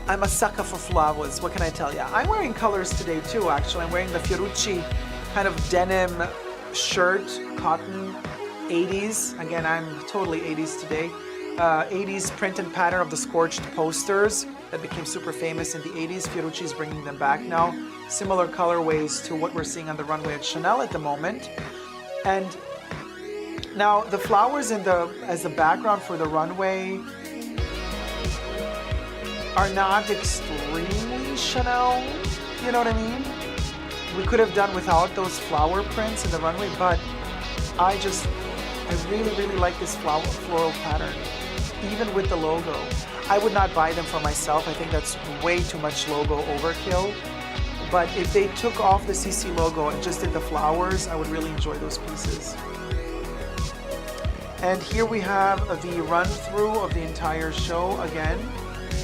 I'm a sucker for flowers, what can I tell you? I'm wearing colors today too, actually. I'm wearing the Fiorucci kind of denim shirt, cotton, 80s. Again, I'm totally 80s today. 80s print and pattern of the scorched posters that became super famous in the 80s. Fiorucci is bringing them back now. Similar colorways to what we're seeing on the runway at Chanel at the moment. And now the flowers as the background for the runway are not extremely Chanel, you know what I mean? We could have done without those flower prints in the runway, but I really, really like this floral pattern, even with the logo. I would not buy them for myself. I think that's way too much logo overkill. But if they took off the CC logo and just did the flowers, I would really enjoy those pieces. And here we have the run-through of the entire show again.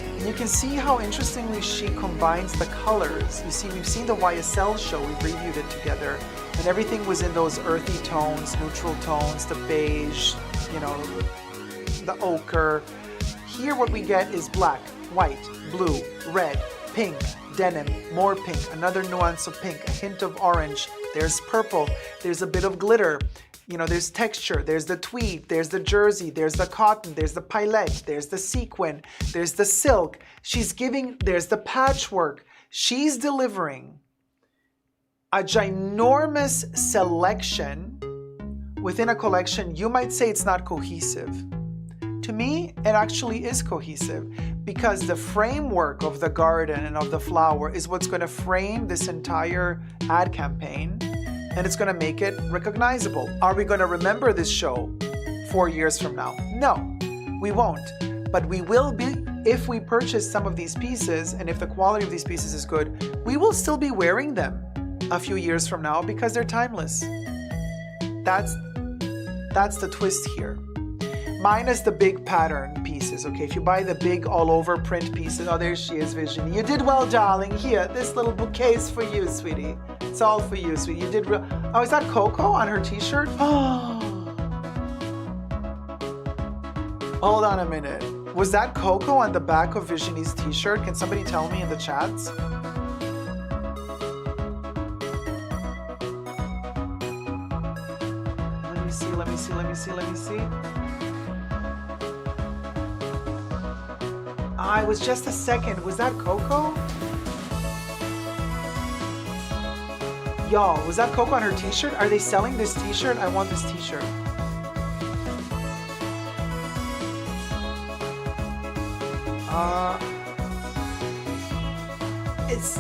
And you can see how interestingly she combines the colors. You see, we've seen the YSL show, we reviewed it together, and everything was in those earthy tones, neutral tones, the beige, you know, the ochre. Here what we get is black, white, blue, red, pink, denim, more pink, another nuance of pink, a hint of orange, there's purple, there's a bit of glitter, you know, there's texture, there's the tweed, there's the jersey, there's the cotton, there's the paillette, there's the sequin, there's the silk. She's giving, there's the patchwork. She's delivering a ginormous selection within a collection. You might say it's not cohesive. To me, it actually is cohesive because the framework of the garden and of the flower is what's going to frame this entire ad campaign, and it's going to make it recognizable. Are we going to remember this show 4 years from now? No, we won't. But we will be, if we purchase some of these pieces, and if the quality of these pieces is good, we will still be wearing them a few years from now because they're timeless. That's the twist here. Minus the big pattern pieces, okay? If you buy the big all-over print pieces, oh, there she is, Virginie. You did well, darling. Here, this little bouquet is for you, sweetie. It's all for you, sweetie. You did real. Oh, is that Coco on her t-shirt? Oh. Hold on a minute. Was that Coco on the back of Virginie's t-shirt? Can somebody tell me in the chats? Let me see. Ah, it was just a second. Was that Coco? Y'all, was that Coco on her t-shirt? Are they selling this t-shirt? I want this t-shirt.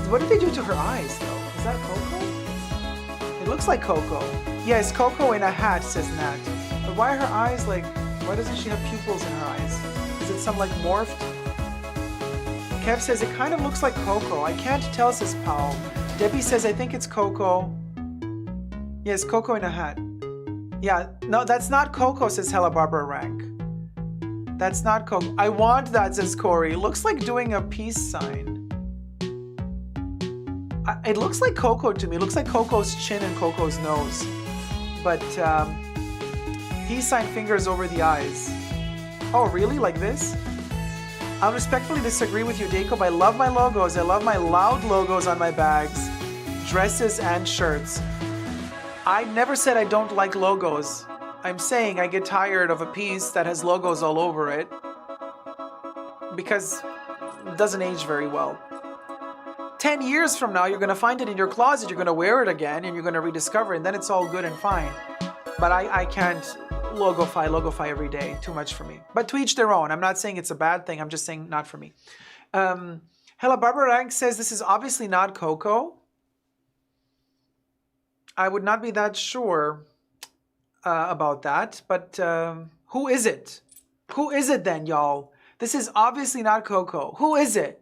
What did they do to her eyes, though? Is that Coco? It looks like Coco. Yeah, it's Coco in a hat, says Nat. But why are her eyes like... Why doesn't she have pupils in her eyes? Is it some, like, morphed? Kev says, it kind of looks like Coco. I can't tell, says Paul. Debbie says, I think it's Coco. Yes, Coco in a hat. Yeah, no, that's not Coco, says Hella Barbara Rank. That's not Coco. I want that, says Corey. It looks like doing a peace sign. It looks like Coco to me. It looks like Coco's chin and Coco's nose. But peace sign fingers over the eyes. Oh, really? Like this? I respectfully disagree with you, Jacob. I love my logos. I love my loud logos on my bags, dresses, and shirts. I never said I don't like logos. I'm saying I get tired of a piece that has logos all over it because it doesn't age very well. 10 years from now, you're going to find it in your closet, you're going to wear it again, and you're going to rediscover it, and then it's all good and fine. But I can't logofy every day. Too much for me. But to each their own. I'm not saying it's a bad thing. I'm just saying not for me. Hella Barbara Rank says this is obviously not Coco. I would not be that sure about that. But who is it? Who is it then, y'all? This is obviously not Coco. Who is it?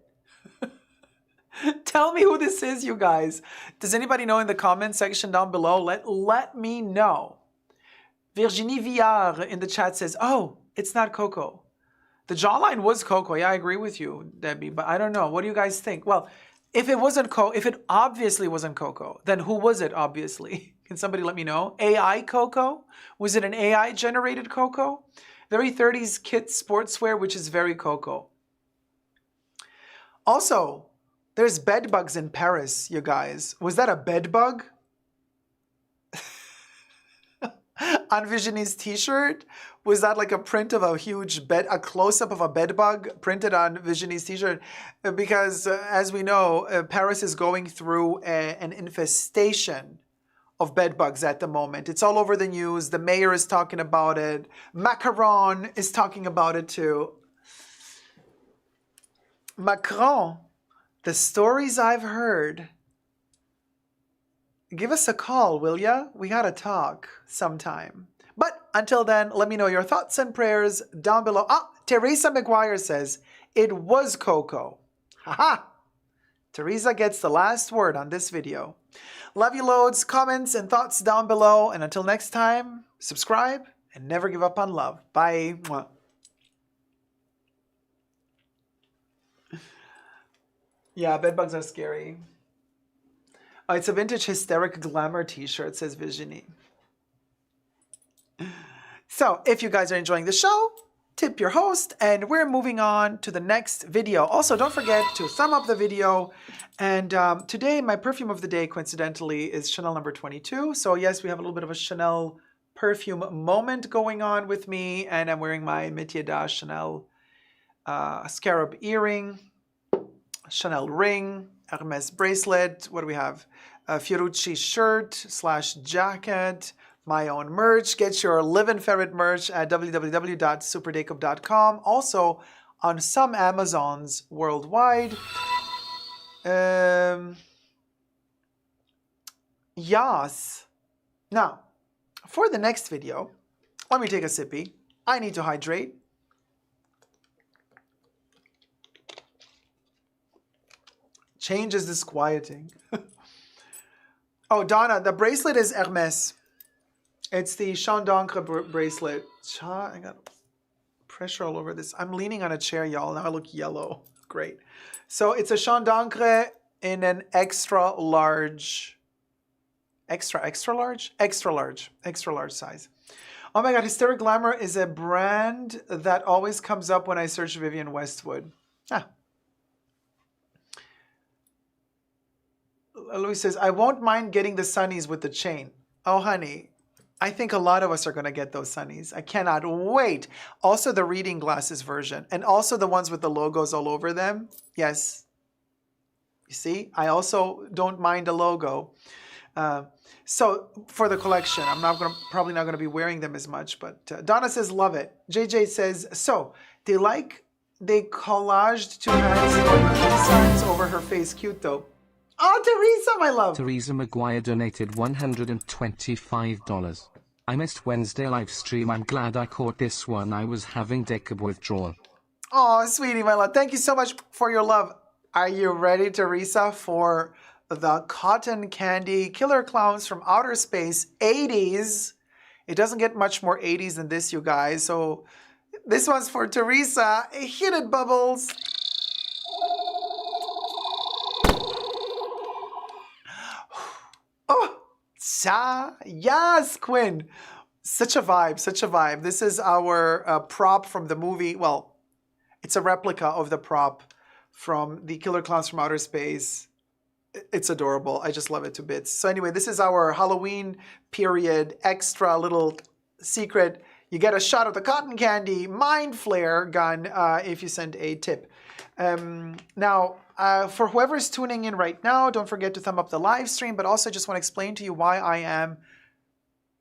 Tell me who this is, you guys. Does anybody know in the comment section down below? Let me know. Virginie Villard in the chat says, oh, it's not Coco. The jawline was Coco. Yeah, I agree with you, Debbie, but I don't know. What do you guys think? Well, if it obviously wasn't Coco, then who was it, obviously? Can somebody let me know? AI Coco? Was it an AI generated Coco? Very 30s kit sportswear, which is very Coco. Also, there's bed bugs in Paris, you guys. Was that a bed bug? On Virginie's t-shirt? Was that like a print of a huge bed, a close-up of a bed bug printed on Virginie's t-shirt? Because as we know, Paris is going through an infestation of bed bugs at the moment. It's all over the news. The mayor is talking about it. Macron is talking about it too. Macron, the stories I've heard... Give us a call, will ya? We gotta talk sometime. But until then, let me know your thoughts and prayers down below. Ah, Teresa McGuire says, it was Coco. Haha! Teresa gets the last word on this video. Love you loads, comments and thoughts down below. And until next time, subscribe and never give up on love. Bye. Mwah. Yeah, bedbugs are scary. Oh, it's a vintage hysteric glamour t-shirt, says Virginie. So, if you guys are enjoying the show, tip your host, and we're moving on to the next video. Also, don't forget to thumb up the video. And today, my perfume of the day, coincidentally, is Chanel number 22. So yes, we have a little bit of a Chanel perfume moment going on with me, and I'm wearing my Métier d'Art Chanel scarab earring, Chanel ring, Hermes bracelet. What do we have? A Fiorucci shirt / jacket, my own merch. Get your Live and Ferret merch at www.superdacob.com. Also on some Amazons worldwide. Yes. Now, for the next video, let me take a sippy. I need to hydrate. Change is disquieting. Oh, Donna, the bracelet is Hermes. It's the Champ d'Ancre bracelet. I got pressure all over this. I'm leaning on a chair, y'all. Now I look yellow. Great. So it's a Champ d'Ancre in an extra large size. Oh my God, Hysteric Glamour is a brand that always comes up when I search Vivienne Westwood. Louis says, I won't mind getting the sunnies with the chain. Oh, honey, I think a lot of us are going to get those sunnies. I cannot wait. Also the reading glasses version, and also the ones with the logos all over them. Yes. You see, I also don't mind a logo. So for the collection, I'm probably not going to be wearing them as much, but Donna says, love it. JJ says, so they collaged two hands signs over her face. Cute though. Oh, Teresa, my love. Teresa McGuire donated $125. I missed Wednesday live stream. I'm glad I caught this one. I was having Jacob withdrawal. Oh, sweetie, my love. Thank you so much for your love. Are you ready, Teresa, for the cotton candy killer clowns from outer space 80s? It doesn't get much more 80s than this, you guys. So this one's for Teresa. Hit it, Bubbles. Oh, yes, Quinn. Such a vibe, such a vibe. This is our prop from the movie. Well, it's a replica of the prop from the Killer Clowns from Outer Space. It's adorable. I just love it to bits. So anyway, this is our Halloween period extra little secret. You get a shot of the cotton candy mind flare gun if you send a tip. Now, for whoever's tuning in right now, don't forget to thumb up the live stream, but also just want to explain to you why I am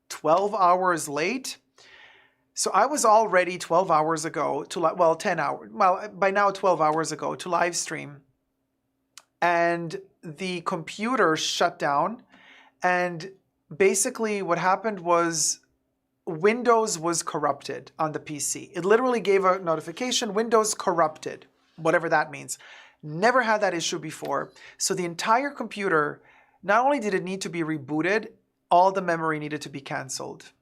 12 hours late. So I was all ready 12 hours ago to, 10 hours, by now 12 hours ago to live stream. And the computer shut down. And basically what happened was Windows was corrupted on the PC. It literally gave a notification, Windows corrupted, whatever that means. Never had that issue before. So the entire computer, not only did it need to be rebooted, all the memory needed to be canceled.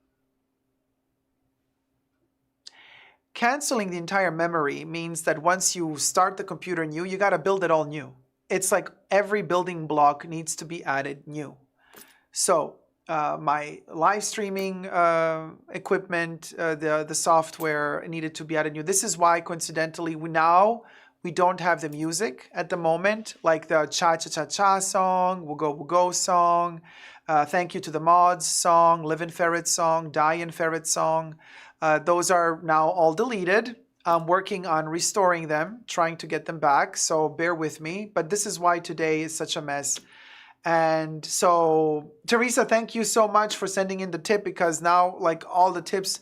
Canceling the entire memory means that once you start the computer new, you got to build it all new. It's like every building block needs to be added new. So my live streaming equipment, the software needed to be added new. This is why, coincidentally, we don't have the music at the moment, like the Cha-Cha-Cha-Cha song, We'll Go song, Thank You to the Mods song, Live and Ferret song, Die and Ferret song. Those are now all deleted. I'm working on restoring them, trying to get them back, so bear with me. But this is why today is such a mess. And so, Teresa, thank you so much for sending in the tip, because now, like, all the tips,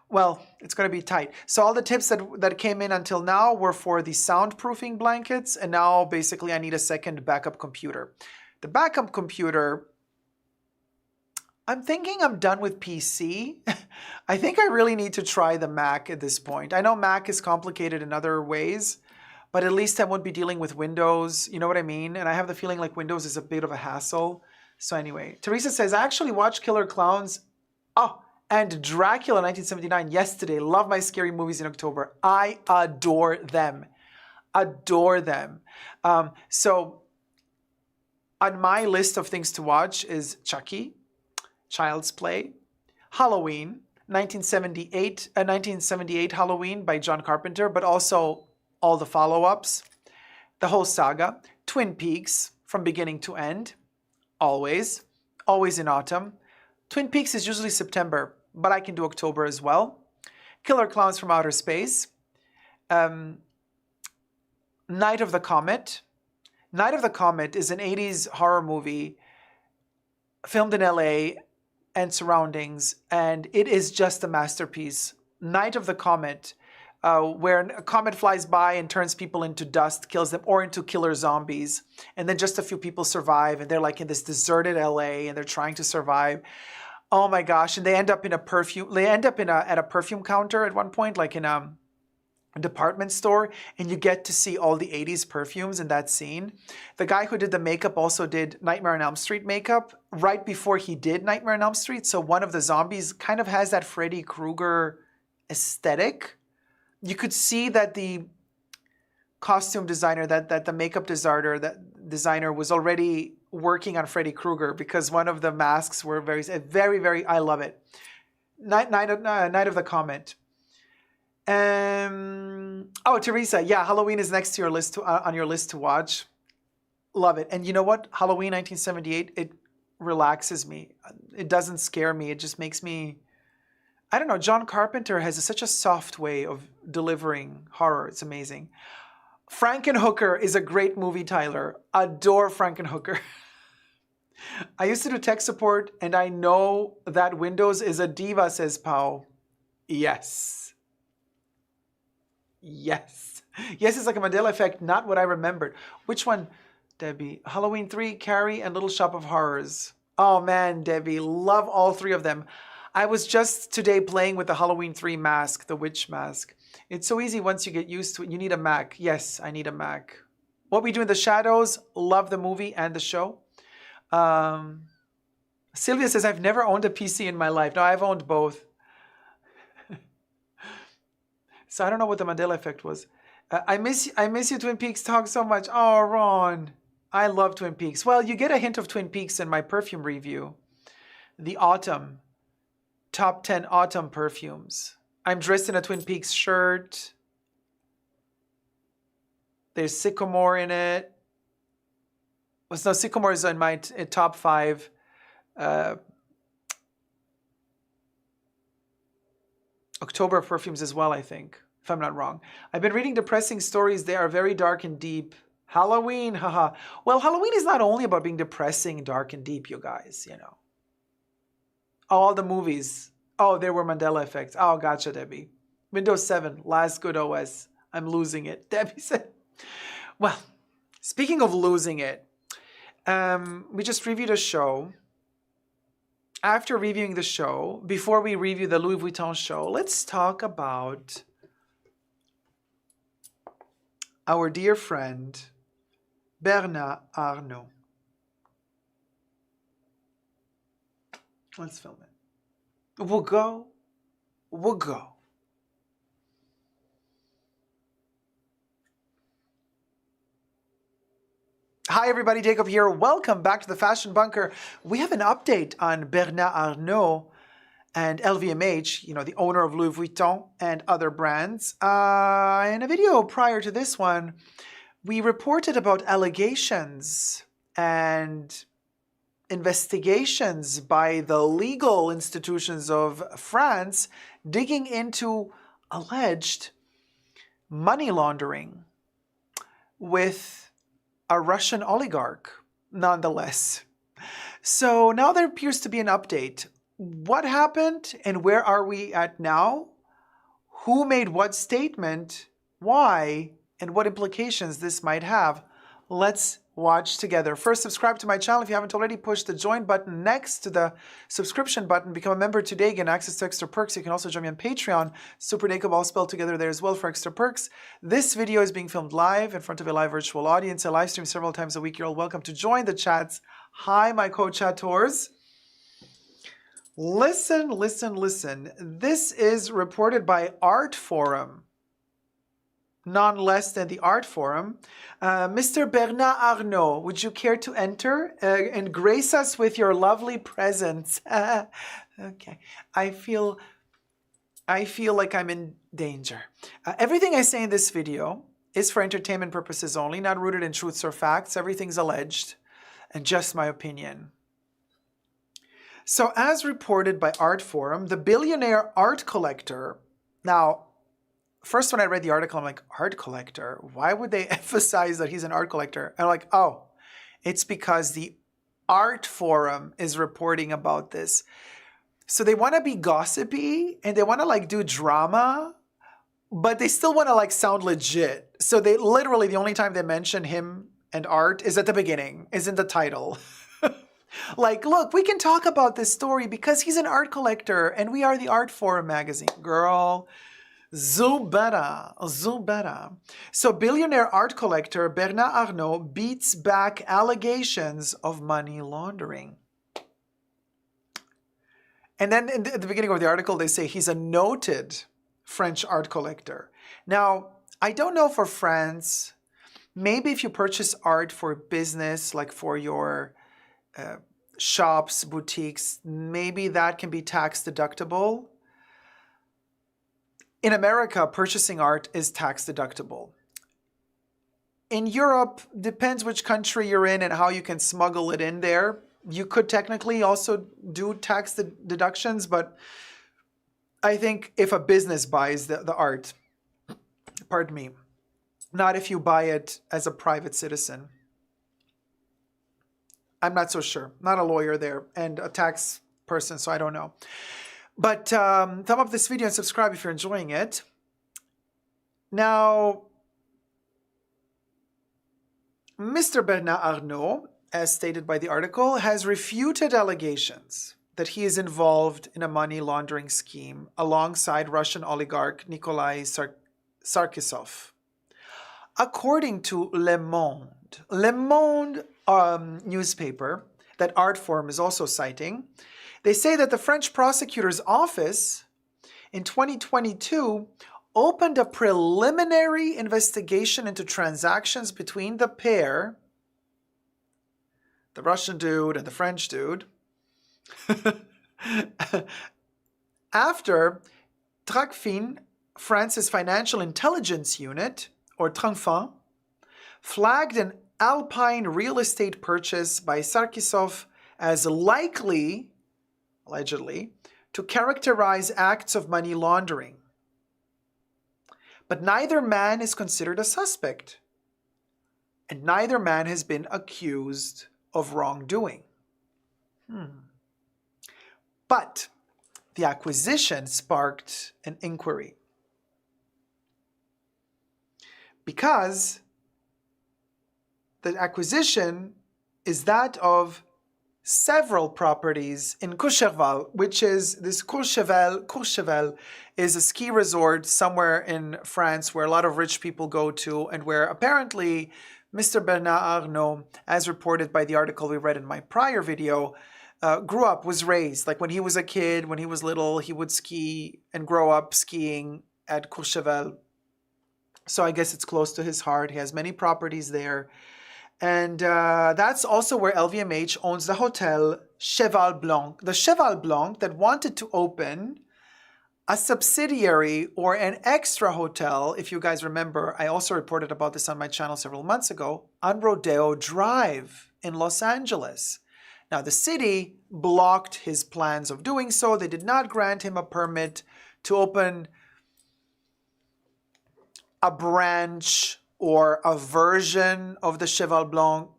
well, it's going to be tight. So all the tips that came in until now were for the soundproofing blankets, and now basically I need a second backup computer. The backup computer, I'm thinking I'm done with PC. I think I really need to try the Mac at this point. I know Mac is complicated in other ways, but at least I won't be dealing with Windows, you know what I mean? And I have the feeling like Windows is a bit of a hassle. So anyway, Teresa says, I actually watched Killer Clowns. Oh, And Dracula 1979, yesterday. Love my scary movies in October. I adore them. Adore them. So on my list of things to watch is Chucky, Child's Play, Halloween, 1978 Halloween by John Carpenter, but also all the follow-ups, the whole saga, Twin Peaks from beginning to end, always in autumn. Twin Peaks is usually September, but I can do October as well. Killer Clowns from Outer Space, Night of the Comet. Night of the Comet is an 80s horror movie filmed in LA and surroundings, and it is just a masterpiece. Night of the Comet, where a comet flies by and turns people into dust, kills them, or into killer zombies, and then just a few people survive, and they're like in this deserted LA, and they're trying to survive. Oh my gosh! And they end up in a perfume. They end up at a perfume counter at one point, like in a department store, and you get to see all the 80s perfumes in that scene. The guy who did the makeup also did Nightmare on Elm Street makeup right before he did Nightmare on Elm Street. So one of the zombies kind of has that Freddy Krueger aesthetic. You could see that the costume designer, that the makeup designer was already working on Freddy Krueger, because one of the masks were very, very, I love it. Night of the Comet. Oh, Teresa, yeah, Halloween is next to your list on your list to watch. Love it. And you know what? Halloween 1978, it relaxes me. It doesn't scare me. It just makes me, I don't know. John Carpenter has such a soft way of delivering horror. It's amazing. Frankenhooker is a great movie, Tyler. Adore Frankenhooker. I used to do tech support, and I know that Windows is a diva, says Pau. Yes. Yes. Yes, it's like a Mandela effect, not what I remembered. Which one, Debbie? Halloween 3, Carrie, and Little Shop of Horrors. Oh man, Debbie, love all three of them. I was just today playing with the Halloween 3 mask, the witch mask. It's so easy once you get used to it. You need a Mac. Yes, I need a Mac. What We Do in the Shadows, love the movie and the show. Sylvia says, I've never owned a PC in my life. No, I've owned both. So I don't know what the Mandela effect was. I miss you, Twin Peaks talk so much. Oh, Ron. I love Twin Peaks. Well, you get a hint of Twin Peaks in my perfume review. The autumn. Top 10 autumn perfumes. I'm dressed in a Twin Peaks shirt. There's Sycamore in it. Well, no, Sycamore is in my top 5. October perfumes as well, I think, if I'm not wrong. I've been reading depressing stories. They are very dark and deep. Halloween, haha. Well, Halloween is not only about being depressing, dark and deep, you guys, you know. All the movies. Oh, there were Mandela effects. Oh, gotcha, Debbie. Windows 7, last good OS. I'm losing it. Debbie said. Well, speaking of losing it, we just reviewed a show. After reviewing the show, before we review the Louis Vuitton show, let's talk about our dear friend, Bernard Arnault. Let's film it. We'll go. Hi everybody, Jacob here. Welcome back to the Fashion Bunker. We have an update on Bernard Arnault and LVMH, you know, the owner of Louis Vuitton and other brands. In a video prior to this one, we reported about allegations and investigations by the legal institutions of France digging into alleged money laundering with a Russian oligarch, nonetheless. So now there appears to be an update. What happened and where are we at now? Who made what statement? Why? And what implications this might have? Let's watch together. First, subscribe to my channel if you haven't already. Push the join button next to the subscription button. Become a member today. Get access to extra perks. You can also join me on Patreon. Super Jacob, all spelled together there as well for extra perks. This video is being filmed live in front of a live virtual audience. I live stream several times a week. You're all welcome to join the chats. Hi, my co-chattors. Listen, listen, listen. This is reported by Art Forum, none less than the Art Forum. Mr. Bernard Arnault, would you care to enter and grace us with your lovely presence? Okay. I feel like I'm in danger. Everything I say in this video is for entertainment purposes only, not rooted in truths or facts. Everything's alleged and just my opinion. So as reported by Art Forum, the billionaire art collector, now, first when I read the article, I'm like, art collector? Why would they emphasize that he's an art collector? And I'm like, oh, it's because the Art Forum is reporting about this. So they want to be gossipy and they want to like do drama, but they still want to like sound legit. So they literally, the only time they mention him and art is at the beginning, is in the title. Like, look, we can talk about this story because he's an art collector and we are the Art Forum magazine. Girl, Zubera. So billionaire art collector Bernard Arnault beats back allegations of money laundering. And then at the beginning of the article, they say he's a noted French art collector. Now, I don't know for France, maybe if you purchase art for business, like for your shops, boutiques, maybe that can be tax deductible. In America, purchasing art is tax deductible. In Europe, depends which country you're in and how you can smuggle it in there. You could technically also do tax deductions, but I think if a business buys the art, pardon me, not if you buy it as a private citizen. I'm not so sure. Not a lawyer there and a tax person, so I don't know. But thumb up this video and subscribe if you're enjoying it. Now, Mr. Bernard Arnault, as stated by the article, has refuted allegations that he is involved in a money laundering scheme alongside Russian oligarch Nikolai Sarkisov. According to Le Monde newspaper that Art Forum is also citing, they say that the French prosecutor's office in 2022 opened a preliminary investigation into transactions between the pair, the Russian dude and the French dude, after Tracfin, France's financial intelligence unit, or Tracfin, flagged an Alpine real estate purchase by Sarkisov as likely, allegedly, to characterize acts of money laundering. But neither man is considered a suspect, and neither man has been accused of wrongdoing. But the acquisition sparked an inquiry because the acquisition is that of several properties in Courchevel, which is this Courchevel is a ski resort somewhere in France where a lot of rich people go to and where apparently Mr. Bernard Arnault, as reported by the article we read in my prior video, grew up, was raised. Like when he was a kid, when he was little, he would ski and grow up skiing at Courchevel. So I guess it's close to his heart. He has many properties there. And that's also where LVMH owns the hotel Cheval Blanc. The Cheval Blanc that wanted to open a subsidiary or an extra hotel, if you guys remember, I also reported about this on my channel several months ago, on Rodeo Drive in Los Angeles. Now, the city blocked his plans of doing so. They did not grant him a permit to open a branch or a version of the Cheval Blanc,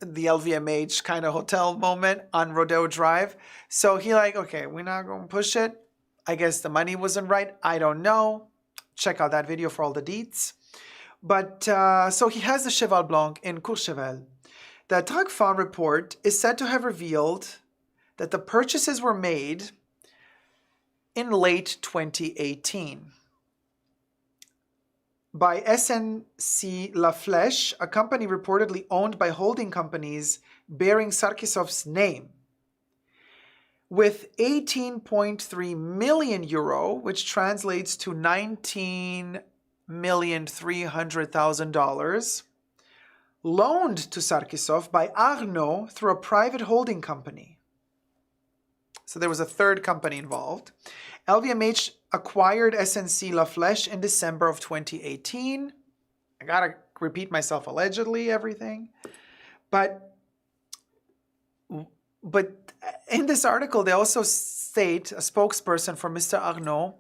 the LVMH kind of hotel moment on Rodeo Drive. So he like, okay, we're not going to push it. I guess the money wasn't right. I don't know. Check out that video for all the deets. But so he has the Cheval Blanc in Courchevel. The Tracfin report is said to have revealed that the purchases were made in late 2018 by SNC La Flèche, a company reportedly owned by holding companies bearing Sarkisov's name. with 18.3 million euro, which translates to $19,300,000, loaned to Sarkisov by Arnaud through a private holding company. So there was a third company involved. LVMH acquired SNC La Flèche in December of 2018. I gotta repeat myself, allegedly, everything. But in this article, they also state, a spokesperson for Mr. Arnaud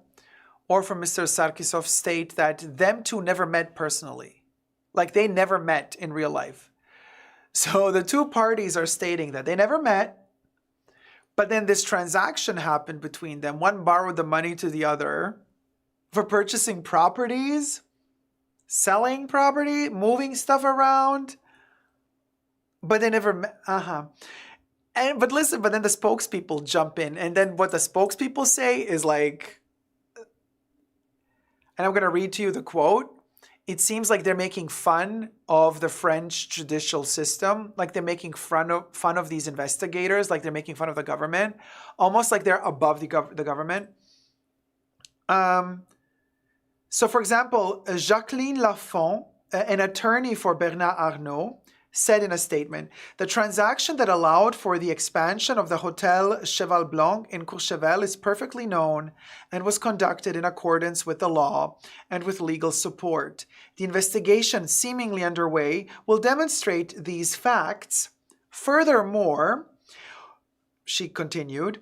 or for Mr. Sarkisov state that them two never met personally. Like they never met in real life. So the two parties are stating that they never met, but then this transaction happened between them. One borrowed the money to the other for purchasing properties, selling property, moving stuff around, but they never met. But listen, but then the spokespeople jump in, and then what the spokespeople say is like, and I'm going to read to you the quote. It seems like they're making fun of the French judicial system, like they're making fun of these investigators, like they're making fun of the government, almost like they're above the government. So, for example, Jacqueline Lafont, an attorney for Bernard Arnault, said in a statement, the transaction that allowed for the expansion of the Hotel Cheval Blanc in Courchevel is perfectly known and was conducted in accordance with the law and with legal support. The investigation seemingly underway will demonstrate these facts. Furthermore, she continued,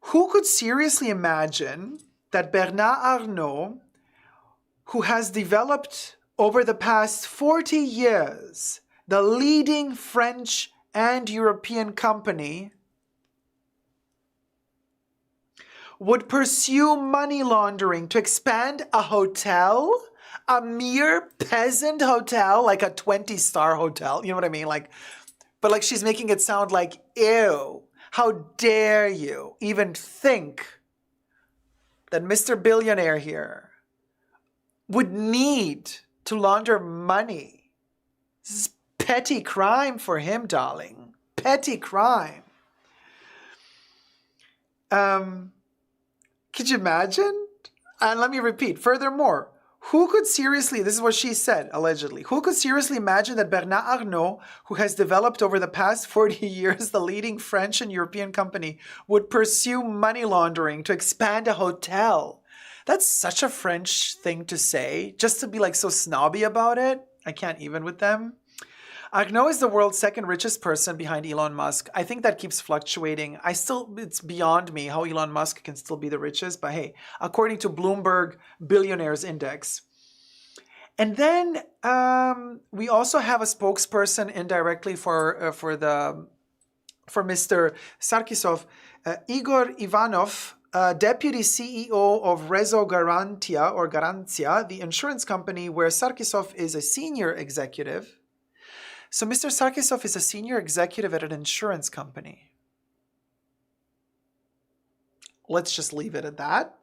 who could seriously imagine that Bernard Arnault, who has developed over the past 40 years the leading French and European company, would pursue money laundering to expand a hotel, a mere peasant hotel, like a 20-star hotel, you know what I mean? But she's making it sound like, ew, how dare you even think that Mr. Billionaire here would need to launder money. This is petty crime for him, darling. Petty crime. Could you imagine? And let me repeat. Furthermore, who could seriously, this is what she said, allegedly, who could seriously imagine that Bernard Arnault, who has developed over the past 40 years the leading French and European company, would pursue money laundering to expand a hotel? That's such a French thing to say, just to be like so snobby about it. I can't even with them. Arnault is the world's second richest person behind Elon Musk. I think that keeps fluctuating. It's beyond me how Elon Musk can still be the richest, but hey, according to Bloomberg Billionaires Index. And then we also have a spokesperson indirectly for Mr. Sarkisov, Igor Ivanov, deputy CEO of Rezo Garantia, the insurance company where Sarkisov is a senior executive. So Mr. Sarkisov is a senior executive at an insurance company. Let's just leave it at that.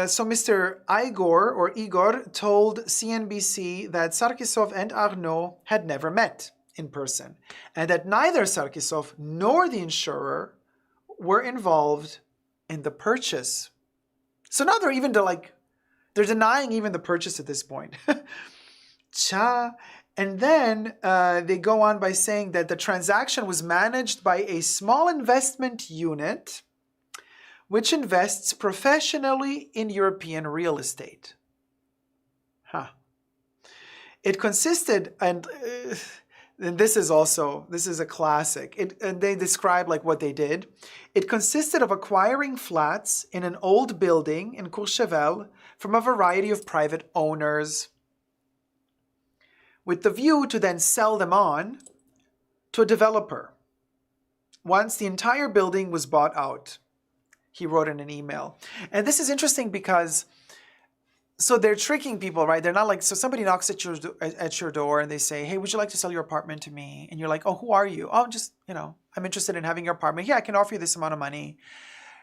So Mr. Igor told CNBC that Sarkisov and Arnault had never met in person, and that neither Sarkisov nor the insurer were involved in the purchase. So now they're denying even the purchase at this point. And then they go on by saying that the transaction was managed by a small investment unit which invests professionally in European real estate. It consisted, and this is a classic, and they describe what they did. It consisted of acquiring flats in an old building in Courchevel from a variety of private owners, with the view to then sell them on to a developer once the entire building was bought out, he wrote in an email. And this is interesting because, so they're tricking people, right? They're not so somebody knocks at your door and they say, hey, would you like to sell your apartment to me? And you're like, oh, who are you? Oh, just, I'm interested in having your apartment. Yeah, I can offer you this amount of money.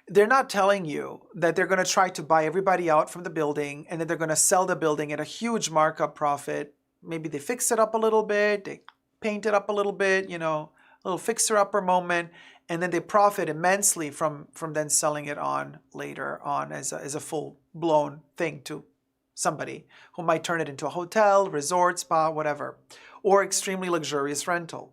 They're not telling you that they're going to try to buy everybody out from the building and then they're going to sell the building at a huge markup profit. Maybe they fix it up a little bit, they paint it up a little bit, a little fixer-upper moment, and then they profit immensely from then selling it on later on as a full-blown thing to somebody who might turn it into a hotel, resort, spa, whatever, or extremely luxurious rental.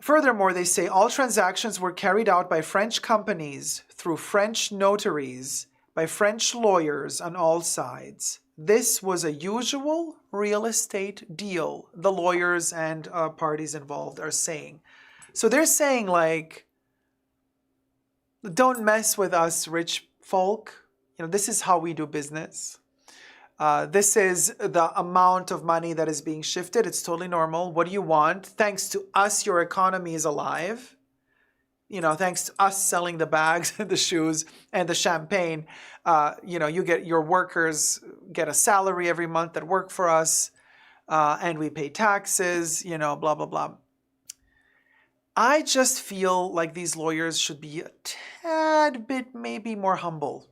Furthermore, they say all transactions were carried out by French companies through French notaries, by French lawyers on all sides. This was a usual real estate deal, the lawyers and parties involved are saying. So they're saying, like, don't mess with us rich folk. You know, this is how we do business. This is the amount of money that is being shifted. It's totally normal. What do you want? Thanks to us, your economy is alive. You know, thanks to us selling the bags and the shoes and the champagne, you know, you get your workers get a salary every month that work for us, and we pay taxes, you know, blah, blah, blah. I just feel like these lawyers should be a tad bit maybe more humble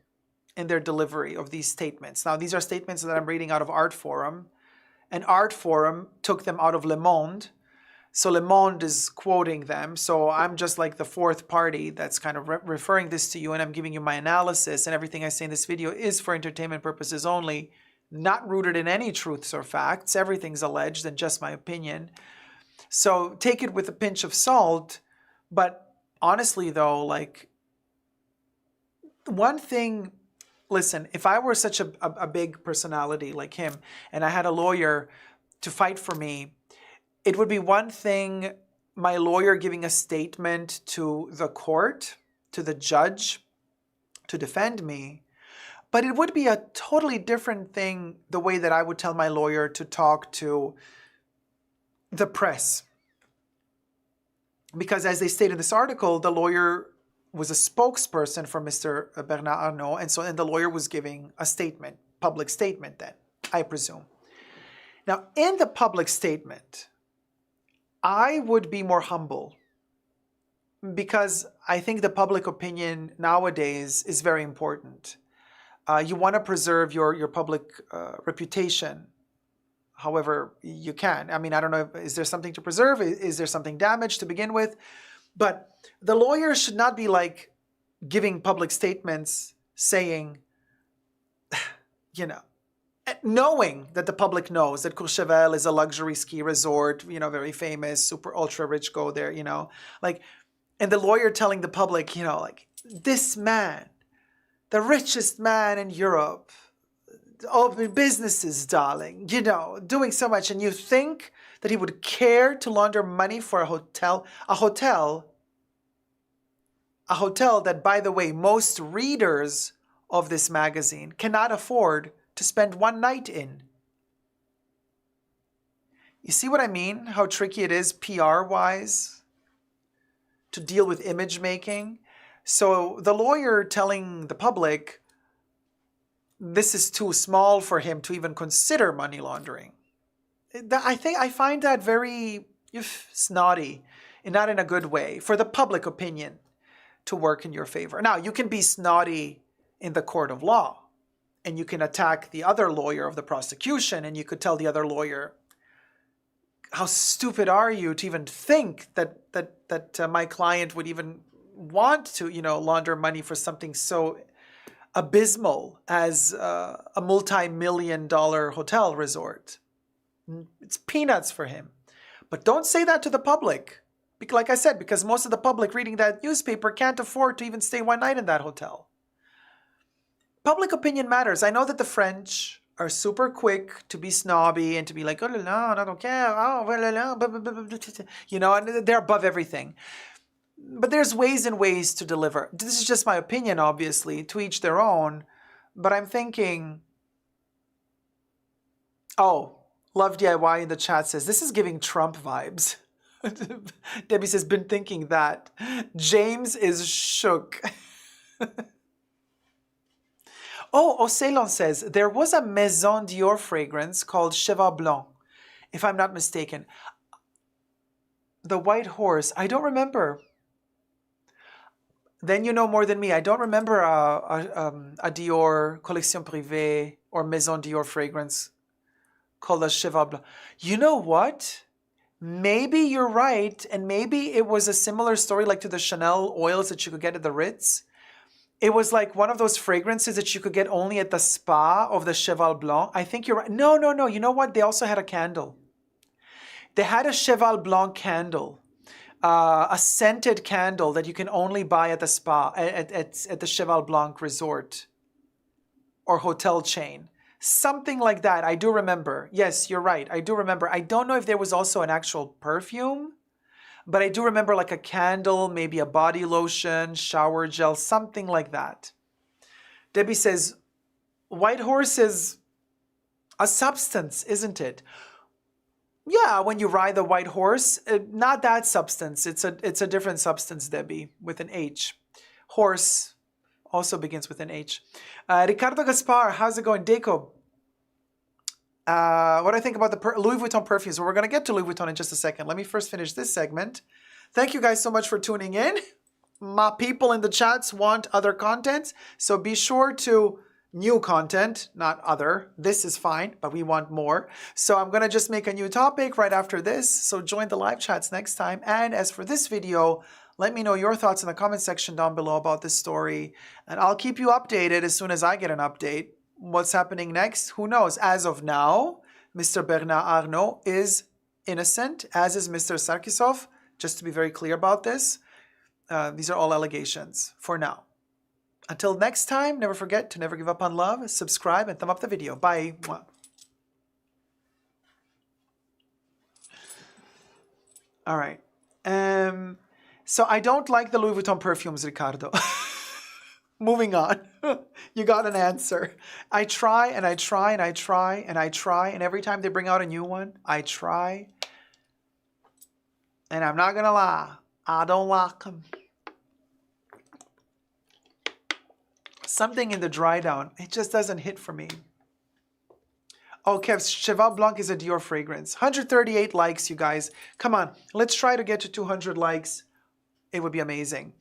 in their delivery of these statements. Now, these are statements that I'm reading out of Art Forum, and Art Forum took them out of Le Monde. So Le Monde is quoting them. So I'm just like the fourth party that's kind of referring this to you, and I'm giving you my analysis, and everything I say in this video is for entertainment purposes only, not rooted in any truths or facts. Everything's alleged and just my opinion. So take it with a pinch of salt. But honestly though, like, one thing, listen, if I were such a big personality like him and I had a lawyer to fight for me, it would be one thing, my lawyer giving a statement to the court, to the judge, to defend me. But it would be a totally different thing the way that I would tell my lawyer to talk to the press. Because as they state in this article, the lawyer was a spokesperson for Mr. Bernard Arnault, and the lawyer was giving a statement, public statement then, I presume. Now, in the public statement, I would be more humble because I think the public opinion nowadays is very important. You want to preserve your public reputation however you can. I mean, I don't know, is there something to preserve? Is there something damaged to begin with? But the lawyer should not be like giving public statements saying, you know, knowing that the public knows that Courchevel is a luxury ski resort, you know, very famous, super ultra rich go there, you know, like, and the lawyer telling the public, you know, like, this man, the richest man in Europe, open businesses, darling, you know, doing so much, and you think that he would care to launder money for a hotel that, by the way, most readers of this magazine cannot afford to spend one night in. You see what I mean? How tricky it is PR-wise to deal with image making. So the lawyer telling the public this is too small for him to even consider money laundering. I find that very snotty, and not in a good way, for the public opinion to work in your favor. Now, you can be snotty in the court of law, and you can attack the other lawyer of the prosecution, and you could tell the other lawyer, how stupid are you to even think that my client would even want to, you know, launder money for something so abysmal as a multi-million-dollar hotel resort. It's peanuts for him. But don't say that to the public. Like I said, because most of the public reading that newspaper can't afford to even stay one night in that hotel. Public opinion matters. I know that the French are super quick to be snobby and to be like, oh, no, I don't care. Oh, you know, and they're above everything. But there's ways and ways to deliver. This is just my opinion, obviously, to each their own. But I'm thinking, oh, Love DIY in the chat says, this is giving Trump vibes. Debbie says, been thinking that. James is shook. Oh, Océlan says, there was a Maison Dior fragrance called Cheval Blanc, if I'm not mistaken. The White Horse, I don't remember. Then you know more than me. I don't remember a Dior Collection Privée or Maison Dior fragrance called a Cheval Blanc. You know what? Maybe you're right, and maybe it was a similar story like to the Chanel oils that you could get at the Ritz. It was like one of those fragrances that you could get only at the spa of the Cheval Blanc. I think you're right. No, no, no. You know what? They also had a candle. They had a Cheval Blanc candle, a scented candle that you can only buy at the spa, at the Cheval Blanc resort or hotel chain. Something like that. I do remember. Yes, you're right. I do remember. I don't know if there was also an actual perfume, but I do remember like a candle, maybe a body lotion, shower gel, something like that. Debbie says, white horse is a substance, isn't it? Yeah, when you ride the white horse, not that substance. It's a different substance, Debbie, with an H. Horse also begins with an H. Ricardo Gaspar, how's it going? Deco, what do I think about the Louis Vuitton perfumes? Well, we're going to get to Louis Vuitton in just a second. Let me first finish this segment. Thank you guys so much for tuning in. My people in the chats want other content, so be sure to new content, not other. This is fine, but we want more. So I'm going to just make a new topic right after this. So join the live chats next time. And as for this video, let me know your thoughts in the comment section down below about this story. And I'll keep you updated as soon as I get an update. What's happening next? Who knows? As of now, Mr. Bernard Arnault is innocent, as is Mr. Sarkisov. Just to be very clear about this, these are all allegations for now. Until next time, never forget to never give up on love, subscribe, and thumb up the video. Bye. Mwah. All right. So I don't like the Louis Vuitton perfumes, Ricardo. Moving on. You got an answer. I try and I try and I try and I try, and every time they bring out a new one, I try. And I'm not going to lie, I don't like them. Something in the dry down, it just doesn't hit for me. Oh, Kev, Cheval Blanc is a Dior fragrance. 138 likes, you guys. Come on, let's try to get to 200 likes. It would be amazing.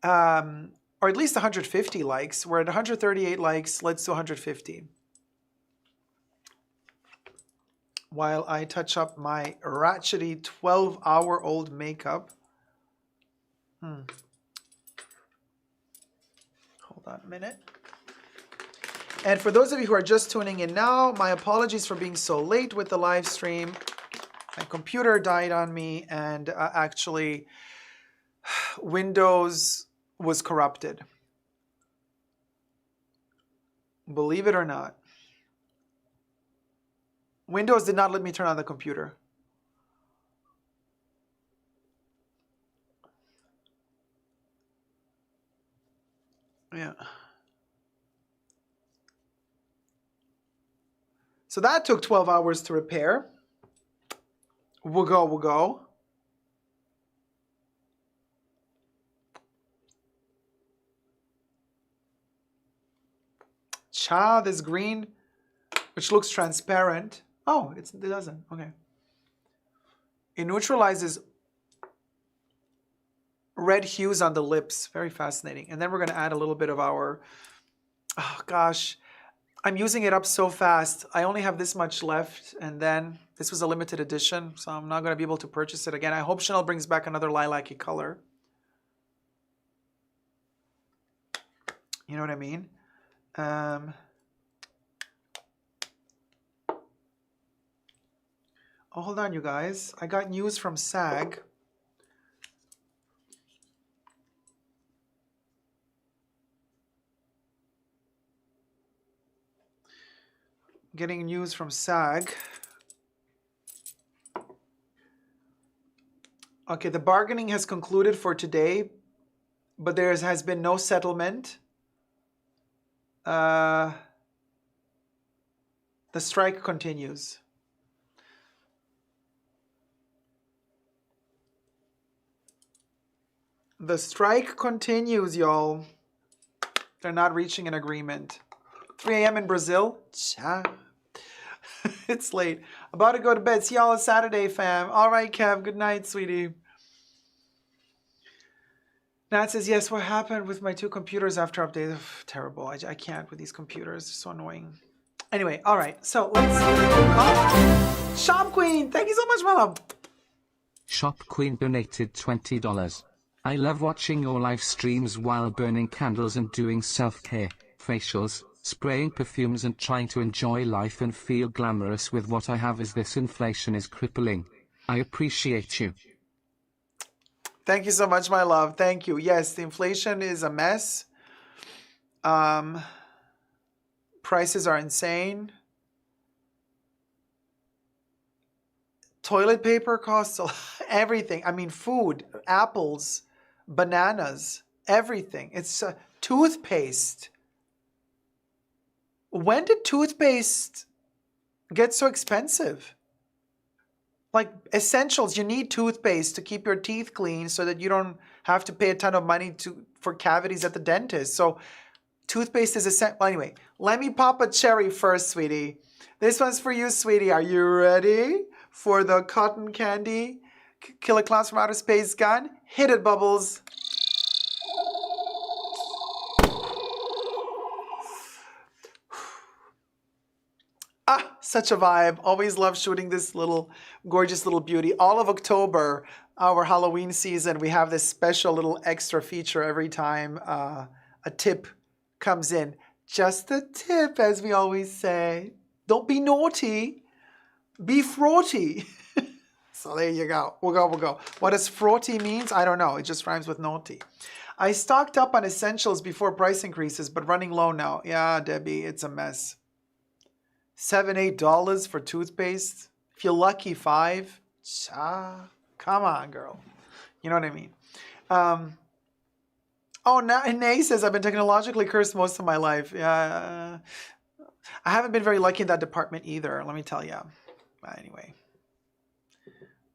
Or at least 150 likes. We're at 138 likes. Let's do 150. While I touch up my ratchety 12-hour-old makeup. Hold on a minute. And for those of you who are just tuning in now, my apologies for being so late with the live stream. My computer died on me, and actually Windows was corrupted. Believe it or not. Windows did not let me turn on the computer. Yeah. So that took 12 hours to repair. We'll go. Cha, this green, which looks transparent. Oh, it doesn't. Okay. It neutralizes red hues on the lips. Very fascinating. And then we're going to add a little bit of our, oh gosh, I'm using it up so fast. I only have this much left. And then this was a limited edition, so I'm not going to be able to purchase it again. I hope Chanel brings back another lilac-y color. You know what I mean? Oh, hold on, you guys. I got news from SAG. Getting news from SAG. Okay, the bargaining has concluded for today, but there has been no settlement. The strike continues. The strike continues, y'all. They're not reaching an agreement. 3 a.m. in Brazil. Cha. It's late. About to go to bed. See y'all on Saturday, fam. All right, Kev. Good night, sweetie. Nat says, yes, what happened with my 2 computers after update? Ugh, terrible. I can't with these computers. They're so annoying. Anyway, all right. So let's... Oh, Shop Queen. Thank you so much, my love. Shop Queen donated $20. I love watching your live streams while burning candles and doing self-care, facials, spraying perfumes and trying to enjoy life and feel glamorous with what I have as this inflation is crippling. I appreciate you. Thank you so much, my love. Thank you. Yes, the inflation is a mess. Prices are insane. Toilet paper costs everything. I mean, food, apples, bananas, everything. It's toothpaste. When did toothpaste get so expensive? Like essentials, you need toothpaste to keep your teeth clean so that you don't have to pay a ton of money for cavities at the dentist. So toothpaste is essential. Well, anyway, let me pop a cherry first, sweetie. This one's for you, sweetie. Are you ready for the cotton candy Killer Clowns from Outer Space gun? Hit it, Bubbles. Ah, such a vibe. Always love shooting this little gorgeous little beauty. All of October, our Halloween season, we have this special little extra feature every time a tip comes in. Just a tip, as we always say. Don't be naughty. Be fraughty. So there you go. We'll go. What does fraughty means? I don't know. It just rhymes with naughty. I stocked up on essentials before price increases, but running low now. Yeah, Debbie, it's a mess. $7, $8 for toothpaste. If you're lucky, $5. Come on, girl. You know what I mean? Oh, Nay says, I've been technologically cursed most of my life. I haven't been very lucky in that department either, let me tell you. Anyway.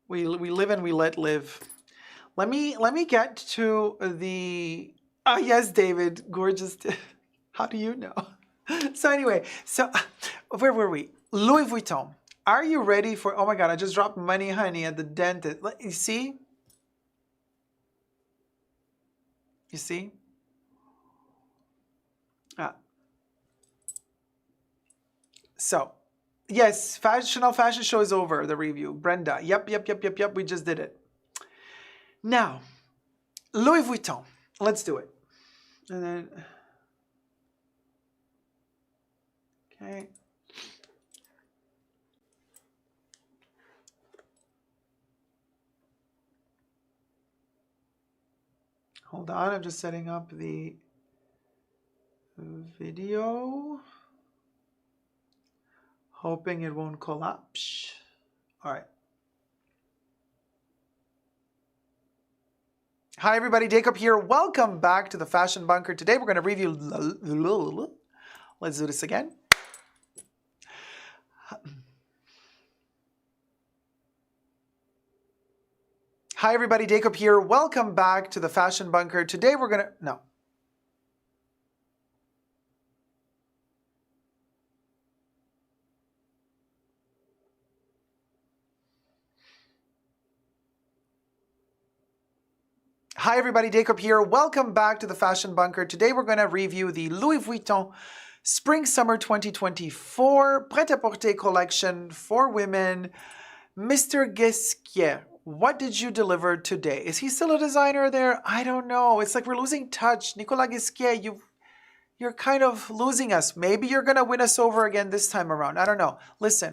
We live and we let live. Let me get to the... Oh, yes, David. Gorgeous. How do you know? So anyway, where were we? Louis Vuitton. Are you ready for... Oh my God, I just dropped money, honey, at the dentist. You see? You see? So, yes, Chanel Fashion Show is over, the review. Brenda, yep, we just did it. Now, Louis Vuitton. Let's do it. And then... Okay. Hold on, I'm just setting up the video. Hoping it won't collapse. All right. Hi everybody, Jacob here. Welcome back to the Fashion Bunker. Today we're going to review... Let's do this again. Hi everybody, Jacob here. Welcome back to the Fashion Bunker. Today we're going to... No. Hi everybody, Jacob here. Welcome back to the Fashion Bunker. Today we're going to review the Louis Vuitton Spring-Summer 2024 Pret-a-Porter collection for women. Mr. Guesquier, what did you deliver today? Is he still a designer there? I don't know. It's like we're losing touch. Nicolas Guesquier, you're kind of losing us. Maybe you're going to win us over again this time around. I don't know. Listen,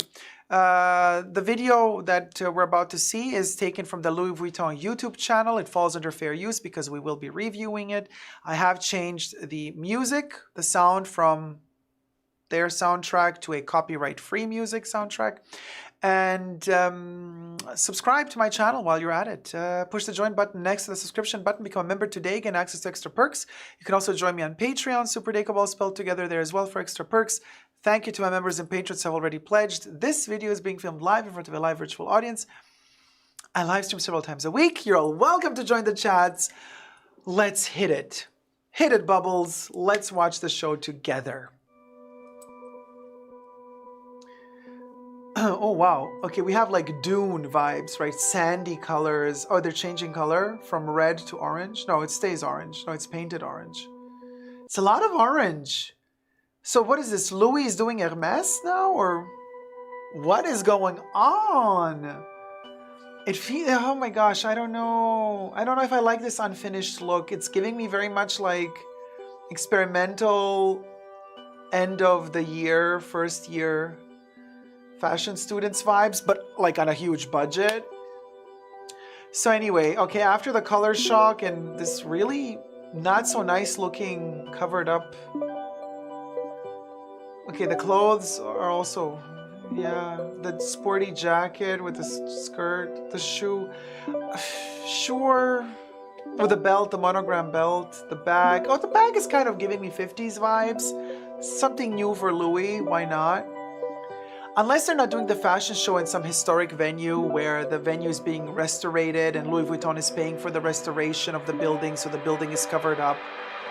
the video that we're about to see is taken from the Louis Vuitton YouTube channel. It falls under fair use because we will be reviewing it. I have changed the music, the sound from their soundtrack to a copyright-free music soundtrack. And subscribe to my channel while you're at it. Push the join button next to the subscription button. Become a member today. Gain access to extra perks. You can also join me on Patreon. Super Decoball spelled together there as well for extra perks. Thank you to my members and patrons who have already pledged. This video is being filmed live in front of a live virtual audience. I live stream several times a week. You're all welcome to join the chats. Let's hit it. Hit it, Bubbles. Let's watch the show together. Oh, wow. Okay, we have like Dune vibes, right? Sandy colors. Oh, they're changing color from red to orange. No, it stays orange. No, it's painted orange. It's a lot of orange. So what is this? Louis is doing Hermes now? Or what is going on? It feels, oh my gosh, I don't know. I don't know if I like this unfinished look. It's giving me very much like experimental end of the year, first year fashion students vibes, but like on a huge budget. So anyway, okay, after the color shock and this really not so nice looking covered up. Okay, the clothes are also, yeah, the sporty jacket with the skirt, the shoe, sure, with the belt, the monogram belt, the bag. Oh, the bag is kind of giving me 50s vibes. Something new for Louis, why not? Unless they're not doing the fashion show in some historic venue where the venue is being restorated and Louis Vuitton is paying for the restoration of the building, so the building is covered up.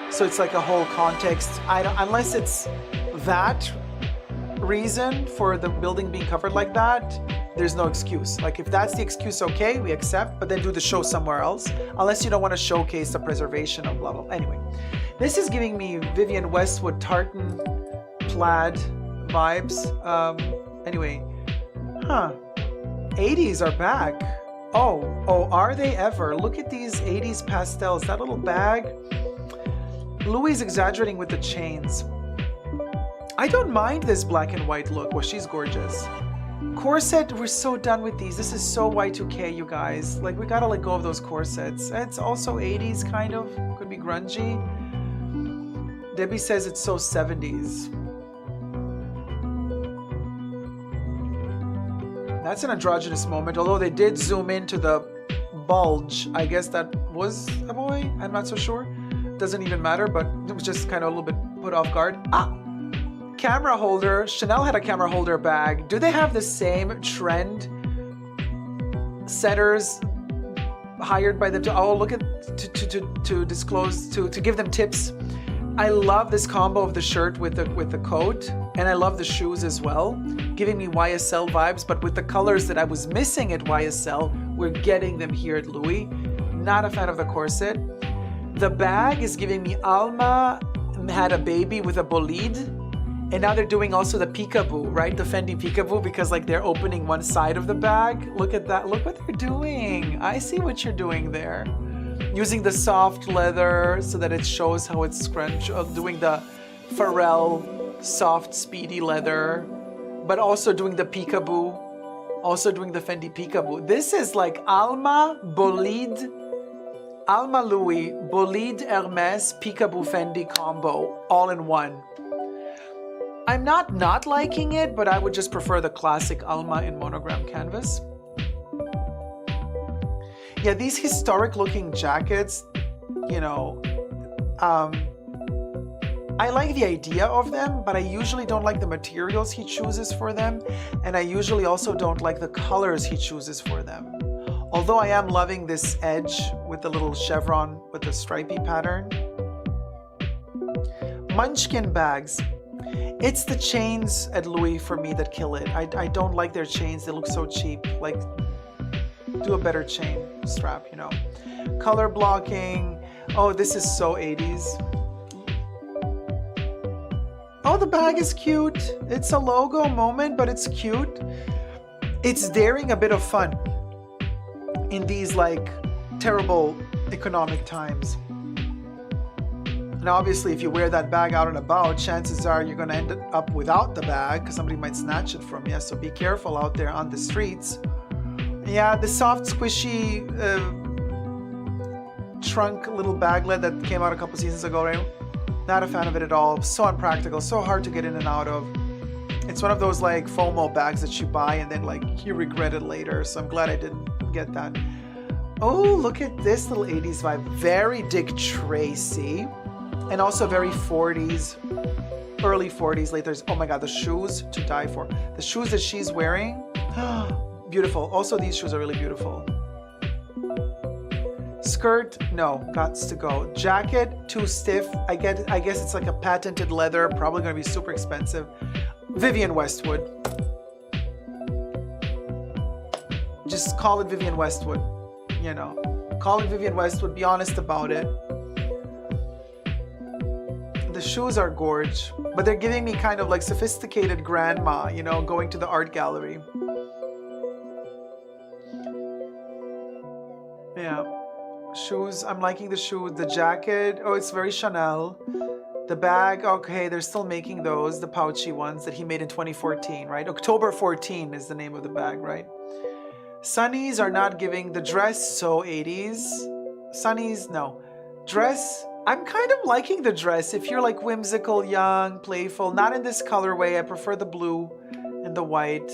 So it's like a whole context. Unless it's that reason for the building being covered like that, there's no excuse. Like if that's the excuse, okay, we accept, but then do the show somewhere else. Unless you don't want to showcase the preservation of blah blah. Anyway, this is giving me Vivienne Westwood tartan plaid vibes. Anyway, 80s are back. Oh, are they ever? Look at these 80s pastels. That little bag. Louis is exaggerating with the chains. I don't mind this black and white look. Well, she's gorgeous. Corset, we're so done with these. This is so Y2K, you guys. Like, we gotta let go of those corsets. It's also 80s, kind of. Could be grungy. Debbie says it's so 70s. That's an androgynous moment, although they did zoom into the bulge. I guess that was a boy. I'm not so sure. Doesn't even matter, but it was just kind of a little bit put off guard. Camera holder. Chanel had a camera holder bag. Do they have the same trend setters hired by them to, oh, look at, to disclose, to give them tips? I love this combo of the shirt with the coat, and I love the shoes as well, giving me YSL vibes, but with the colors that I was missing at YSL, we're getting them here at Louis. Not a fan of the corset. The bag is giving me Alma had a baby with a bolide, and now they're doing also the peekaboo, right? The Fendi peekaboo, because like they're opening one side of the bag. Look at that. Look what they're doing. I see what you're doing there. Using the soft leather so that it shows how it's scrunch, doing the Pharrell soft speedy leather, but also doing the peekaboo, also doing the Fendi peekaboo. This is like Alma, Bolide, Alma Louis, Bolide Hermes, peekaboo Fendi combo, all in one. I'm not liking it, but I would just prefer the classic Alma in monogram canvas. Yeah, these historic looking jackets, you know, I like the idea of them, but I usually don't like the materials he chooses for them. And I usually also don't like the colors he chooses for them. Although I am loving this edge with the little chevron with the stripy pattern. Munchkin bags. It's the chains at Louis for me that kill it. I don't like their chains. They look so cheap. Like, do a better chain strap, you know. Color blocking. Oh, this is so 80s. Oh, the bag is cute. It's a logo moment, but it's cute. It's daring a bit of fun in these like terrible economic times. And obviously, if you wear that bag out and about, chances are you're gonna end up without the bag because somebody might snatch it from you. So be careful out there on the streets. Yeah, the soft, squishy trunk little baglet that came out a couple seasons ago, right? Not a fan of it at all. So unpractical, so hard to get in and out of. It's one of those like FOMO bags that you buy and then like you regret it later. So I'm glad I didn't get that. Oh, look at this little 80s vibe. Very Dick Tracy. And also very 40s, early 40s, late 30s. Oh my God, the shoes to die for. The shoes that she's wearing, beautiful. Also, these shoes are really beautiful. Skirt, no, gots to go. Jacket, too stiff. I guess it's like a patented leather, probably gonna be super expensive. Vivienne Westwood. Just call it Vivienne Westwood, you know. Call it Vivienne Westwood, be honest about it. The shoes are gorge, but they're giving me kind of like sophisticated grandma, you know, going to the art gallery. Yeah. Shoes, I'm liking the shoe. The jacket, oh, it's very Chanel. The bag, okay, they're still making those, the pouchy ones that he made in 2014, right? October 14 is the name of the bag, right? Sunnies are not giving the dress, so 80s. Sunnies, no. Dress, I'm kind of liking the dress. If you're like whimsical, young, playful, not in this colorway, I prefer the blue and the white.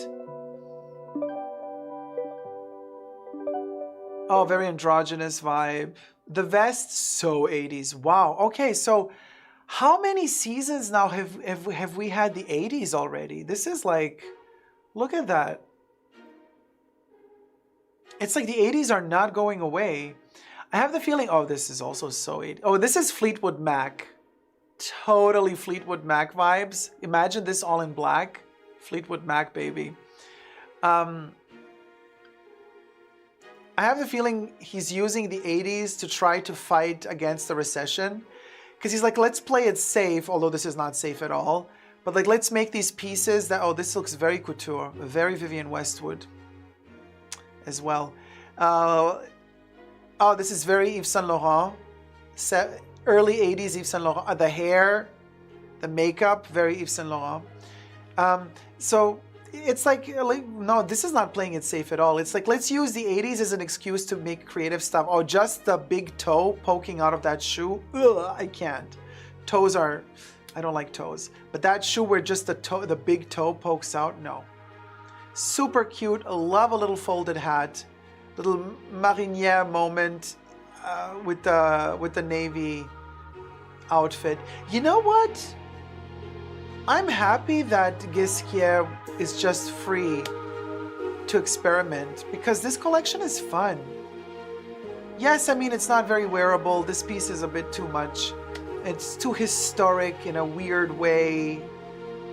Oh, very androgynous vibe. The vest, so 80s. Wow. Okay, so how many seasons now have we had the 80s already? This is like, look at that. It's like the 80s are not going away. I have the feeling, oh, this is also so 80s. Oh, this is Fleetwood Mac. Totally Fleetwood Mac vibes. Imagine this all in black. Fleetwood Mac, baby. I have the feeling he's using the 80s to try to fight against the recession. Because he's like, let's play it safe, although this is not safe at all. But like, let's make these pieces that, oh, this looks very couture, very Vivienne Westwood as well. Oh, this is very Yves Saint Laurent. Early 80s Yves Saint Laurent. The hair, the makeup, very Yves Saint Laurent. So it's like, no, this is not playing it safe at all. It's like, let's use the 80s as an excuse to make creative stuff. Oh, just the big toe poking out of that shoe. Ugh, I can't. Toes are, I don't like toes. But that shoe where just the big toe pokes out, no. Super cute. I love a little folded hat. Little marinière moment with the navy outfit. You know what? I'm happy that Ghesquière is just free to experiment because this collection is fun. Yes, I mean, it's not very wearable. This piece is a bit too much. It's too historic in a weird way,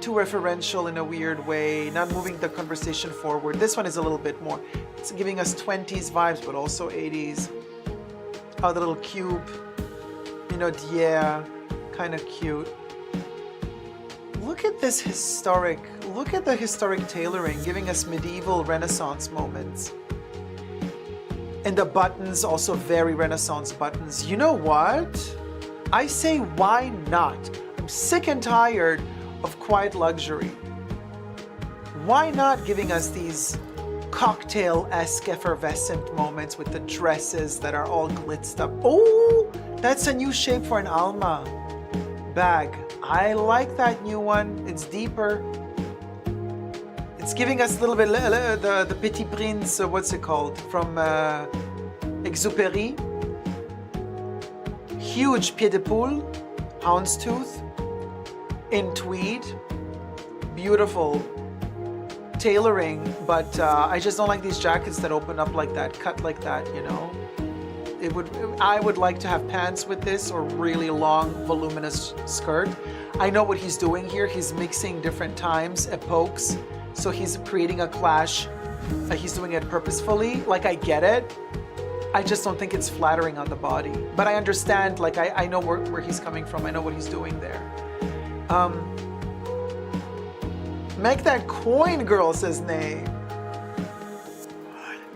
too referential in a weird way, not moving the conversation forward. This one is a little bit more. It's giving us 20s vibes, but also 80s. Oh, the little cube, you know, yeah, kind of cute. Look at this historic, look at the historic tailoring, giving us medieval Renaissance moments. And the buttons, also very Renaissance buttons. You know what? I say, why not? I'm sick and tired of quiet luxury. Why not giving us these cocktail-esque effervescent moments with the dresses that are all glitzed up? Oh, that's a new shape for an Alma bag. I like that new one. It's deeper. It's giving us a little bit the Petit Prince, what's it called? From Exupéry. Huge pied de poule, houndstooth, in tweed. Beautiful tailoring, but I just don't like these jackets that open up like that, cut like that, you know? I would like to have pants with this or really long, voluminous skirt. I know what he's doing here. He's mixing different times, epochs, so he's creating a clash. He's doing it purposefully. Like, I get it. I just don't think it's flattering on the body. But I understand, like, I know where he's coming from. I know what he's doing there. Make that coin, girl, says Nay.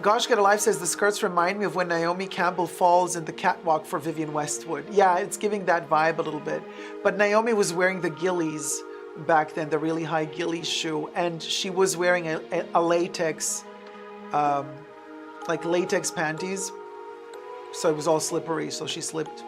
Gosh Get Alive says the skirts remind me of when Naomi Campbell falls in the catwalk for Vivienne Westwood. Yeah, it's giving that vibe a little bit. But Naomi was wearing the Gillies back then, the really high Gillies shoe, and she was wearing a latex, like latex panties. So it was all slippery, so she slipped.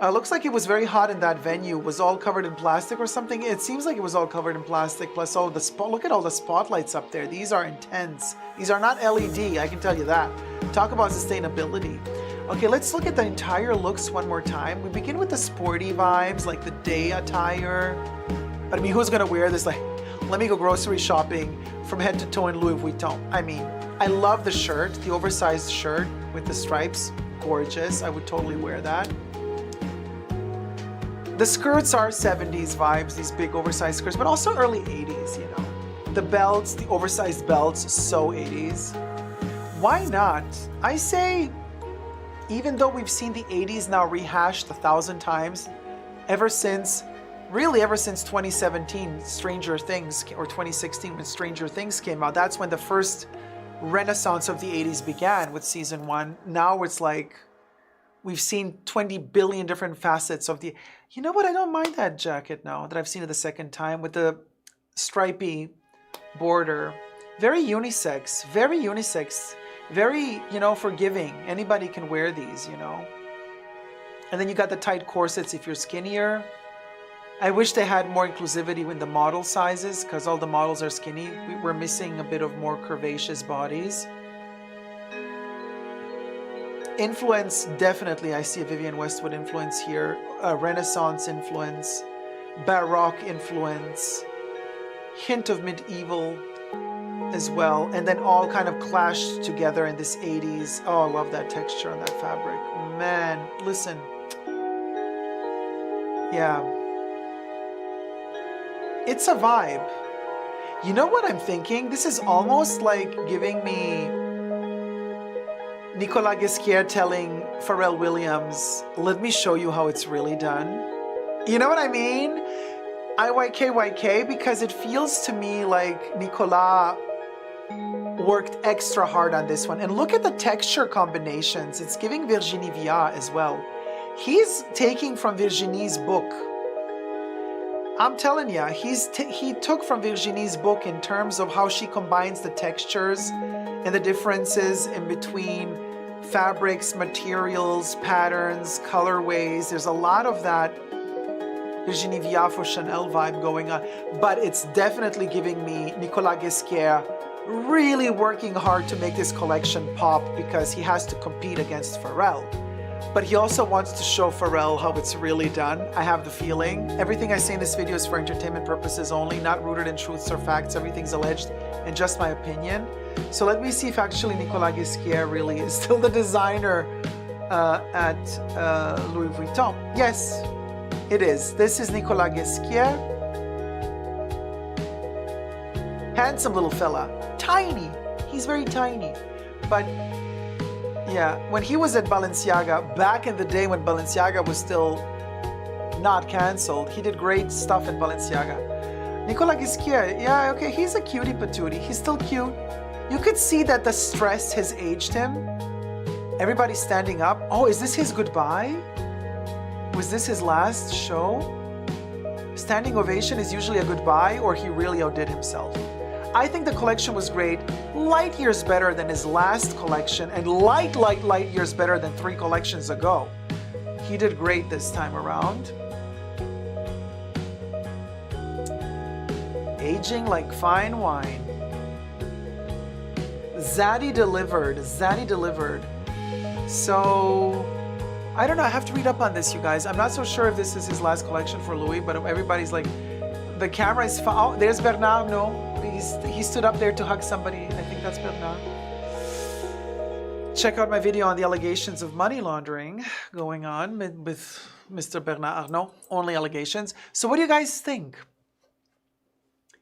Looks like it was very hot in that venue. Was all covered in plastic or something? It seems like it was all covered in plastic. Plus, oh, look at all the spotlights up there. These are intense. These are not LED, I can tell you that. Talk about sustainability. Okay, let's look at the entire looks one more time. We begin with the sporty vibes, like the day attire. But I mean, who's gonna wear this? Like, let me go grocery shopping from head to toe in Louis Vuitton. I mean, I love the shirt, the oversized shirt with the stripes. Gorgeous. I would totally wear that. The skirts are 70s vibes, these big oversized skirts, but also early 80s, you know. The belts, the oversized belts, so 80s. Why not? I say, even though we've seen the 80s now rehashed 1,000 times, ever since 2017, Stranger Things, or 2016 when Stranger Things came out, that's when the first renaissance of the 80s began with season 1. Now it's like we've seen 20 billion different facets of the... You know what? I don't mind that jacket now that I've seen it the second time with the stripy border. Very unisex, very, you know, forgiving. Anybody can wear these, you know. And then you got the tight corsets if you're skinnier. I wish they had more inclusivity in the model sizes because all the models are skinny. We're missing a bit of more curvaceous bodies. Influence, definitely, I see a Vivienne Westwood influence here. A Renaissance influence. Baroque influence. Hint of medieval as well. And then all kind of clashed together in this 80s. Oh, I love that texture on that fabric. Man, listen. Yeah. It's a vibe. You know what I'm thinking? This is almost like giving me Nicolas Ghesquière telling Pharrell Williams, let me show you how it's really done. You know what I mean? IYKYK, because it feels to me like Nicolas worked extra hard on this one. And look at the texture combinations. It's giving Virginie Viard as well. He's taking from Virginie's book. I'm telling you, he took from Virginie's book in terms of how she combines the textures and the differences in between fabrics, materials, patterns, colorways. There's a lot of that Virginie Viard for Chanel vibe going on, but it's definitely giving me Nicolas Ghesquière really working hard to make this collection pop because he has to compete against Pharrell. But he also wants to show Pharrell how it's really done. I have the feeling. Everything I say in this video is for entertainment purposes only, not rooted in truths or facts. Everything's alleged and just my opinion. So let me see if actually Nicolas Ghesquière really is still the designer at Louis Vuitton. Yes, it is. This is Nicolas Ghesquière. Handsome little fella. Tiny. He's very tiny. But yeah, when he was at Balenciaga, back in the day when Balenciaga was still not cancelled, he did great stuff at Balenciaga. Nicolas Ghesquière, yeah, okay, he's a cutie patootie. He's still cute. You could see that the stress has aged him. Everybody's standing up. Oh, is this his goodbye? Was this his last show? Standing ovation is usually a goodbye, or he really outdid himself. I think the collection was great. Light years better than his last collection, and light years better than 3 collections ago. He did great this time around. Aging like fine wine. Zaddy delivered. Zaddy delivered. So, I don't know. I have to read up on this, you guys. I'm not so sure if this is his last collection for Louis, but everybody's like, the camera is... Oh, there's Bernard. No. He stood up there to hug somebody. I think that's Bernard. Check out my video on the allegations of money laundering going on with Mr. Bernard Arnault. Only allegations. So what do you guys think?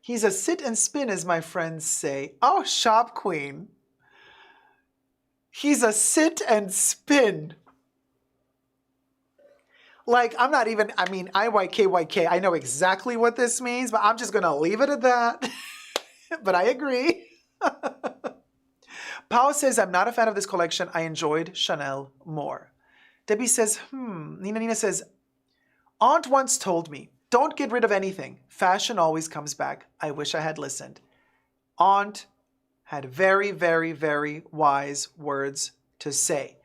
He's a sit and spin, as my friends say. Oh, shop queen. He's a sit and spin. Like, I'm not even... I mean, IYKYK. I know exactly what this means, but I'm just going to leave it at that. But I agree. Pao says, I'm not a fan of this collection. I enjoyed Chanel more. Debbie says, Nina says, Aunt once told me, don't get rid of anything. Fashion always comes back. I wish I had listened. Aunt had very, very, very wise words to say.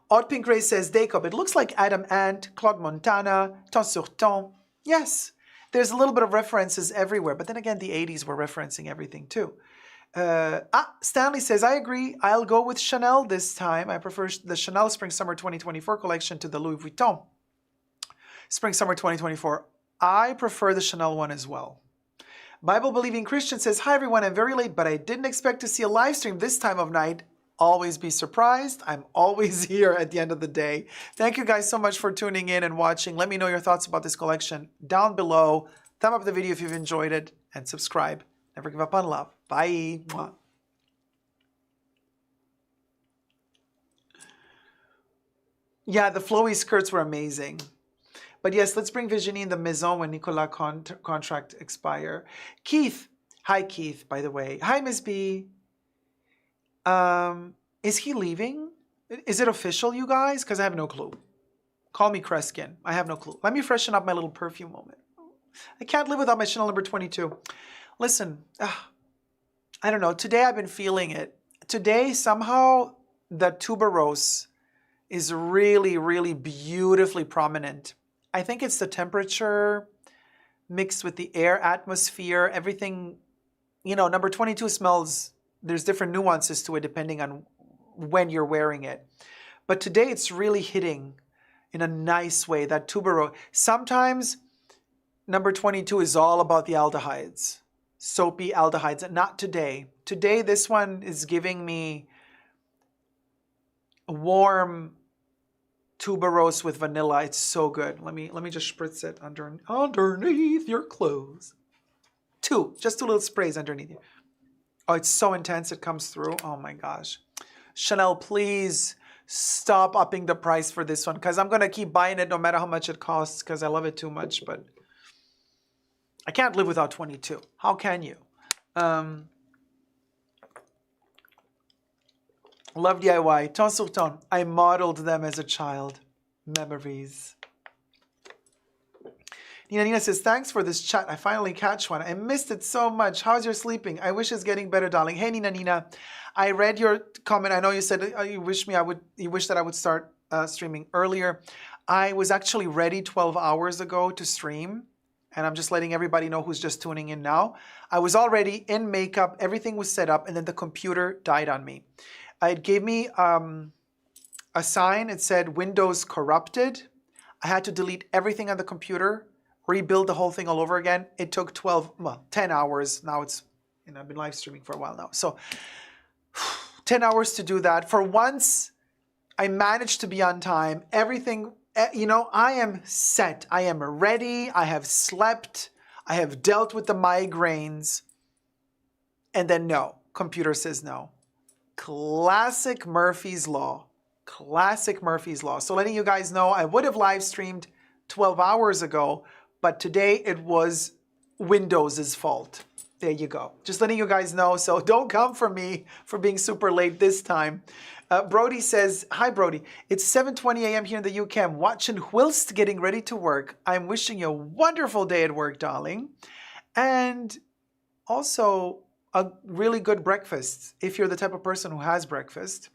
Haute Pink Ray says, Jacob, it looks like Adam Ant, Claude Montana, Ton sur Ton. Yes. There's a little bit of references everywhere, but then again, the 80s were referencing everything too. Stanley says, I agree. I'll go with Chanel this time. I prefer the Chanel Spring-Summer 2024 collection to the Louis Vuitton Spring-Summer 2024. I prefer the Chanel one as well. Bible-believing Christian says, hi everyone, I'm very late, but I didn't expect to see a live stream this time of night. Always be surprised. I'm always here at the end of the day. Thank you guys so much for tuning in and watching. Let me know your thoughts about this collection down below. Thumb up the video if you've enjoyed it and subscribe. Never give up on love. Bye. Mwah. Yeah, the flowy skirts were amazing. But yes, let's bring Virginie in the Maison when Nicolas contract expire. Keith. Hi, Keith, by the way. Hi, Miss B. Is he leaving? Is it official, you guys? Because I have no clue. Call me Kreskin. I have no clue. Let me freshen up my little perfume moment. I can't live without my Chanel number 22. Listen, I don't know. Today I've been feeling it. Today, somehow, the tuberose is really, really beautifully prominent. I think it's the temperature mixed with the air atmosphere, everything. You know, number 22 smells, there's different nuances to it depending on when you're wearing it. But today it's really hitting in a nice way, that tuberose. Sometimes number 22 is all about the aldehydes, soapy aldehydes. Not today. Today, this one is giving me warm tuberose with vanilla. It's so good. Let me just spritz it underneath your clothes. Just two little sprays underneath you. Oh, it's so intense it comes through. Oh my gosh. Chanel, please stop upping the price for this one, because I'm going to keep buying it no matter how much it costs, because I love it too much. But I can't live without 22. How can you? Love DIY. Ton sur ton. I modeled them as a child. Memories. Nina says, thanks for this chat. I finally catch one. I missed it so much. How's your sleeping? I wish it's getting better, darling. Hey, Nina. I read your comment. I know you said you wish that I would start streaming earlier. I was actually ready 12 hours ago to stream. And I'm just letting everybody know who's just tuning in now. I was already in makeup. Everything was set up. And then the computer died on me. It gave me a sign. It said Windows corrupted. I had to delete everything on the computer, rebuild the whole thing all over again. It took 10 hours. Now it's, I've been live streaming for a while now. So 10 hours to do that. For once, I managed to be on time. Everything, I am set. I am ready. I have slept. I have dealt with the migraines. And then no, computer says no. Classic Murphy's Law. Classic Murphy's Law. So letting you guys know, I would have live streamed 12 hours ago, but today it was Windows's fault. There you go. Just letting you guys know. So don't come for me for being super late this time. Brody says, hi Brody. It's 7:20 a.m. here in the UK. I'm watching whilst getting ready to work. I'm wishing you a wonderful day at work, darling. And also a really good breakfast if you're the type of person who has breakfast.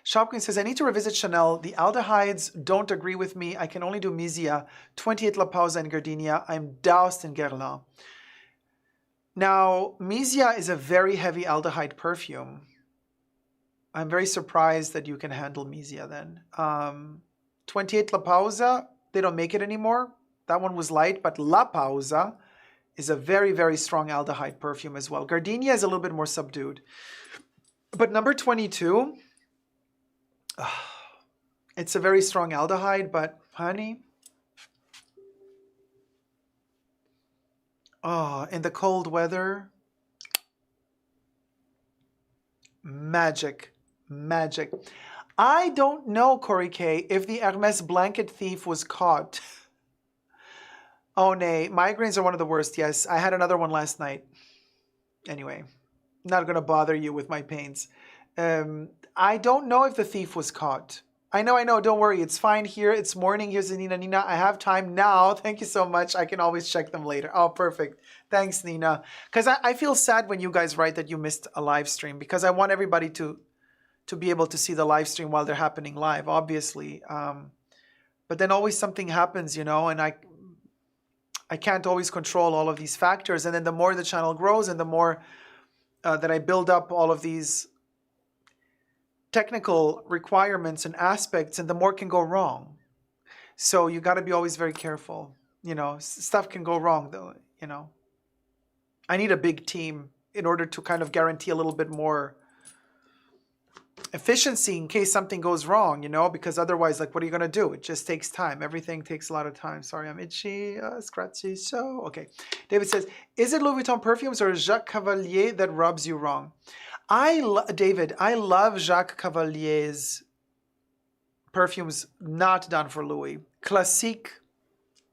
Shopkin says, I need to revisit Chanel. The aldehydes don't agree with me. I can only do Misia, 28 La Pausa and Gardenia. I'm doused in Guerlain. Now, Misia is a very heavy aldehyde perfume. I'm very surprised that you can handle Misia then. 28 La Pausa, they don't make it anymore. That one was light, but La Pausa is a very, very strong aldehyde perfume as well. Gardenia is a little bit more subdued. But number 22, it's a very strong aldehyde, but honey, in the cold weather, magic, magic. I don't know, Corey K, if the Hermes blanket thief was caught. Oh, nay. Migraines are one of the worst. Yes, I had another one last night. Anyway, not going to bother you with my pains. I don't know if the thief was caught. I know. Don't worry. It's fine here. It's morning. Here's Nina. I have time now. Thank you so much. I can always check them later. Oh, perfect. Thanks, Nina. Because I feel sad when you guys write that you missed a live stream, because I want everybody to be able to see the live stream while they're happening live, obviously. But then always something happens, and I can't always control all of these factors. And then the more the channel grows and the more that I build up all of these technical requirements and aspects, and the more can go wrong. So you got to be always very careful. Stuff can go wrong though, I need a big team in order to kind of guarantee a little bit more efficiency in case something goes wrong, because otherwise, like, what are you going to do? It just takes time. Everything takes a lot of time. Sorry, I'm itchy, scratchy. So, okay. David says, is it Louis Vuitton perfumes or Jacques Cavalier that rubs you wrong? David, I love Jacques Cavalier's perfumes not done for Louis. Classique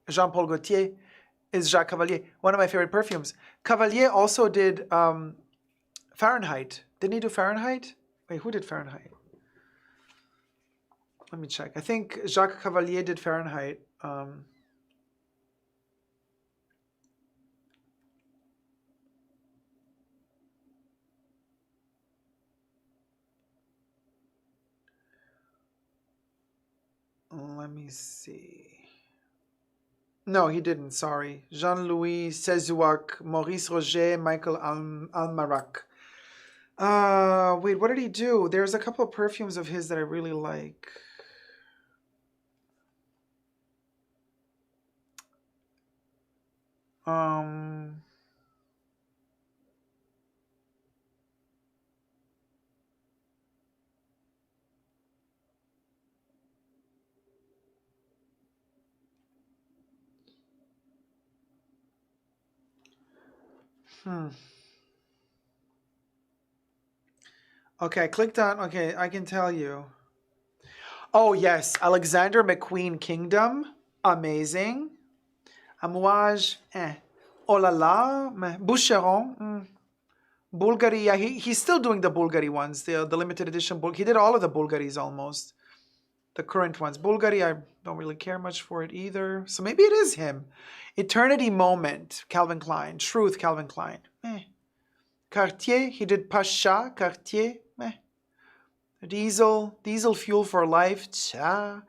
Jean-Paul Gaultier is Jacques Cavalier, one of my favorite perfumes. Cavalier also did Fahrenheit Didn't he do Fahrenheit? Wait, who did Fahrenheit? Let me check. I think Jacques Cavalier did Fahrenheit. Let me see. No, he didn't. Sorry. Jean-Louis Sezouak, Maurice Roger, Michael Almarac. Wait, what did he do? There's a couple of perfumes of his that I really like. Okay, I clicked on, okay, I can tell you. Oh, yes, Alexander McQueen Kingdom. Amazing. Amouage, Oh la la, Boucheron. Bulgari, yeah, he's still doing the Bulgari ones, the limited edition. He did all of the Bulgaris almost. The current ones. Bulgari, I don't really care much for it either. So maybe it is him. Eternity Moment, Calvin Klein. Truth, Calvin Klein. Cartier, he did Pasha, Cartier. Diesel Fuel for Life. Tcha.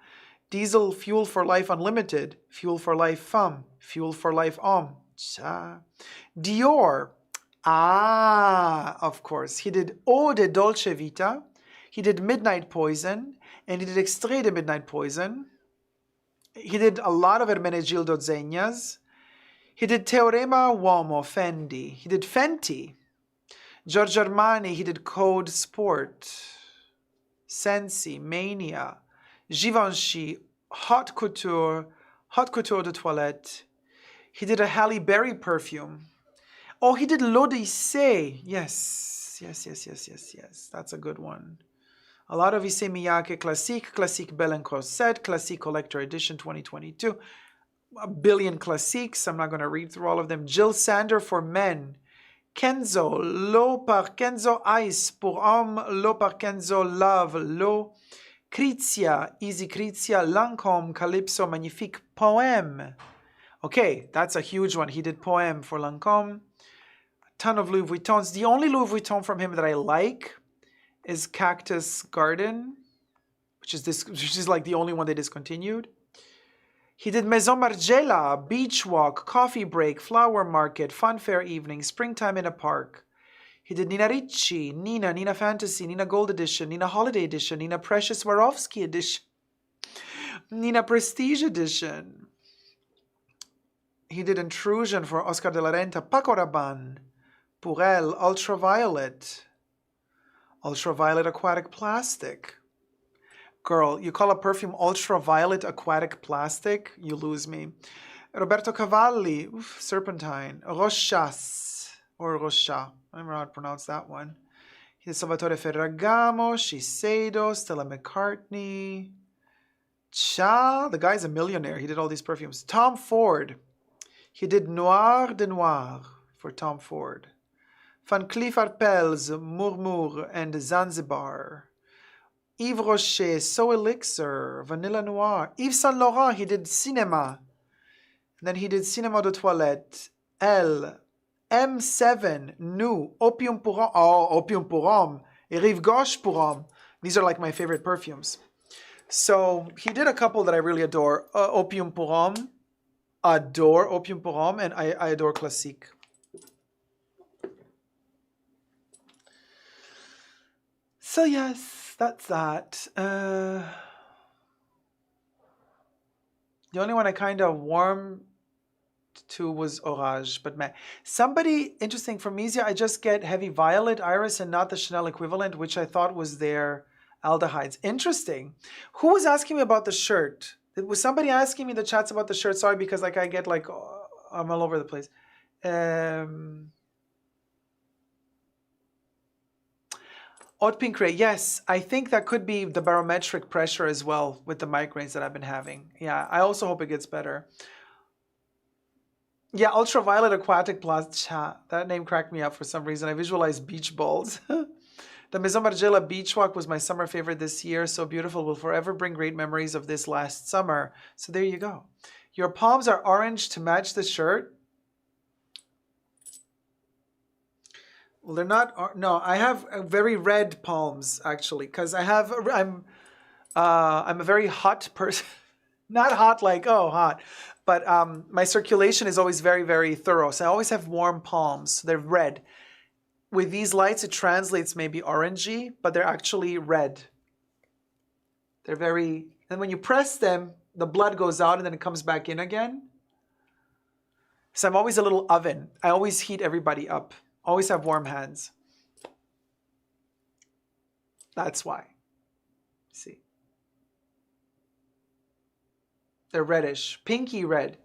Diesel Fuel for Life Unlimited. Fuel for Life Femme. Fuel for Life Homme. Tcha. Dior. Of course. He did Eau de Dolce Vita. He did Midnight Poison. And he did Extrait de Midnight Poison. He did a lot of Hermenegildo Zegnas. He did Teorema Uomo, Fendi. He did Fenty. Giorgio Armani, he did Code Sport. Sensi, Mania. Givenchy, Haute Couture de Toilette. He did a Halle Berry perfume. Oh, he did l'Odyssée. Yes. That's a good one. A lot of Issey Miyake Classique Belle & Crozet, Classique Collector Edition 2022. A billion classiques. I'm not going to read through all of them. Jill Sander for men. Kenzo, L'eau par Kenzo Ice pour homme, L'eau par Kenzo Love, L'eau. Crizia, Easy Crizia, Lancôme, Calypso, Magnifique, Poème. Okay, that's a huge one. He did Poème for Lancôme. A ton of Louis Vuittons. The only Louis Vuitton from him that I like is Cactus Garden, which is like the only one they discontinued. He did Maison Margiela, Beach Walk, Coffee Break, Flower Market, Funfair Evening, Springtime in a Park. He did Nina Ricci, Nina Fantasy, Nina Gold Edition, Nina Holiday Edition, Nina Precious Swarovski Edition, Nina Prestige Edition. He did Intrusion for Oscar de la Renta, Paco Rabanne, Purell, Ultraviolet Aquatic Plastic. Girl, you call a perfume ultraviolet aquatic plastic? You lose me. Roberto Cavalli, Serpentine. Rochas, or Rocha. I don't know how to pronounce that one. He did Salvatore Ferragamo, Shiseido, Stella McCartney. The guy's a millionaire. He did all these perfumes. Tom Ford. He did Noir de Noir for Tom Ford. Van Cleef Arpels, Murmur, and Zanzibar. Yves Rocher, So Elixir, Vanilla Noir. Yves Saint Laurent, he did Cinema. And then he did Cinema de Toilette. M7, Nu, Opium pour Homme. Oh, Opium pour Homme. Rive Gauche pour Homme. These are like my favorite perfumes. So he did a couple that I really adore. Opium pour Homme. Adore Opium pour Homme. And I adore Classique. So yes. That's that. The only one I kind of warmed to was Orage, but man, somebody interesting from Misia, I just get Heavy Violet, Iris, and not the Chanel equivalent, which I thought was their aldehydes. Interesting. Who was asking me about the shirt? Was somebody asking me in the chats about the shirt? Sorry, because like I get like I'm all over the place. Haute Pink Ray, yes, I think that could be the barometric pressure as well with the migraines that I've been having. Yeah, I also hope it gets better. Yeah, Ultraviolet Aquatic Plastic. That name cracked me up for some reason. I visualized beach balls. The Maison Margiela beach walk was my summer favorite this year. So beautiful. Will forever bring great memories of this last summer. So there you go. Your palms are orange to match the shirt. Well, they're not. No, I have very red palms actually, because I'm a very hot person. Not hot like, oh, hot. But my circulation is always very, very thorough. So I always have warm palms. So they're red. With these lights, it translates maybe orangey, but they're actually red. They're very... And when you press them, the blood goes out and then it comes back in again. So I'm always a little oven. I always heat everybody up. Always have warm hands. That's why. See. They're reddish, pinky red.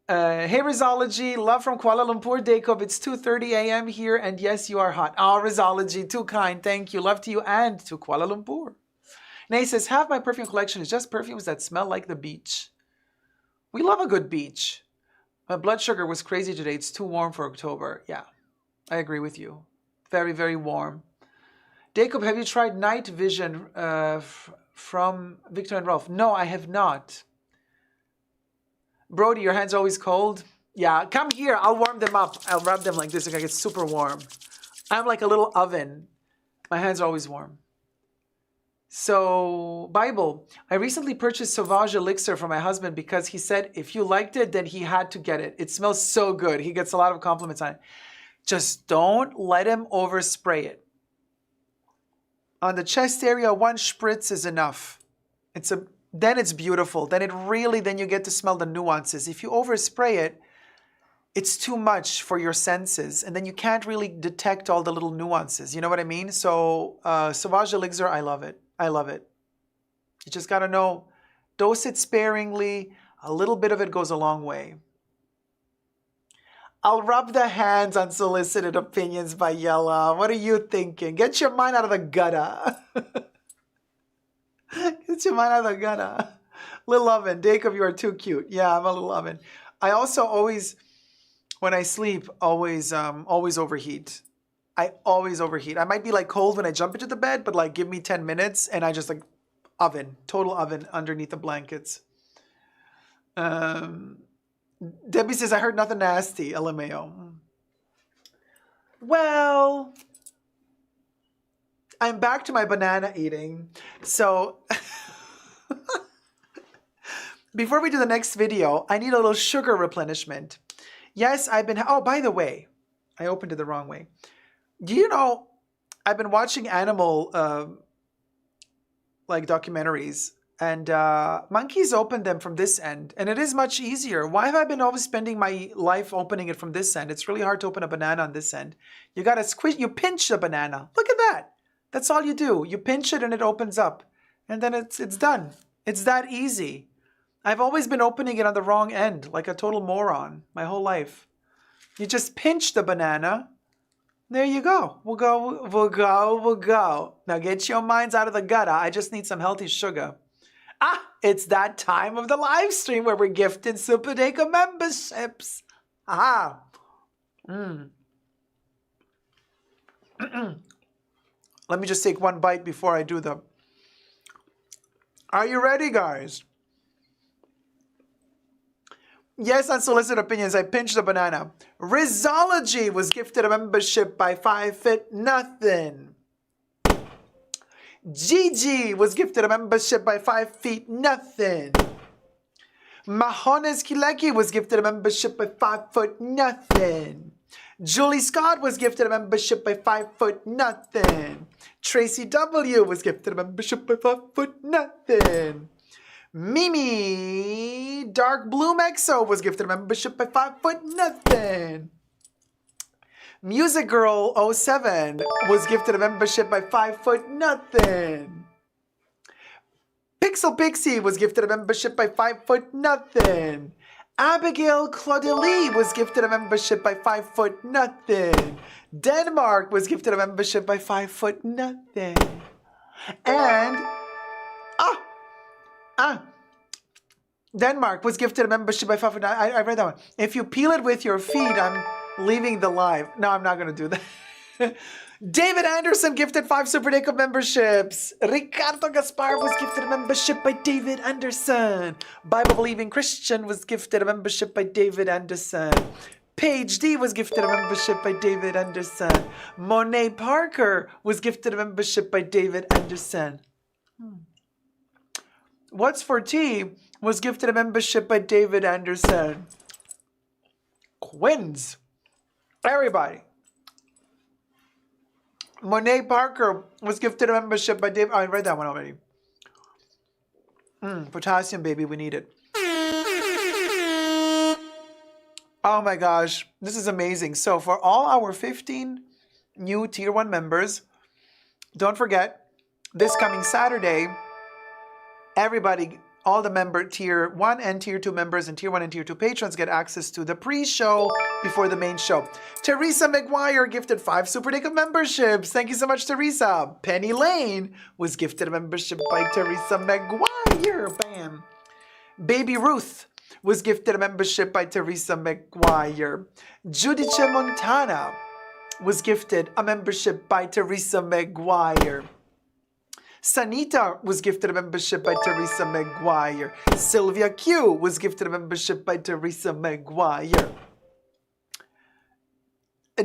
Hey, Rizology, love from Kuala Lumpur, Jacob. It's 2:30 a.m. here, and yes, you are hot. Oh, Rizology, too kind. Thank you. Love to you and to Kuala Lumpur. Nay says, half my perfume collection is just perfumes that smell like the beach. We love a good beach. My blood sugar was crazy today. It's too warm for October. Yeah, I agree with you. Very, very warm. Jacob, have you tried Night Vision from Victor and Rolf? No, I have not. Brody, your hands always cold? Yeah, come here. I'll warm them up. I'll rub them like this. They're gonna get super warm. I'm like a little oven. My hands are always warm. So, Bible. I recently purchased Sauvage Elixir for my husband because he said if you liked it, then he had to get it. It smells so good. He gets a lot of compliments on it. Just don't let him overspray it. On the chest area, 1 spritz is enough. Then it's beautiful. Then you get to smell the nuances. If you overspray it, it's too much for your senses. And then you can't really detect all the little nuances. You know what I mean? So Sauvage Elixir, I love it. I love it. You just got to know, dose it sparingly. A little bit of it goes a long way. I'll rub the hands. Unsolicited opinions by Yella. What are you thinking? Get your mind out of the gutter. Get your mind out of the gutter. Little oven. Jacob, you are too cute. Yeah, I'm a little oven. I also always, when I sleep, always overheat. I always overheat. I might be like cold when I jump into the bed, but like give me 10 minutes and I just like oven. Total oven underneath the blankets. Debbie says, I heard nothing nasty. LMAO. Well... I'm back to my banana eating. So before we do the next video, I need a little sugar replenishment. Yes, oh, by the way, I opened it the wrong way. Do you know, I've been watching animal like documentaries, and monkeys open them from this end, and it is much easier. Why have I been always spending my life opening it from this end? It's really hard to open a banana on this end. You gotta squish, you pinch the banana. Look at that. That's all you do. You pinch it and it opens up. And then it's done. It's that easy. I've always been opening it on the wrong end, like a total moron, my whole life. You just pinch the banana. There you go. We'll go. Now get your minds out of the gutter. I just need some healthy sugar. Ah, it's that time of the live stream where we're gifting Super Deco memberships. Aha. Let me just take one bite before I do them. Are you ready, guys? Yes, unsolicited opinions. I pinched the banana. Rizology was gifted a membership by 5'T Nothing. Gigi was gifted a membership by 5 Feet Nothing. Mahones Kileki was gifted a membership by 5 Foot Nothing. Julie Scott was gifted a membership by 5 Foot Nothing. Tracy W was gifted a membership by 5 Foot Nothing. Mimi Dark Bloom EXO was gifted a membership by 5 Foot Nothing. Music Girl 07 was gifted a membership by 5 Foot Nothing. Pixel Pixie was gifted a membership by 5 Foot Nothing. Abigail Claudelie was gifted a membership by 5 Foot Nothing. Denmark was gifted a membership by 5 Foot Nothing. And Denmark was gifted a membership by 5 Foot Nothing. I read that one. If you peel it with your feet, I'm leaving the live. No, I'm not going to do that. David Anderson gifted 5 Super Jacob memberships. Ricardo Gaspar was gifted a membership by David Anderson. Bible Believing Christian was gifted a membership by David Anderson. Paige D was gifted a membership by David Anderson. Monet Parker was gifted a membership by David Anderson. What's for Tea was gifted a membership by David Anderson. Quins. Everybody. Monet Parker was gifted a membership by David. Oh, I read that one already. Potassium, baby, we need it. Oh my gosh, this is amazing. So for all our 15 new Tier 1 members, don't forget, this coming Saturday, everybody, all the member Tier 1 and Tier 2 members and Tier 1 and Tier 2 patrons get access to the pre-show before the main show. Teresa McGuire gifted 5 Super Jacob memberships. Thank you so much, Teresa. Penny Lane was gifted a membership by Teresa McGuire. Bam. Baby Ruth was gifted a membership by Teresa McGuire. Judice Montana was gifted a membership by Teresa McGuire. Sanita was gifted a membership by Teresa McGuire. Sylvia Q was gifted a membership by Teresa McGuire.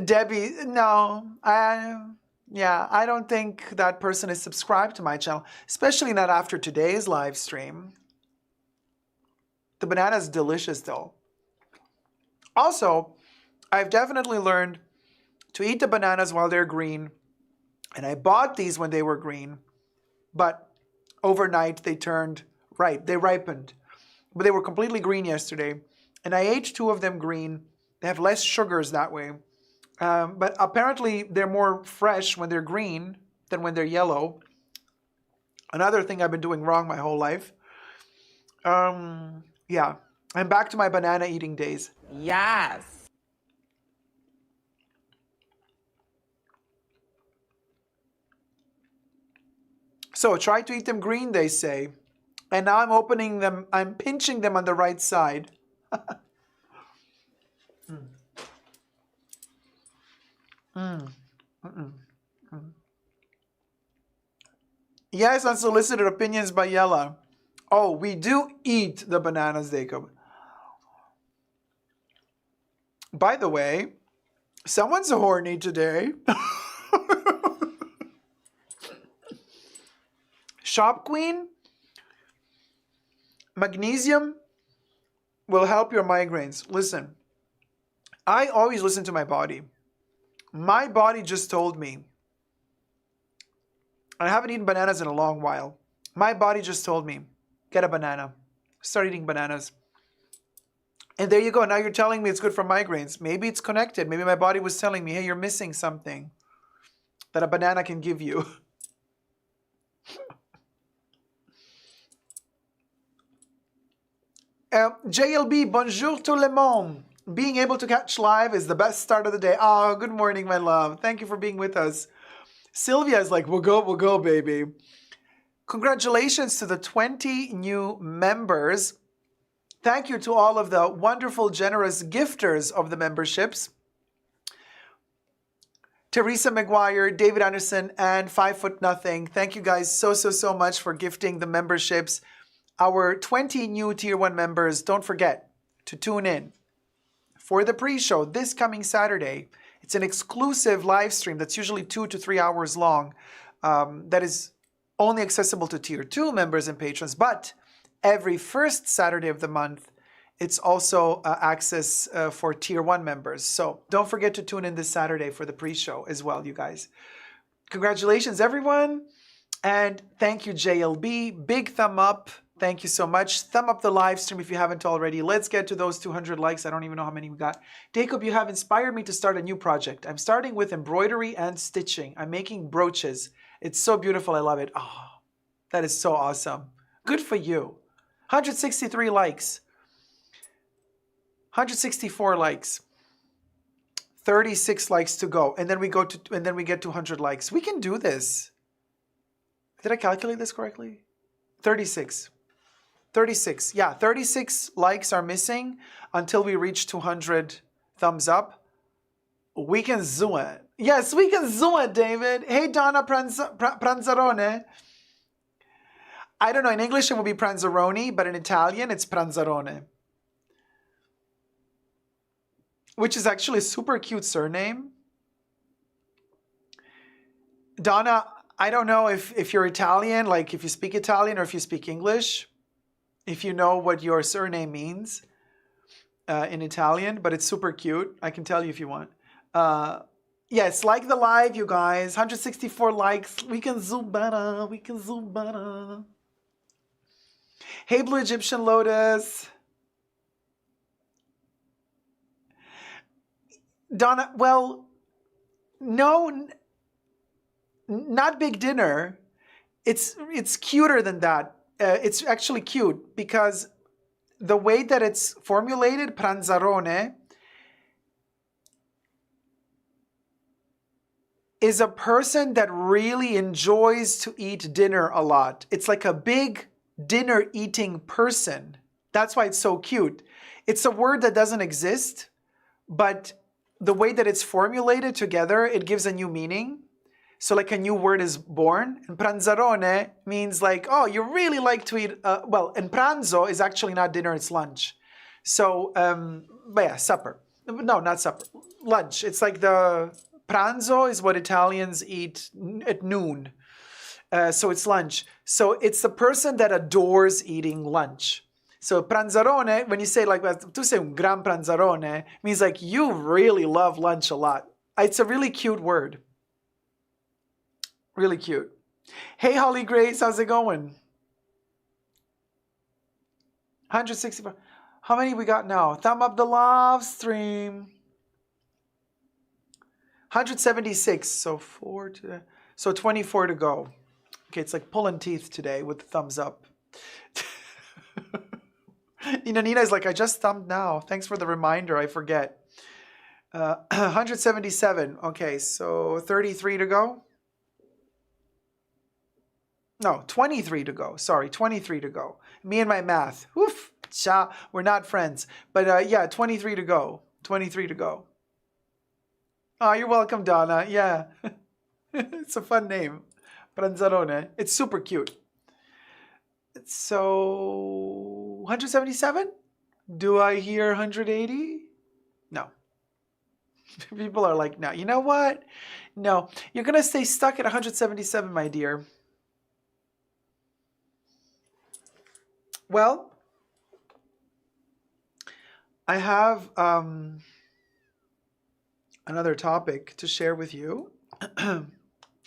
Debbie, no, I don't think that person is subscribed to my channel, especially not after today's live stream. The banana is delicious though. Also, I've definitely learned to eat the bananas while they're green. And I bought these when they were green, but overnight they turned ripe. They ripened, but they were completely green yesterday. And I ate 2 of them green. They have less sugars that way. But apparently they're more fresh when they're green than when they're yellow. Another thing I've been doing wrong my whole life. Yeah, I'm back to my banana eating days. Yes. So try to eat them green, they say. And now I'm opening them, I'm pinching them on the right side. Yes, unsolicited opinions by Yella. Oh, we do eat the bananas, Jacob. By the way, someone's horny today. Shop Queen, magnesium will help your migraines. Listen, I always listen to my body. My body just told me. I haven't eaten bananas in a long while. My body just told me, get a banana. Start eating bananas. And there you go. Now you're telling me it's good for migraines. Maybe it's connected. Maybe my body was telling me, hey, you're missing something that a banana can give you. JLB, bonjour tout le monde. Being able to catch live is the best start of the day. Oh, good morning, my love. Thank you for being with us. Sylvia is like, we'll go, baby. Congratulations to the 20 new members. Thank you to all of the wonderful, generous gifters of the memberships. Teresa McGuire, David Anderson, and 5 Foot Nothing. Thank you guys so much for gifting the memberships. Our 20 new Tier 1 members, don't forget to tune in for the pre-show this coming Saturday. It's an exclusive live stream that's usually 2 to 3 hours long. That is only accessible to Tier 2 members and patrons, but every first Saturday of the month, it's also access for Tier 1 members. So don't forget to tune in this Saturday for the pre-show as well, you guys. Congratulations, everyone. And thank you, JLB. Big thumb up. Thank you so much. Thumb up the live stream if you haven't already. Let's get to those 200 likes. I don't even know how many we got. Jacob, you have inspired me to start a new project. I'm starting with embroidery and stitching. I'm making brooches. It's so beautiful. I love it. Oh, that is so awesome. Good for you. 163 likes. 164 likes. 36 likes to go. And then we get to 100 likes. We can do this. Did I calculate this correctly? 36. 36. Yeah, 36 likes are missing until we reach 200 thumbs up. We can do it. Yes, we can zoom it, David. Hey, Donna Pranzarone. I don't know. In English, it would be Pranzaroni, but in Italian, it's Pranzarone. Which is actually a super cute surname. Donna, I don't know if you're Italian, like if you speak Italian or if you speak English, if you know what your surname means in Italian, but it's super cute. I can tell you if you want. Yes, like the live, you guys. 164 likes. We can zoom better. We can zoom better. Hey, Blue Egyptian Lotus. Donna, well, no, not big dinner. It's cuter than that. It's actually cute because the way that it's formulated, pranzarone, is a person that really enjoys to eat dinner a lot. It's like a big dinner eating person. That's why it's so cute. It's a word that doesn't exist, but the way that it's formulated together, it gives a new meaning. So like a new word is born. And pranzarone means like, oh, you really like to eat, well, and pranzo is actually not dinner, it's lunch. So, but yeah, supper. No, not supper. Lunch. It's like the pranzo is what Italians eat at noon. So it's lunch. So it's the person that adores eating lunch. So pranzarone, when you say like, tu sei un gran pranzarone, means like you really love lunch a lot. It's a really cute word. Really cute. Hey, Holly Grace, how's it going? 165. How many we got now? Thumb up the live stream. 176. So 24 to go. Okay, it's like pulling teeth today with the thumbs up. Nina is like, I just thumbed now. Thanks for the reminder. I forget. 177. Okay, so 33 to go. No, 23 to go. Sorry, 23 to go. Me and my math. Oof. Cha. We're not friends. But yeah, 23 to go. 23 to go. Oh, you're welcome, Donna. Yeah. It's a fun name. Pranzarone. It's super cute. So, 177? Do I hear 180? No. People are like, no. You know what? No. You're going to stay stuck at 177, my dear. Well, I have another topic to share with you.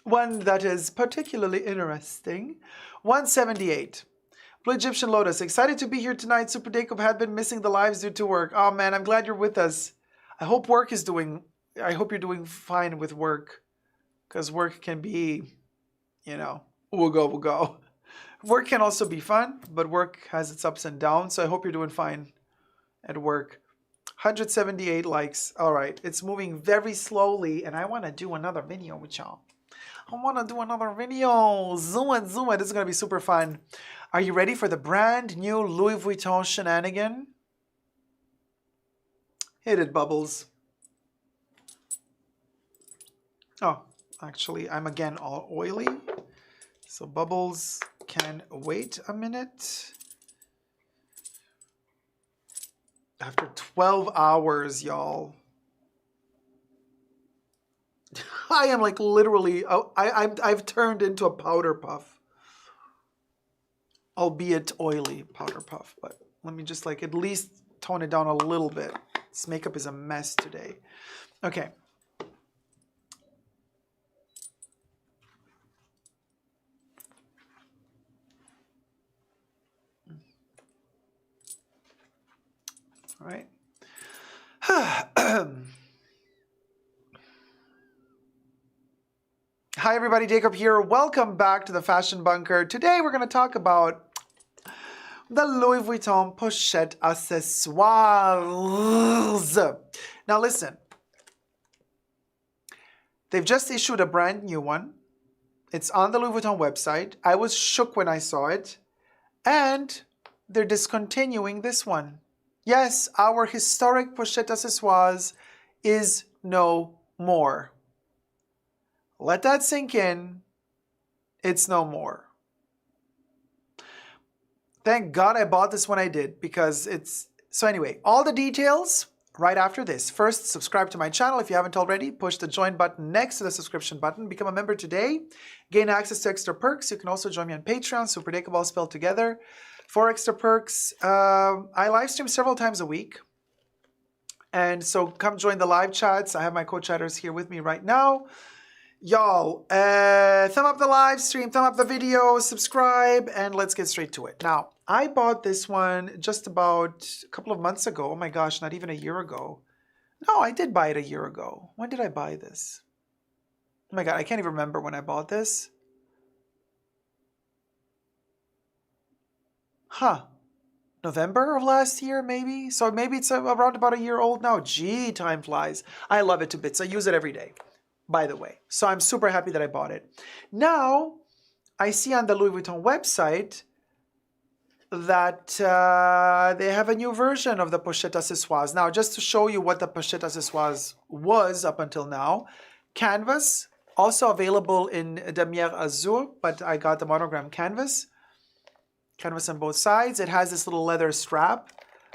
One that is particularly interesting. 178. Blue Egyptian Lotus, excited to be here tonight. Super Jacob had been missing the lives due to work. Oh man, I'm glad you're with us. I hope you're doing fine with work. Because work can be, we'll go. Work can also be fun, but work has its ups and downs. So I hope you're doing fine at work. 178 likes. All right, it's moving very slowly, and I want to do another video with y'all. Zoom it. This is going to be super fun. Are you ready for the brand new Louis Vuitton shenanigan? Hit it, Bubbles. Oh, actually, I'm again all oily. So Bubbles can wait a minute. After 12 hours, y'all. I am like literally, I've turned into a powder puff. Albeit oily powder puff, but let me just like at least tone it down a little bit. This makeup is a mess today. Okay. All right. Hi everybody, Jacob here. Welcome back to the Fashion Bunker. Today we're going to talk about the Louis Vuitton Pochette Accessoires. Now listen, they've just issued a brand new one. It's on the Louis Vuitton website. I was shook when I saw it. And they're discontinuing this one. Yes, our historic Pochette Accessoires is no more. Let that sink in. It's no more. Thank God I bought this when I did, because it's... So anyway, all the details right after this. First, subscribe to my channel if you haven't already. Push the join button next to the subscription button. Become a member today. Gain access to extra perks. You can also join me on Patreon, Superdacable spelled together. For extra perks, I live stream several times a week. And so come join the live chats. I have my co-chatters here with me right now. Y'all, thumb up the live stream, thumb up the video, subscribe, and let's get straight to it. Now, I bought this one just about a couple of months ago. Oh my gosh, not even a year ago. No, I did buy it a year ago. When did I buy this? Oh my God, I can't even remember when I bought this. Huh. November of last year, maybe? So maybe it's around about a year old now. Gee, time flies. I love it to bits. I use it every day, by the way. So I'm super happy that I bought it. Now, I see on the Louis Vuitton website that they have a new version of the pochette accessoires. Now, just to show you what the pochette accessoires was up until now, canvas, also available in Damier Azur, but I got the monogram canvas. Canvas on both sides. It has this little leather strap,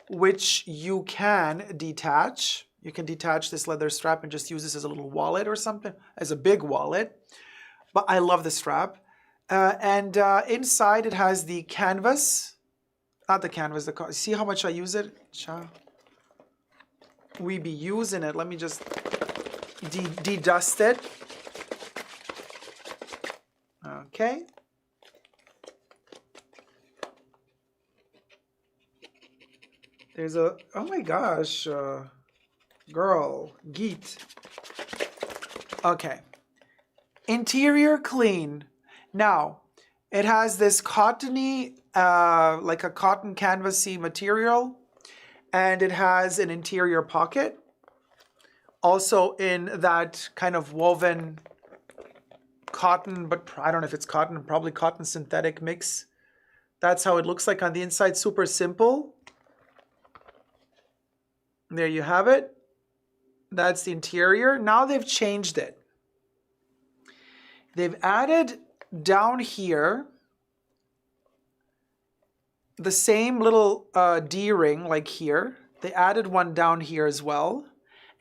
which you can detach. You can detach this leather strap and just use this as a little wallet or something, as a big wallet. But I love the strap. And inside it has the canvas, not the canvas, see how much I use it? We be using it. Let me just de-dust it. Okay. There's a, oh my gosh, girl, Geet. Okay. Interior clean. Now, it has this cottony, like a cotton canvasy material, and it has an interior pocket. Also in that kind of woven cotton, but I don't know if it's cotton, probably cotton synthetic mix. That's how it looks like on the inside, super simple. There you have it. That's the interior. Now they've changed it. They've added down here the same little D-ring like here. They added one down here as well.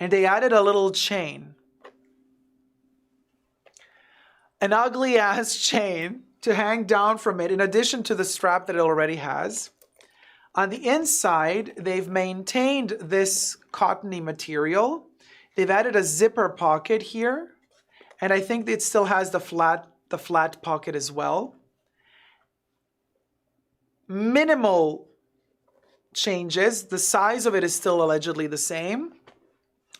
And they added a little chain. An ugly ass chain to hang down from it in addition to the strap that it already has. On the inside, they've maintained this cottony material. They've added a zipper pocket here. And I think it still has the flat pocket as well. Minimal changes. The size of it is still allegedly the same.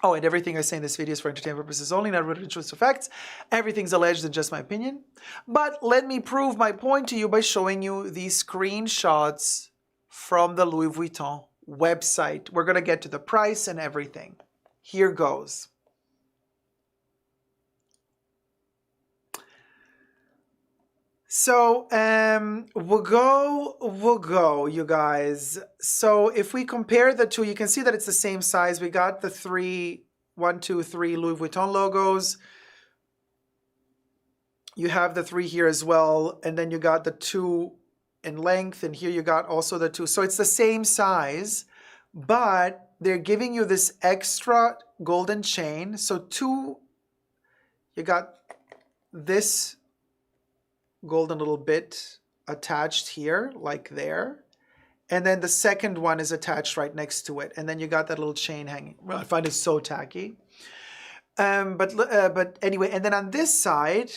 Oh, and everything I say in this video is for entertainment purposes only, not rooted in truth or facts. Everything's alleged and just my opinion. But let me prove my point to you by showing you these screenshots from the Louis Vuitton website. We're going to get to the price and everything. Here goes. So, we'll go, you guys. So if we compare the two, you can see that it's the same size. We got the 1, 2, 3 Louis Vuitton logos. You have the 3 here as well. And then you got the 2 in length. And here you got also the 2. So it's the same size, but they're giving you this extra golden chain. So 2, you got this golden little bit attached here, like there. And then the second one is attached right next to it. And then you got that little chain hanging. Well, I find it so tacky. But anyway, and then on this side,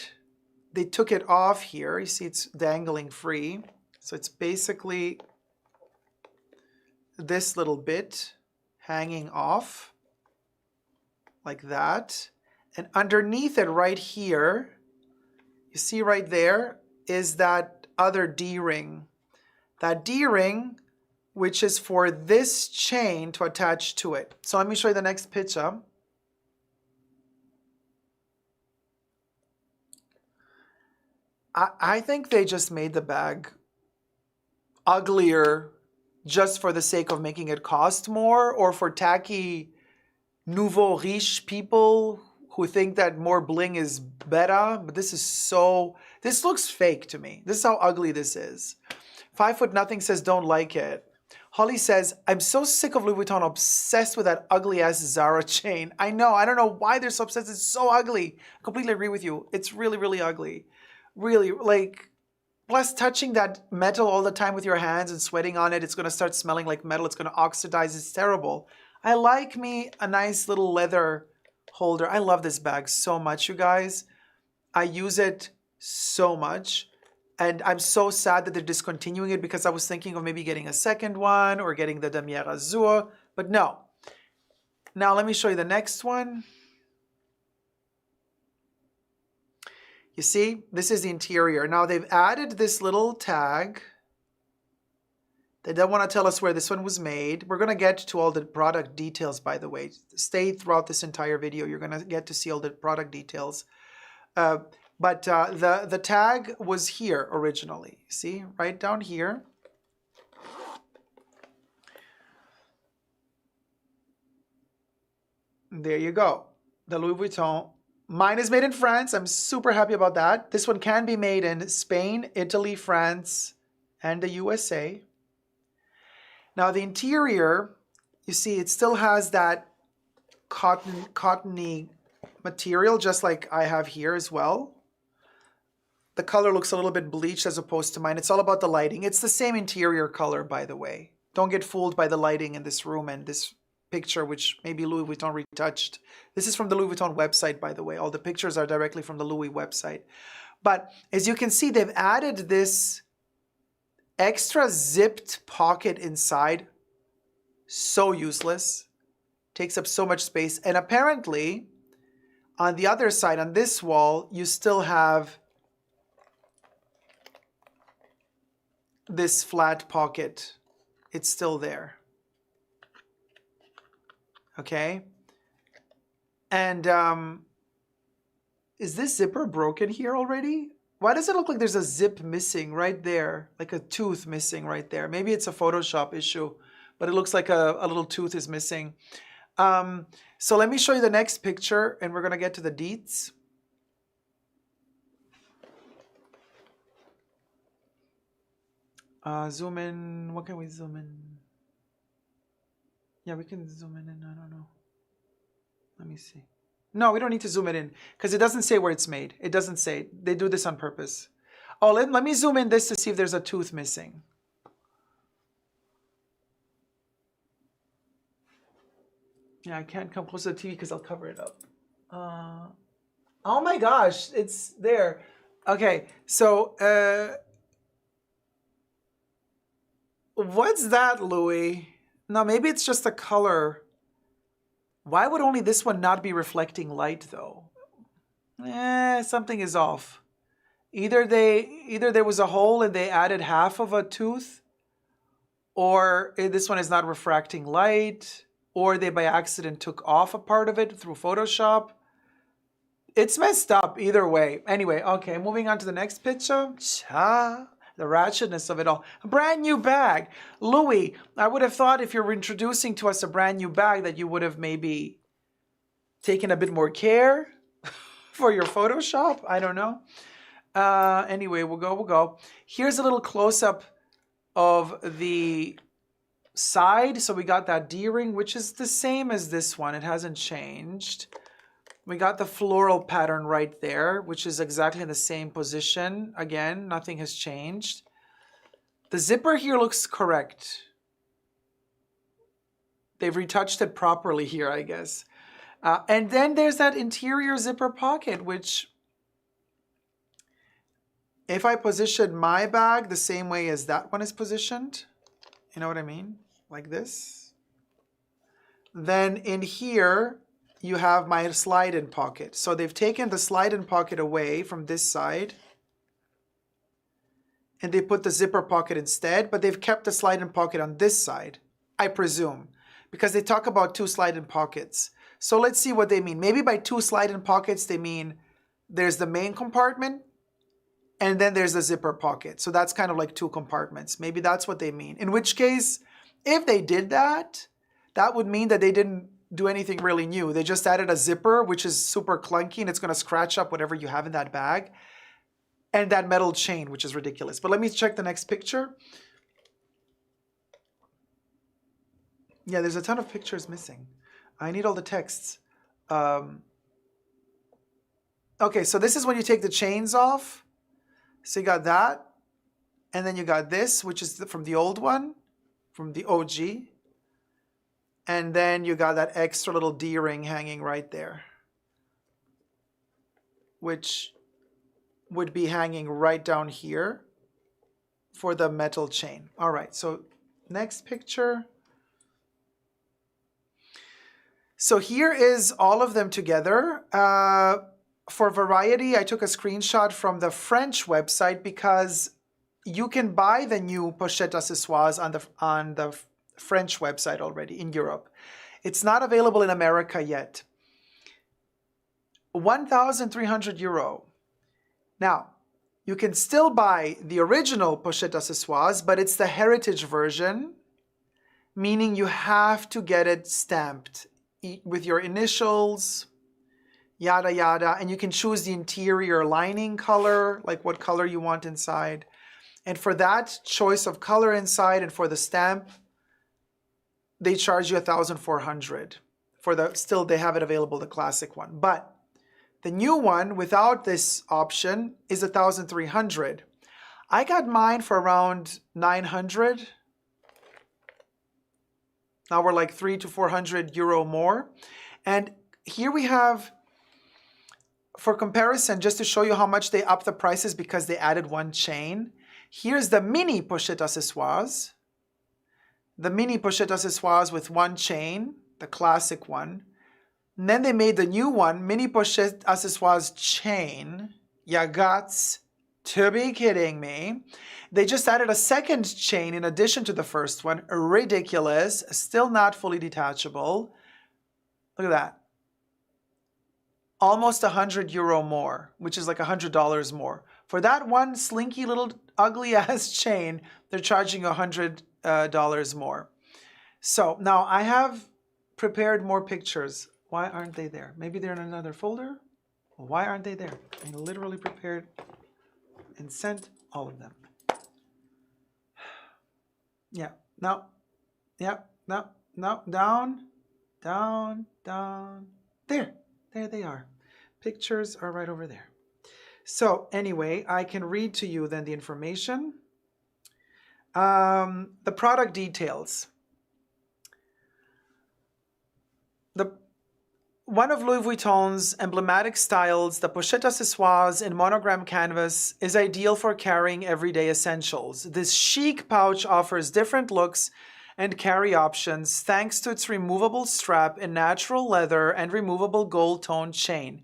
they took it off here. You see it's dangling free. So it's basically this little bit hanging off like that. And underneath it right here, you see right there is that other D-ring. That D-ring, which is for this chain to attach to it. So let me show you the next picture. I think they just made the bag uglier just for the sake of making it cost more, or for tacky nouveau riche people who think that more bling is better, but this looks fake to me. This is how ugly this is. 5 Foot Nothing says don't like it. Holly says, I'm so sick of Louis Vuitton, obsessed with that ugly ass Zara chain. I know, I don't know why they're so obsessed. It's so ugly. I completely agree with you. It's really, really ugly. Really, like, plus touching that metal all the time with your hands and sweating on it, it's gonna start smelling like metal. It's gonna oxidize. It's terrible. I like me a nice little leather holder. I love this bag so much, you guys. I use it so much. And I'm so sad that they're discontinuing it because I was thinking of maybe getting a second one or getting the Damier Azur, but no. Now let me show you the next one. You see, this is the interior. Now they've added this little tag. They don't want to tell us where this one was made. We're going to get to all the product details, by the way. Stay throughout this entire video. You're going to get to see all the product details. But the tag was here originally. See, right down here. There you go. The Louis Vuitton. Mine is made in France. I'm super happy about that. This one can be made in Spain, Italy, France, and the USA. Now the interior, you see, it still has that cottony material, just like I have here as well. The color looks a little bit bleached as opposed to mine. It's all about the lighting. It's the same interior color, by the way. Don't get fooled by the lighting in this room and this picture, which maybe Louis Vuitton retouched. This is from the Louis Vuitton website, by the way. All the pictures are directly from the Louis website. But as you can see, they've added this extra zipped pocket inside. So useless. Takes up so much space. And apparently, on the other side, on this wall, you still have this flat pocket. It's still there. Okay. And is this zipper broken here already? Why does it look like there's a zip missing right there? Like a tooth missing right there. Maybe it's a Photoshop issue, but it looks like a little tooth is missing. So let me show you the next picture and we're going to get to the deets. Zoom in. What can we zoom in? Yeah, we can zoom in. I don't know. Let me see. No, we don't need to zoom it in because it doesn't say where it's made. It doesn't say. They do this on purpose. Oh, let me zoom in this to see if there's a tooth missing. Yeah, I can't come close to the TV because I'll cover it up. Oh my gosh, it's there. Okay, so what's that, Louis? No, maybe it's just the color. Why would only this one not be reflecting light though? Something is off. Either there was a hole and they added half of a tooth, or this one is not refracting light, or they by accident took off a part of it through Photoshop. It's messed up either way. Anyway, okay, moving on to the next picture. The ratchetness of it all. A brand new bag. Louis, I would have thought if you're introducing to us a brand new bag that you would have maybe taken a bit more care for your Photoshop. I don't know. Anyway, we'll go. Here's a little close-up of the side. So we got that D-ring, which is the same as this one. It hasn't changed. We got the floral pattern right there, which is exactly in the same position. Again, nothing has changed. The zipper here looks correct. They've retouched it properly here, I guess. And then there's that interior zipper pocket, which if I position my bag the same way as that one is positioned, you know what I mean? Like this. Then in here, you have my slide-in pocket. So they've taken the slide-in pocket away from this side and they put the zipper pocket instead, but they've kept the slide-in pocket on this side, I presume, because they talk about 2 slide-in pockets. So let's see what they mean. Maybe by 2 slide-in pockets, they mean there's the main compartment and then there's the zipper pocket. So that's kind of like 2 compartments. Maybe that's what they mean. In which case, if they did that, that would mean that they didn't do anything really new. They just added a zipper, which is super clunky, and it's going to scratch up whatever you have in that bag. And that metal chain, which is ridiculous. But let me check the next picture. Yeah, there's a ton of pictures missing. I need all the texts. Okay, so this is when you take the chains off. So you got that. And then you got this, which is from the old one, from the OG. And then you got that extra little D-ring hanging right there, which would be hanging right down here for the metal chain. All right, so next picture. So here is all of them together. For variety, I took a screenshot from the French website because you can buy the new pochette accessoires on the French website already in Europe. It's not available in America yet. 1,300 euro. Now, you can still buy the original pochette accessoires, but it's the heritage version, meaning you have to get it stamped with your initials, yada yada, and you can choose the interior lining color, like what color you want inside. And for that choice of color inside and for the stamp, they charge you 1,400. Still they have it available, the classic one. But the new one without this option is 1,300. I got mine for around 900. Now we're like 300 to 400 euro more. And here we have, for comparison, just to show you how much they upped the prices because they added one chain. Here's the mini pochette accessoires. The mini pochette accessoires with one chain, the classic one. And then they made the new one, mini pochette accessoires chain. Ya gots to be kidding me. They just added a second chain in addition to the first one. Ridiculous. Still not fully detachable. Look at that. Almost 100 euro more, which is like $100 more. For that one slinky little ugly ass chain, they're charging $100 more. So now I have prepared more pictures. Why aren't they there? Maybe they're in another folder? Well, why aren't they there? I literally prepared and sent all of them. Yeah, no, yeah, no, down, down, down. There they are. Pictures are right over there. So anyway, I can read to you then the information. The product details. One of Louis Vuitton's emblematic styles, the pochette accessoires in monogram canvas, is ideal for carrying everyday essentials. This chic pouch offers different looks and carry options thanks to its removable strap in natural leather and removable gold-toned chain.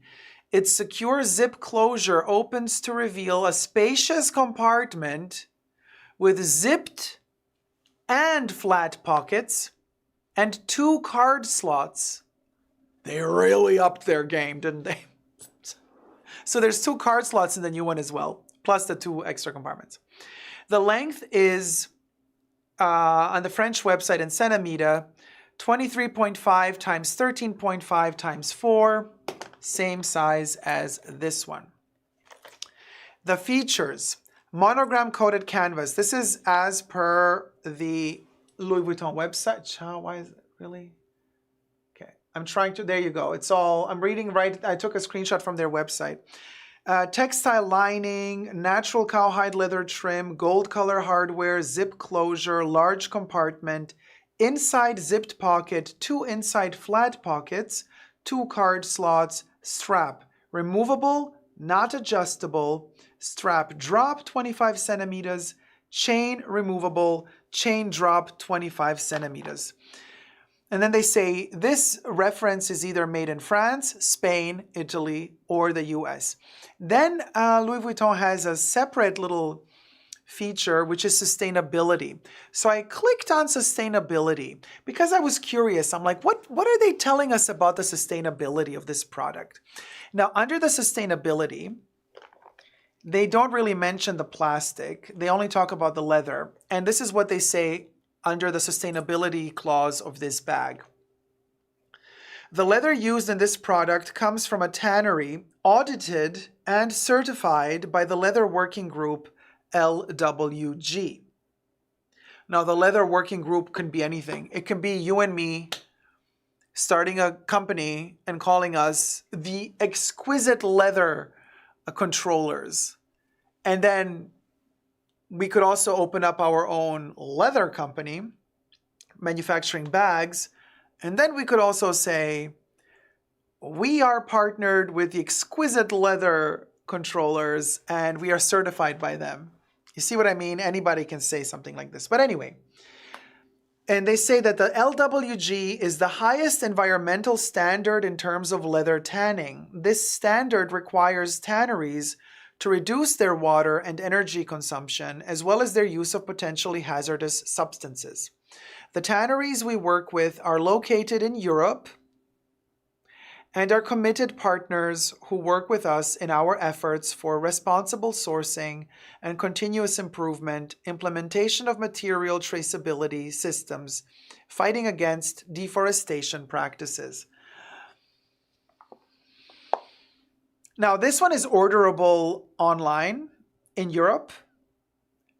Its secure zip closure opens to reveal a spacious compartment with zipped and flat pockets and 2 card slots. They really upped their game, didn't they? So there's 2 card slots in the new one as well, plus the 2 extra compartments. The length is, on the French website in centimeter, 23.5 times 13.5 times 4, same size as this one. The features, monogram coated canvas. This is as per the Louis Vuitton website. Why is it really? I'm trying to, there you go. It's all, I'm reading right, I took a screenshot from their website. Textile lining, natural cowhide leather trim, gold color hardware, zip closure, large compartment, inside zipped pocket, 2 inside flat pockets, 2 card slots, strap. Removable, not adjustable, strap drop 25 centimeters, chain removable, chain drop 25 centimeters. And then they say this reference is either made in France, Spain, Italy, or the US. Then Louis Vuitton has a separate little feature, which is sustainability. So I clicked on sustainability because I was curious. I'm like, what are they telling us about the sustainability of this product? Now, under the sustainability, they don't really mention the plastic. They only talk about the leather. And this is what they say under the sustainability clause of this bag. The leather used in this product comes from a tannery audited and certified by the Leather Working Group LWG. Now, the Leather Working Group can be anything. It can be you and me starting a company and calling us the Exquisite Leather Controllers. And then we could also open up our own leather company, manufacturing bags. And then we could also say, we are partnered with the Exquisite Leather Controllers and we are certified by them. You see what I mean? Anybody can say something like this. But anyway, and they say that the LWG is the highest environmental standard in terms of leather tanning. This standard requires tanneries to reduce their water and energy consumption, as well as their use of potentially hazardous substances. The tanneries we work with are located in Europe and are committed partners who work with us in our efforts for responsible sourcing and continuous improvement, implementation of material traceability systems, fighting against deforestation practices. Now, this one is orderable online in Europe,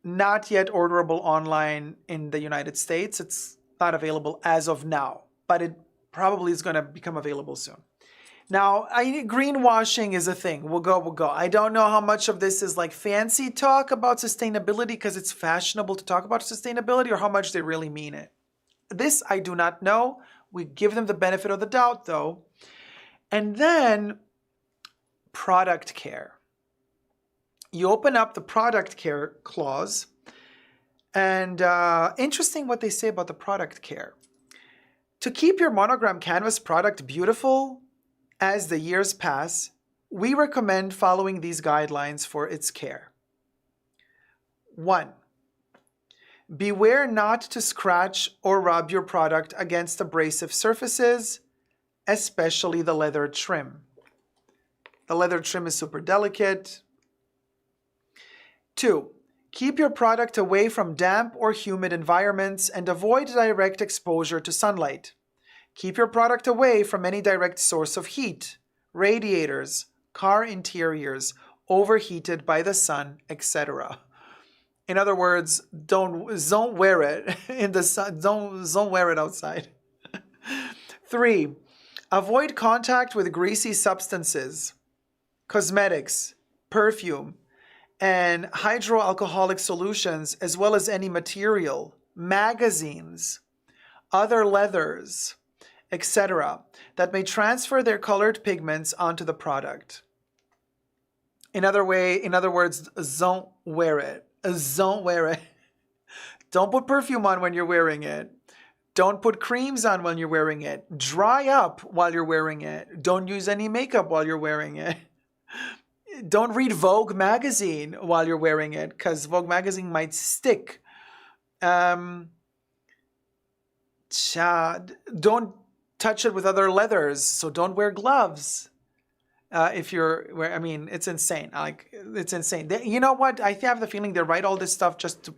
not yet orderable online in the United States. It's not available as of now, but it probably is going to become available soon. Now, greenwashing is a thing. We'll go. I don't know how much of this is like fancy talk about sustainability because it's fashionable to talk about sustainability, or how much they really mean it. This I do not know. We give them the benefit of the doubt, though. And then product care. You open up the product care clause, and interesting what they say about the product care. To keep your monogram canvas product beautiful as the years pass, we recommend following these guidelines for its care. 1. Beware not to scratch or rub your product against abrasive surfaces, especially the leather trim. The leather trim is super delicate. 2. Keep your product away from damp or humid environments and avoid direct exposure to sunlight. Keep your product away from any direct source of heat, radiators, car interiors, overheated by the sun, etc. In other words, don't wear it in the sun. Don't wear it outside. 3. Avoid contact with greasy substances, cosmetics, perfume, and hydroalcoholic solutions, as well as any material, magazines, other leathers, etc., that may transfer their colored pigments onto the product. In other words, don't wear it. Don't wear it. Don't put perfume on when you're wearing it. Don't put creams on when you're wearing it. Dry up while you're wearing it. Don't use any makeup while you're wearing it. Don't read Vogue magazine while you're wearing it, because Vogue magazine might stick. Don't touch it with other leathers, so don't wear gloves. It's insane. It's insane. You know what? I have the feeling they write all this stuff just to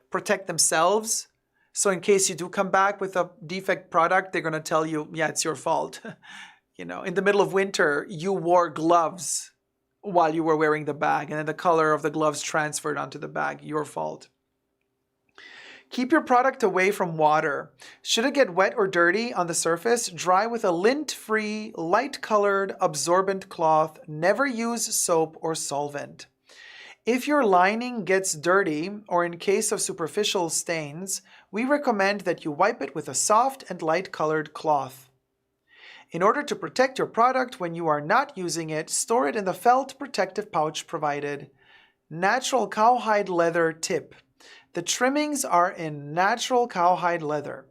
protect themselves. So in case you do come back with a defect product, they're going to tell you, yeah, it's your fault. In the middle of winter, you wore gloves while you were wearing the bag, and then the color of the gloves transferred onto the bag. Your fault. Keep your product away from water. Should it get wet or dirty on the surface, dry with a lint-free, light-colored, absorbent cloth. Never use soap or solvent. If your lining gets dirty, or in case of superficial stains, we recommend that you wipe it with a soft and light-colored cloth. In order to protect your product when you are not using it, store it in the felt protective pouch provided. Natural cowhide leather tip. The trimmings are in natural cowhide leather.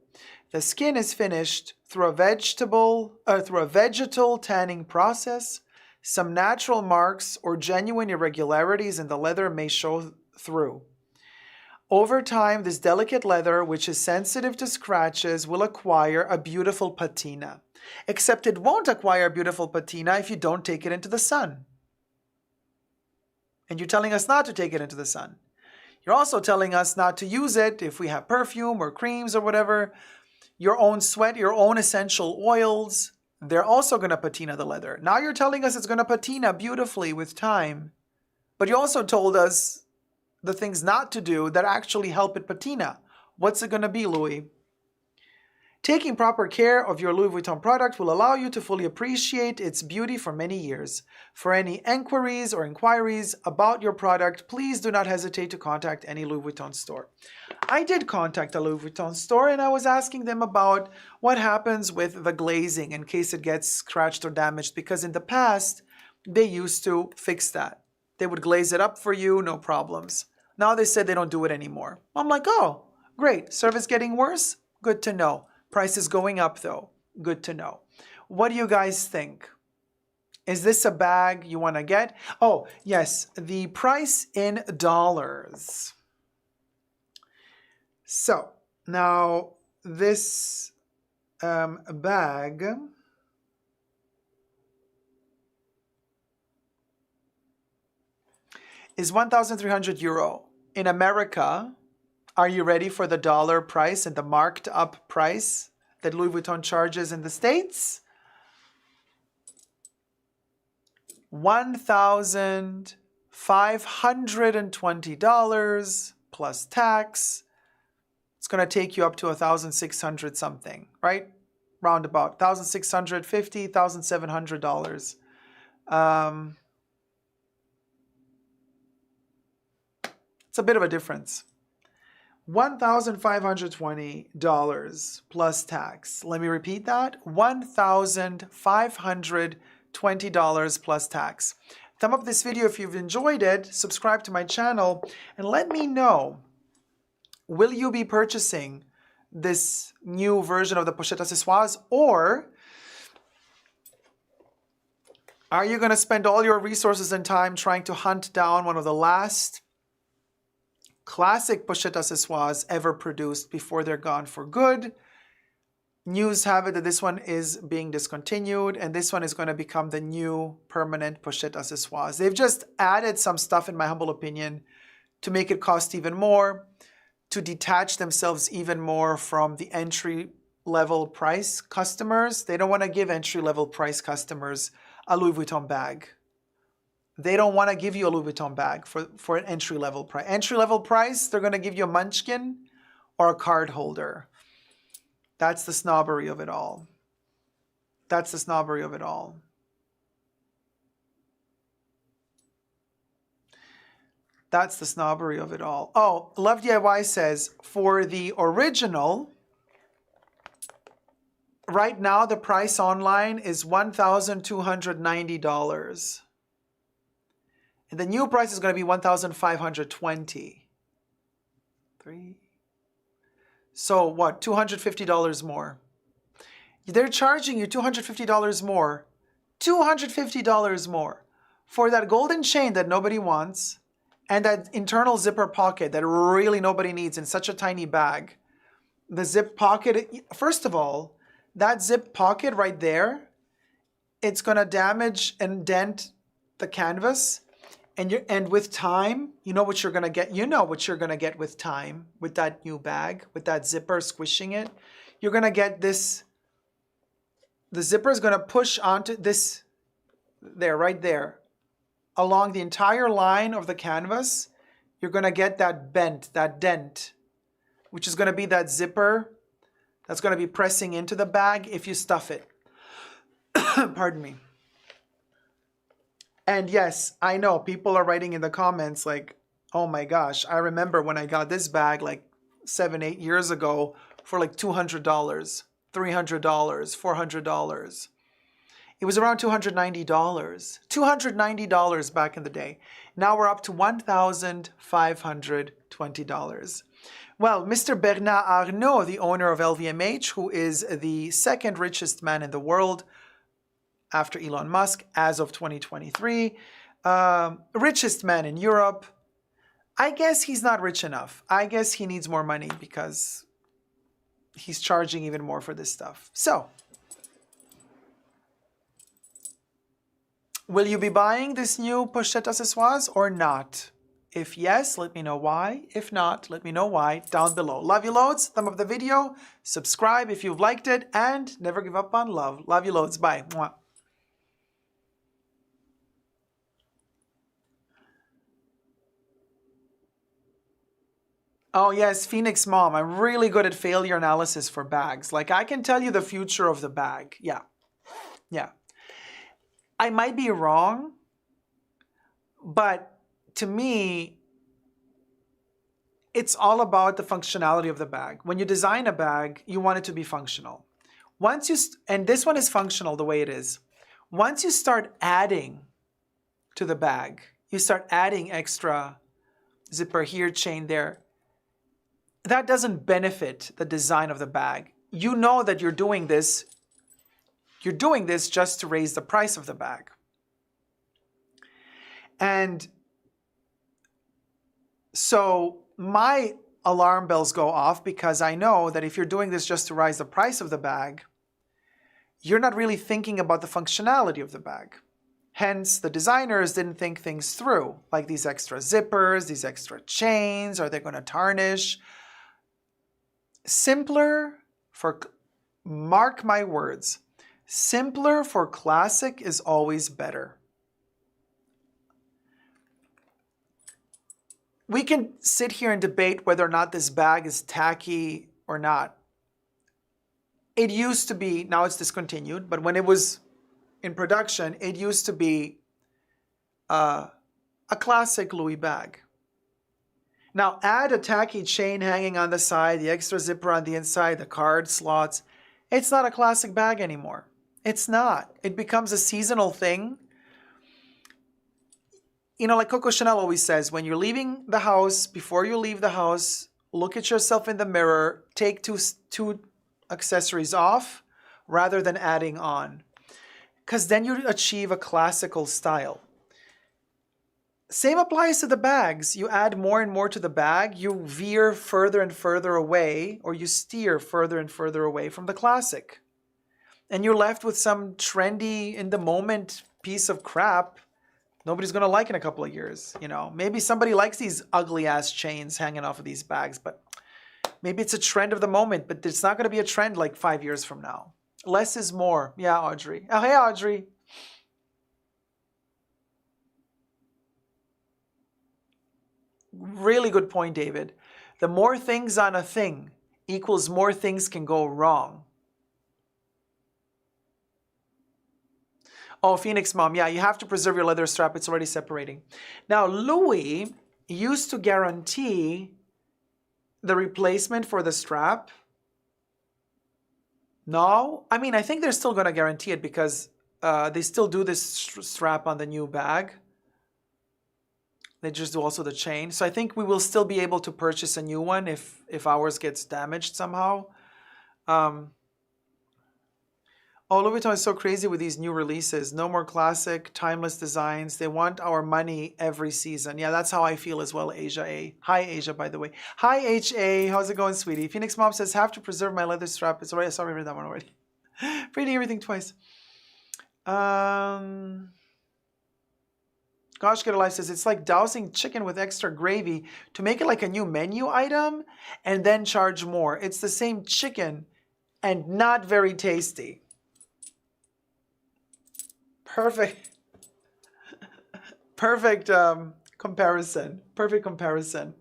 The skin is finished through a vegetal tanning process. Some natural marks or genuine irregularities in the leather may show through. Over time, this delicate leather, which is sensitive to scratches, will acquire a beautiful patina. Except it won't acquire a beautiful patina if you don't take it into the sun. And you're telling us not to take it into the sun. You're also telling us not to use it if we have perfume or creams or whatever, your own sweat, your own essential oils, they're also going to patina the leather. Now you're telling us it's going to patina beautifully with time, but you also told us the things not to do that actually help it patina. What's it going to be, Louis? Taking proper care of your Louis Vuitton product will allow you to fully appreciate its beauty for many years. For any inquiries about your product, please do not hesitate to contact any Louis Vuitton store. I did contact a Louis Vuitton store and I was asking them about what happens with the glazing in case it gets scratched or damaged, because in the past, they used to fix that. They would glaze it up for you, no problems. Now they said they don't do it anymore. I'm like, oh, great. Service getting worse? Good to know. Price is going up though. Good to know. What do you guys think? Is this a bag you want to get? Oh, yes. The price in dollars. So, now this bag is 1,300 euro. In America, are you ready for the dollar price and the marked up price that Louis Vuitton charges in the States? $1,520 plus tax. It's going to take you up to 1,600 something, right? Roundabout $1,650, $1,700. It's a bit of a difference. $1,520 plus tax. Let me repeat that. $1,520 plus tax. Thumb up this video if you've enjoyed it. Subscribe to my channel and let me know, will you be purchasing this new version of the pochette accessoires, or are you going to spend all your resources and time trying to hunt down one of the last classic pochette accessoires ever produced before they're gone for good? News have it that this one is being discontinued and this one is going to become the new permanent pochette accessoires. They've just added some stuff, in my humble opinion, to make it cost even more, to detach themselves even more from the entry-level price customers. They don't want to give entry-level price customers a Louis Vuitton bag. They don't want to give you a Louis Vuitton bag for an entry-level price. Entry-level price, they're going to give you a munchkin or a card holder. That's the snobbery of it all. That's the snobbery of it all. That's the snobbery of it all. Oh, Love DIY says, for the original, right now the price online is $1,290. And the new price is going to be $1,520. So what? $250 more. They're charging you $250 more. $250 more for that golden chain that nobody wants and that internal zipper pocket that really nobody needs in such a tiny bag. The zip pocket, first of all, that zip pocket right there, it's going to damage and dent the canvas. And with time, you know what you're going to get. You know what you're going to get with time, with that new bag, with that zipper squishing it. You're going to get this. The zipper is going to push onto this, there, right there. Along the entire line of the canvas, you're going to get that bent, that dent, which is going to be that zipper that's going to be pressing into the bag if you stuff it. Pardon me. And yes, I know people are writing in the comments like, oh my gosh, I remember when I got this bag like 7-8 years ago for like $200, $300, $400. It was around $290. $290 back in the day. Now we're up to $1,520. Well, Mr. Bernard Arnault, the owner of LVMH, who is the second richest man in the world, after Elon Musk, as of 2023. Richest man in Europe. I guess he's not rich enough. I guess he needs more money because he's charging even more for this stuff. So, will you be buying this new pochette accessoires or not? If yes, let me know why. If not, let me know why down below. Love you loads. Thumb up the video. Subscribe if you've liked it. And never give up on love. Love you loads. Bye. Mwah. Oh yes, Phoenix Mom. I'm really good at failure analysis for bags. Like I can tell you the future of the bag. Yeah. Yeah. I might be wrong, but to me, it's all about the functionality of the bag. When you design a bag, you want it to be functional. Once you, and this one is functional the way it is. Once you start adding to the bag, you start adding extra zipper here, chain there, that doesn't benefit the design of the bag. You know that you're doing this just to raise the price of the bag. And so my alarm bells go off because I know that if you're doing this just to raise the price of the bag, you're not really thinking about the functionality of the bag. Hence, the designers didn't think things through, like these extra zippers, these extra chains, are they going to tarnish? Simpler for, mark my words, simpler for classic is always better. We can sit here and debate whether or not this bag is tacky or not. It used to be, now it's discontinued, but when it was in production, it used to be a classic Louis bag. Now add a tacky chain hanging on the side, the extra zipper on the inside, the card slots. It's not a classic bag anymore. It's not. It becomes a seasonal thing. You know, like Coco Chanel always says, when you're leaving the house, before you leave the house, look at yourself in the mirror, take two accessories off rather than adding on. Because then you achieve a classical style. Same applies to the bags. You add more and more to the bag, you veer further and further away, or you steer further and further away from the classic. And you're left with some trendy, in the moment piece of crap nobody's going to like in a couple of years, you know. Maybe somebody likes these ugly-ass chains hanging off of these bags, but maybe it's a trend of the moment, but it's not going to be a trend like 5 years from now. Less is more. Yeah, Audrey. Oh, hey, Audrey. Really good point, David. The more things on a thing equals more things can go wrong. Oh, Phoenix Mom. Yeah, you have to preserve your leather strap. It's already separating. Now, Louis used to guarantee the replacement for the strap. No? I mean, I think they're still going to guarantee it because they still do this strap on the new bag. They just do also the chain. So I think we will still be able to purchase a new one if ours gets damaged somehow. Oh, Louis Vuitton is so crazy with these new releases. No more classic, timeless designs. They want our money every season. Yeah, that's how I feel as well, Asia A. Hi, Asia, by the way. Hi, HA. How's it going, sweetie? Phoenix Mom says, have to preserve my leather strap. It's already, sorry, I read that one already. Reading everything twice. Gosh, Get Alive says, it's like dousing chicken with extra gravy to make it like a new menu item and then charge more. It's the same chicken and not very tasty. Perfect. Perfect comparison. Perfect comparison.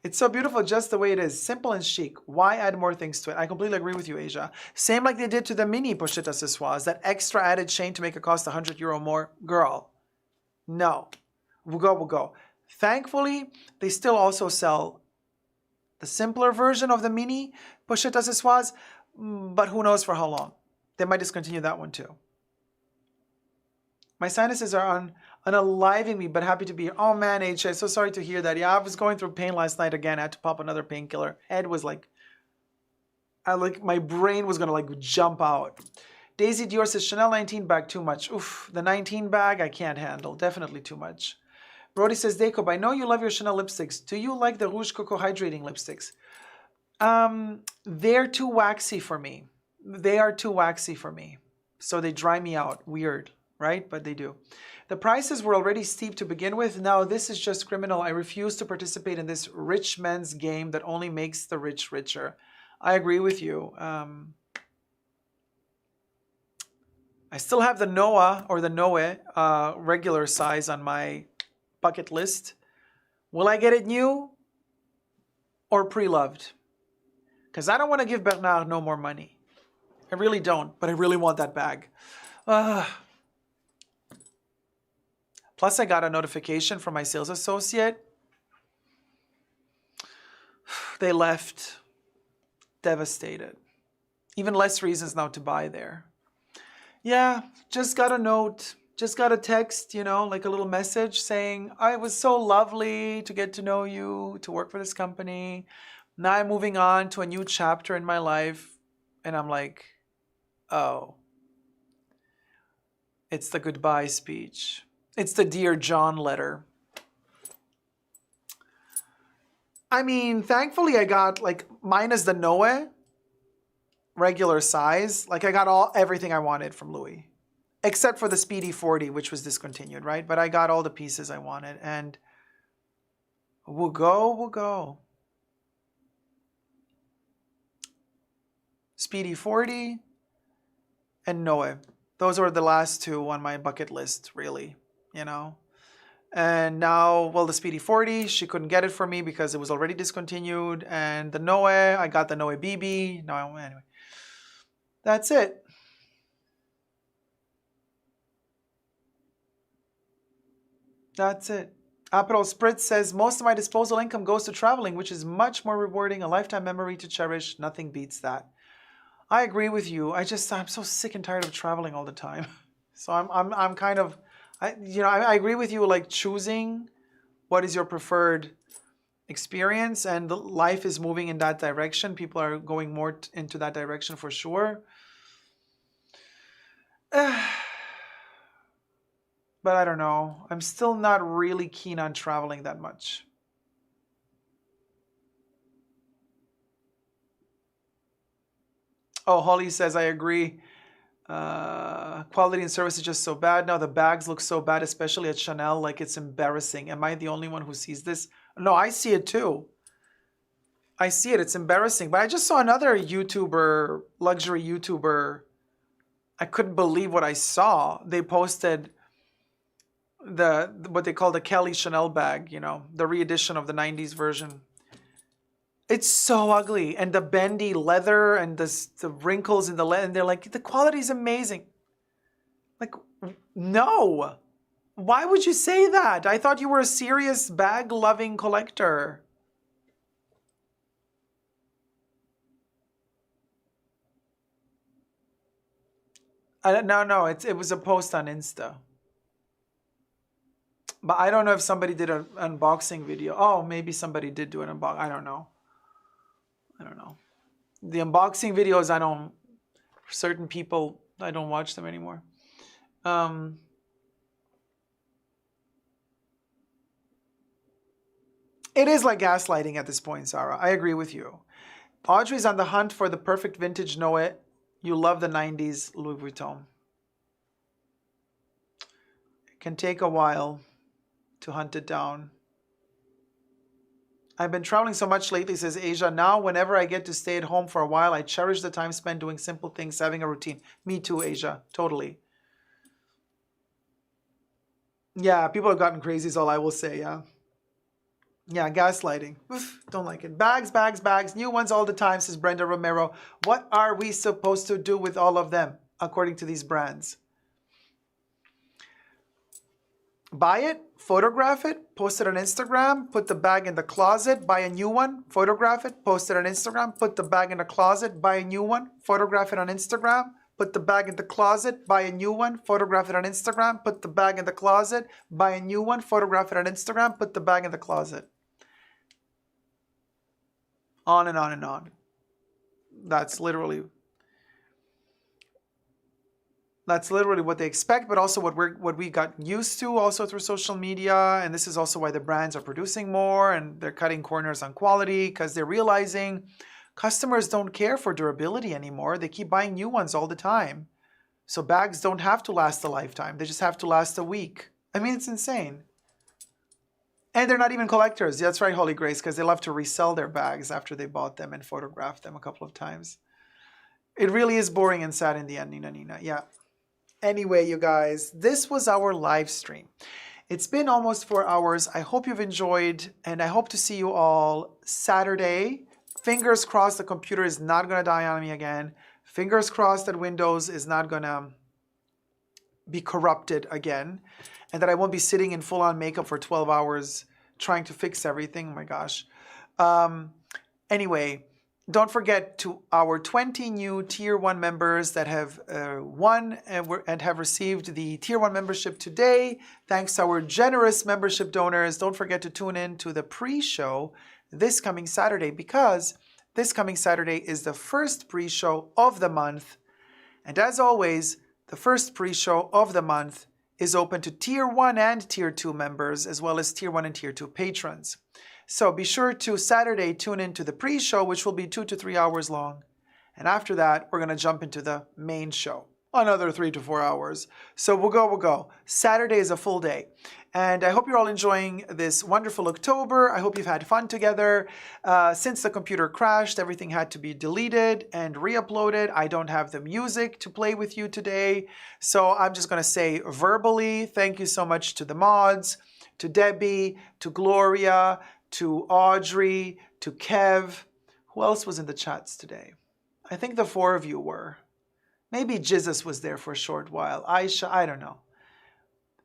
It's so beautiful just the way it is. Simple and chic. Why add more things to it? I completely agree with you, Asia. Same like they did to the mini pochette accessoires. That extra added chain to make it cost €100 more. Girl. No. We'll go. Thankfully, they still also sell the simpler version of the mini pochette accessoires, but who knows for how long. They might discontinue that one too. My sinuses are unaliving me, but happy to be here. Oh man, HA, so sorry to hear that. Yeah, I was going through pain last night again. I had to pop another painkiller. Head was like, my brain was gonna like jump out. Daisy Dior says, Chanel 19 bag too much. Oof, the 19 bag I can't handle. Definitely too much. Brody says, Jacob, I know you love your Chanel lipsticks. Do you like the Rouge Coco Hydrating lipsticks? They're too waxy for me. They are too waxy for me. So they dry me out. Weird. right? But they do. The prices were already steep to begin with. Now this is just criminal. I refuse to participate in this rich man's game that only makes the rich richer. I agree with you. I still have the Noah or the Noe regular size on my bucket list. Will I get it new or pre-loved? Because I don't want to give Bernard no more money. I really don't, but I really want that bag. Plus, I got a notification from my sales associate. They left devastated. Even less reasons now to buy there. Yeah, just got a note, just got a text, you know, like a little message saying, "I was so lovely to get to know you, to work for this company. Now I'm moving on to a new chapter in my life." And I'm like, oh, it's the goodbye speech. It's the Dear John letter. I mean, thankfully I got like, minus the Noe, regular size. Like I got everything I wanted from Louis. Except for the Speedy 40, which was discontinued, right? But I got all the pieces I wanted. And we'll go. Speedy 40 and Noe. Those were the last two on my bucket list, really, you know. And now, well, the Speedy 40, she couldn't get it for me because it was already discontinued. And the Noe, I got the Noe BB. No, anyway. That's it. That's it. Aperol Spritz says, most of my disposal income goes to traveling, which is much more rewarding, a lifetime memory to cherish. Nothing beats that. I agree with you. I'm so sick and tired of traveling all the time. So I'm kind of, I agree with you, like choosing what is your preferred experience, and life is moving in that direction. People are going more into that direction for sure. But I don't know. I'm still not really keen on traveling that much. Oh, Holly says, I agree. Quality and service is just so bad. Now the bags look so bad, especially at Chanel. Like it's embarrassing. Am I the only one who sees this? No, I see it too. I see it. It's embarrassing. But I just saw another YouTuber, luxury YouTuber. I couldn't believe what I saw. They posted what they call the Kelly Chanel bag, you know, the re-edition of the 90s version. It's so ugly, and the bendy leather and the wrinkles in the leather, and they're like, the quality is amazing. Like, no. Why would you say that? I thought you were a serious bag-loving collector. No, it was a post on Insta. But I don't know if somebody did an unboxing video. Oh, maybe somebody did do an unboxing. I don't know. The unboxing videos, for certain people, I don't watch them anymore. It is like gaslighting at this point, Sarah. I agree with you. Audrey's on the hunt for the perfect vintage Noe. You love the 90s Louis Vuitton. It can take a while to hunt it down. I've been traveling so much lately, says Asia. Now, whenever I get to stay at home for a while, I cherish the time spent doing simple things, having a routine. Me too, Asia. Totally. Yeah, people have gotten crazy is all I will say, yeah. Yeah, gaslighting. Oof, don't like it. Bags. New ones all the time, says Brenda Romero. What are we supposed to do with all of them, according to these brands? Buy it, photograph it, post it on Instagram, put the bag in the closet, buy a new one, photograph it, post it on Instagram, put the bag in the closet, buy a new one, photograph it on Instagram, put the bag in the closet, buy a new one, photograph it on Instagram, put the bag in the closet, buy a new one, photograph it on Instagram, put the bag in the closet. On and on and on. That's literally what they expect, but also what we got used to also through social media. And this is also why the brands are producing more and they're cutting corners on quality, because they're realizing customers don't care for durability anymore. They keep buying new ones all the time. So bags don't have to last a lifetime. They just have to last a week. I mean, it's insane. And they're not even collectors. That's right, Holy Grace, because they love to resell their bags after they bought them and photographed them a couple of times. It really is boring and sad in the end, Nina. Yeah. Anyway, you guys, this was our live stream. It's been almost 4 hours. I hope you've enjoyed, and I hope to see you all Saturday. Fingers crossed the computer is not going to die on me again. Fingers crossed that Windows is not going to be corrupted again, and that I won't be sitting in full-on makeup for 12 hours trying to fix everything. Oh my gosh. Anyway, don't forget to our 20 new Tier 1 members that have won and have received the Tier 1 membership today. Thanks to our generous membership donors. Don't forget to tune in to the pre-show this coming Saturday, because this coming Saturday is the first pre-show of the month. And as always, the first pre-show of the month is open to Tier 1 and Tier 2 members, as well as Tier 1 and Tier 2 patrons. So be sure to Saturday tune into the pre-show, which will be 2 to 3 hours long. And after that, we're going to jump into the main show, another 3 to 4 hours. So we'll go. Saturday is a full day. And I hope you're all enjoying this wonderful October. I hope you've had fun together. Since the computer crashed, everything had to be deleted and re-uploaded. I don't have the music to play with you today. So I'm just going to say verbally, thank you so much to the mods, to Debbie, to Gloria, to Audrey, to Kev. Who else was in the chats today? I think the 4 of you were. Maybe Jesus was there for a short while. Aisha, I don't know.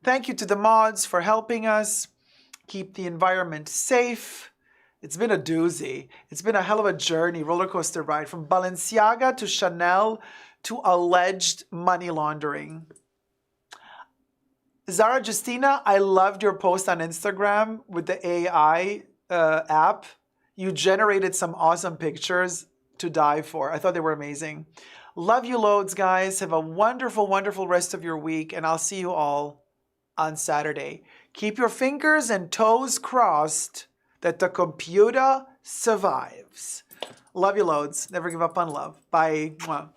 Thank you to the mods for helping us keep the environment safe. It's been a doozy. It's been a hell of a journey, roller coaster ride, from Balenciaga to Chanel to alleged money laundering. Zara Justina, I loved your post on Instagram with the AI app. You generated some awesome pictures to die for. I thought they were amazing. Love you loads, guys. Have a wonderful, wonderful rest of your week, and I'll see you all on Saturday. Keep your fingers and toes crossed that the computer survives. Love you loads. Never give up on love. Bye. Mwah.